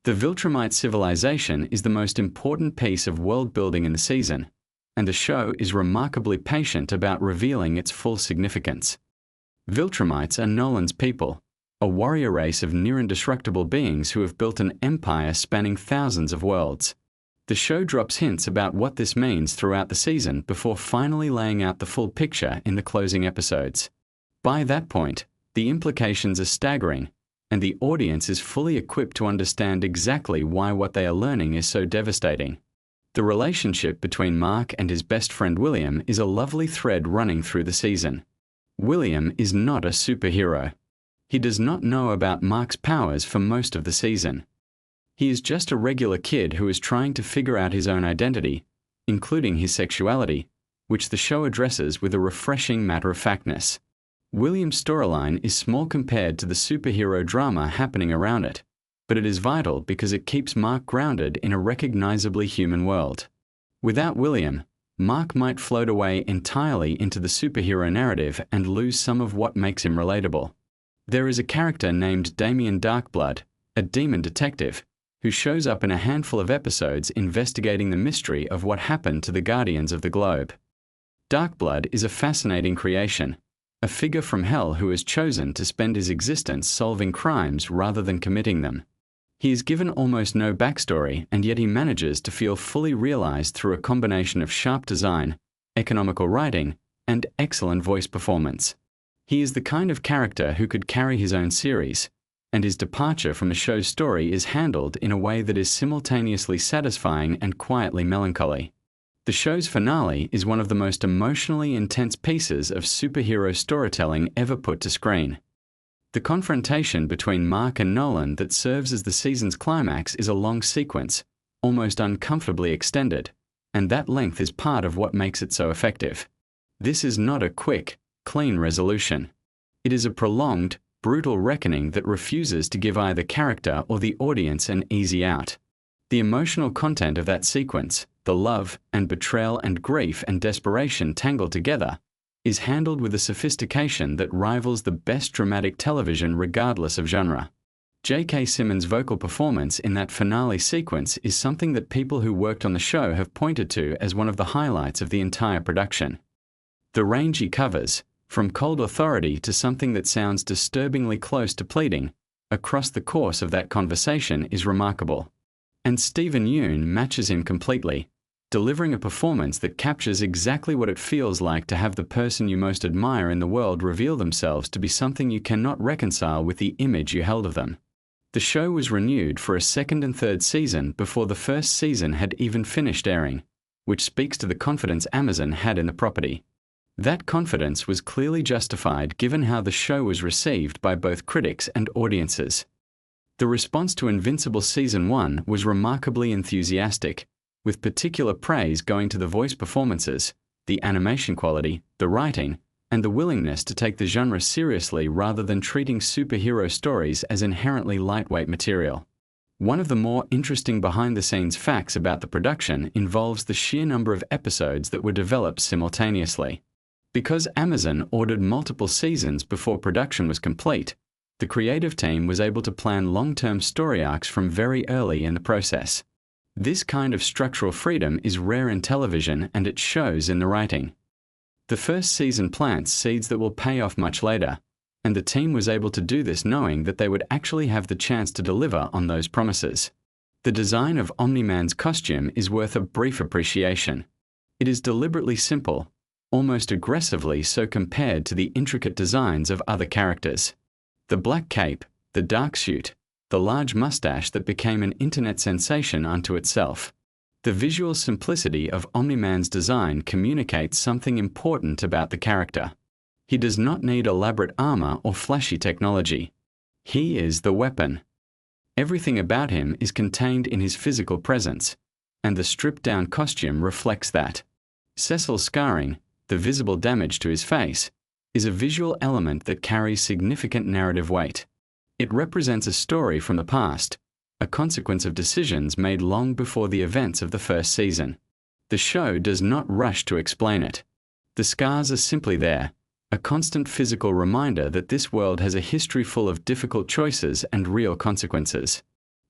The Viltrumite civilization is the most important piece of world building in the season, and the show is remarkably patient about revealing its full significance. Viltrumites are Nolan's people, a warrior race of near-indestructible beings who have built an empire spanning thousands of worlds. The show drops hints about what this means throughout the season before finally laying out the full picture in the closing episodes. By that point, the implications are staggering, and the audience is fully equipped to understand exactly why what they are learning is so devastating. The relationship between Mark and his best friend William is a lovely thread running through the season. William is not a superhero. He does not know about Mark's powers for most of the season. He is just a regular kid who is trying to figure out his own identity, including his sexuality, which the show addresses with a refreshing matter-of-factness. William's storyline is small compared to the superhero drama happening around it, but it is vital because it keeps Mark grounded in a recognizably human world. Without William, Mark might float away entirely into the superhero narrative and lose some of what makes him relatable. There is a character named Damien Darkblood, a demon detective, who shows up in a handful of episodes investigating the mystery of what happened to the Guardians of the Globe. Darkblood is a fascinating creation, a figure from hell who has chosen to spend his existence solving crimes rather than committing them. He is given almost no backstory, and yet he manages to feel fully realized through a combination of sharp design, economical writing, and excellent voice performance. He is the kind of character who could carry his own series, and his departure from the show's story is handled in a way that is simultaneously satisfying and quietly melancholy. The show's finale is one of the most emotionally intense pieces of superhero storytelling ever put to screen. The confrontation between Mark and Nolan that serves as the season's climax is a long sequence, almost uncomfortably extended, and that length is part of what makes it so effective. This is not a quick, clean resolution. It is a prolonged, brutal reckoning that refuses to give either character or the audience an easy out. The emotional content of that sequence, the love and betrayal and grief and desperation tangled together, is handled with a sophistication that rivals the best dramatic television regardless of genre. J.K. Simmons' vocal performance in that finale sequence is something that people who worked on the show have pointed to as one of the highlights of the entire production. The range he covers, from cold authority to something that sounds disturbingly close to pleading, across the course of that conversation is remarkable. And Stephen Yeun matches him completely, delivering a performance that captures exactly what it feels like to have the person you most admire in the world reveal themselves to be something you cannot reconcile with the image you held of them. The show was renewed for a second and third season before the first season had even finished airing, which speaks to the confidence Amazon had in the property. That confidence was clearly justified given how the show was received by both critics and audiences. The response to Invincible Season 1 was remarkably enthusiastic, with particular praise going to the voice performances, the animation quality, the writing, and the willingness to take the genre seriously rather than treating superhero stories as inherently lightweight material. One of the more interesting behind-the-scenes facts about the production involves the sheer number of episodes that were developed simultaneously. Because Amazon ordered multiple seasons before production was complete, the creative team was able to plan long-term story arcs from very early in the process. This kind of structural freedom is rare in television, and it shows in the writing. The first season plants seeds that will pay off much later, and the team was able to do this knowing that they would actually have the chance to deliver on those promises. The design of Omni-Man's costume is worth a brief appreciation. It is deliberately simple, almost aggressively so compared to the intricate designs of other characters. The black cape, the dark suit, the large mustache that became an internet sensation unto itself. The visual simplicity of Omni-Man's design communicates something important about the character. He does not need elaborate armor or flashy technology. He is the weapon. Everything about him is contained in his physical presence, and the stripped-down costume reflects that. Cecil's scarring, the visible damage to his face, is a visual element that carries significant narrative weight. It represents a story from the past, a consequence of decisions made long before the events of the first season. The show does not rush to explain it. The scars are simply there, a constant physical reminder that this world has a history full of difficult choices and real consequences.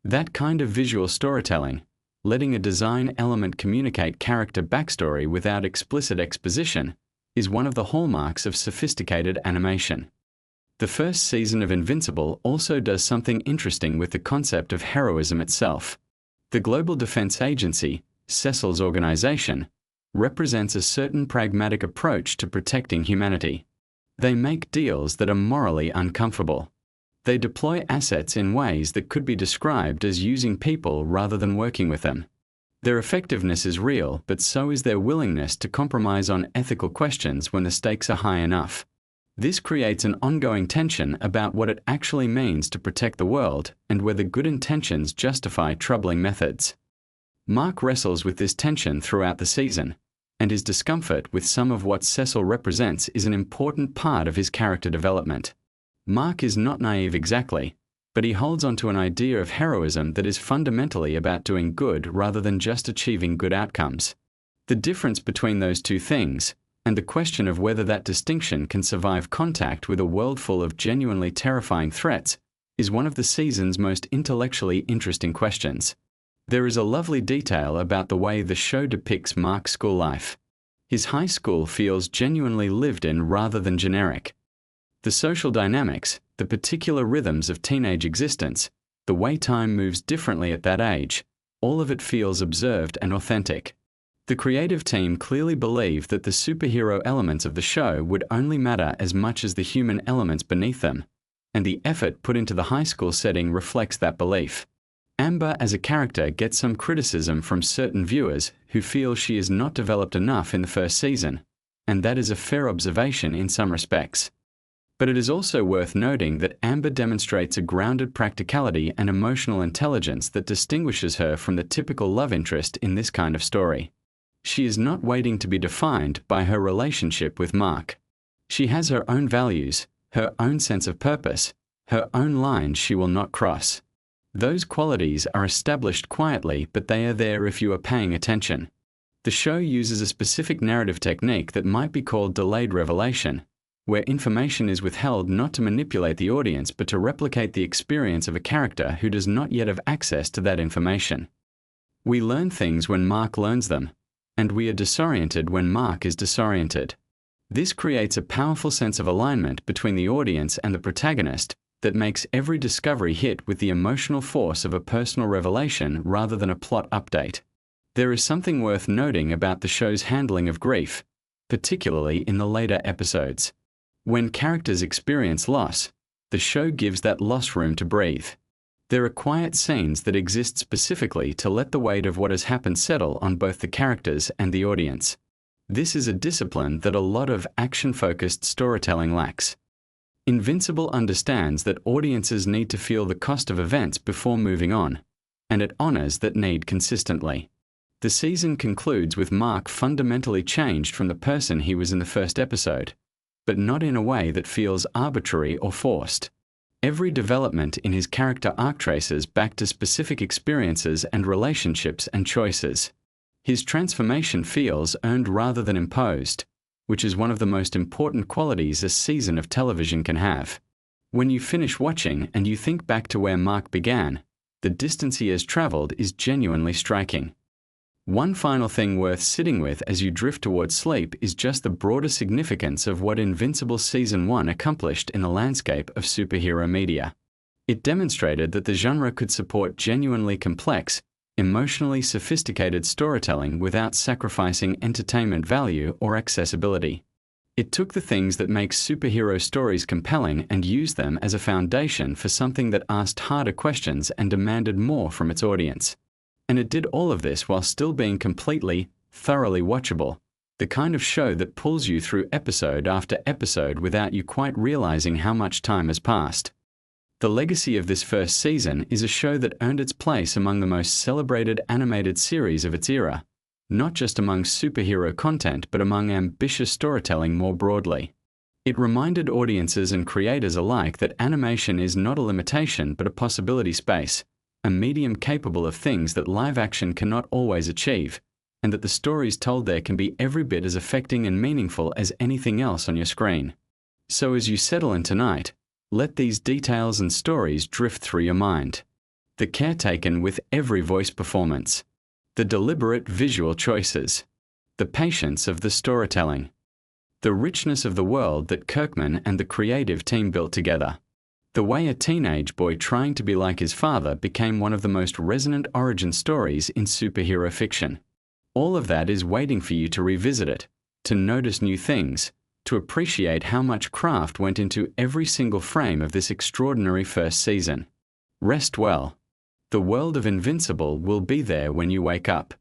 That kind of visual storytelling, letting a design element communicate character backstory without explicit exposition, is one of the hallmarks of sophisticated animation. The first season of Invincible also does something interesting with the concept of heroism itself. The Global Defense Agency, Cecil's organization, represents a certain pragmatic approach to protecting humanity. They make deals that are morally uncomfortable. They deploy assets in ways that could be described as using people rather than working with them. Their effectiveness is real, but so is their willingness to compromise on ethical questions when the stakes are high enough. This creates an ongoing tension about what it actually means to protect the world and whether good intentions justify troubling methods. Mark wrestles with this tension throughout the season, and his discomfort with some of what Cecil represents is an important part of his character development. Mark is not naive exactly, but he holds onto an idea of heroism that is fundamentally about doing good rather than just achieving good outcomes. The difference between those two things, and the question of whether that distinction can survive contact with a world full of genuinely terrifying threats, is one of the season's most intellectually interesting questions. There is a lovely detail about the way the show depicts Mark's school life. His high school feels genuinely lived in rather than generic. The social dynamics, the particular rhythms of teenage existence, the way time moves differently at that age, all of it feels observed and authentic. The creative team clearly believed that the superhero elements of the show would only matter as much as the human elements beneath them, and the effort put into the high school setting reflects that belief. Amber as a character gets some criticism from certain viewers who feel she is not developed enough in the first season, and that is a fair observation in some respects. But it is also worth noting that Amber demonstrates a grounded practicality and emotional intelligence that distinguishes her from the typical love interest in this kind of story. She is not waiting to be defined by her relationship with Mark. She has her own values, her own sense of purpose, her own lines she will not cross. Those qualities are established quietly, but they are there if you are paying attention. The show uses a specific narrative technique that might be called delayed revelation, where information is withheld not to manipulate the audience but to replicate the experience of a character who does not yet have access to that information. We learn things when Mark learns them, and we are disoriented when Mark is disoriented. This creates a powerful sense of alignment between the audience and the protagonist that makes every discovery hit with the emotional force of a personal revelation rather than a plot update. There is something worth noting about the show's handling of grief, particularly in the later episodes. When characters experience loss, the show gives that loss room to breathe. There are quiet scenes that exist specifically to let the weight of what has happened settle on both the characters and the audience. This is a discipline that a lot of action-focused storytelling lacks. Invincible understands that audiences need to feel the cost of events before moving on, and it honors that need consistently. The season concludes with Mark fundamentally changed from the person he was in the first episode, but not in a way that feels arbitrary or forced. Every development in his character arc traces back to specific experiences and relationships and choices. His transformation feels earned rather than imposed, which is one of the most important qualities a season of television can have. When you finish watching and you think back to where Mark began, the distance he has traveled is genuinely striking. One final thing worth sitting with as you drift towards sleep is just the broader significance of what Invincible Season 1 accomplished in the landscape of superhero media. It demonstrated that the genre could support genuinely complex, emotionally sophisticated storytelling without sacrificing entertainment value or accessibility. It took the things that make superhero stories compelling and used them as a foundation for something that asked harder questions and demanded more from its audience. And it did all of this while still being completely, thoroughly watchable, the kind of show that pulls you through episode after episode without you quite realizing how much time has passed. The legacy of this first season is a show that earned its place among the most celebrated animated series of its era, not just among superhero content but among ambitious storytelling more broadly. It reminded audiences and creators alike that animation is not a limitation but a possibility space, a medium capable of things that live action cannot always achieve, and that the stories told there can be every bit as affecting and meaningful as anything else on your screen. So as you settle in tonight, let these details and stories drift through your mind. The care taken with every voice performance, the deliberate visual choices, the patience of the storytelling, the richness of the world that Kirkman and the creative team built together, the way a teenage boy trying to be like his father became one of the most resonant origin stories in superhero fiction. All of that is waiting for you to revisit it, to notice new things, to appreciate how much craft went into every single frame of this extraordinary first season. Rest well. The world of Invincible will be there when you wake up.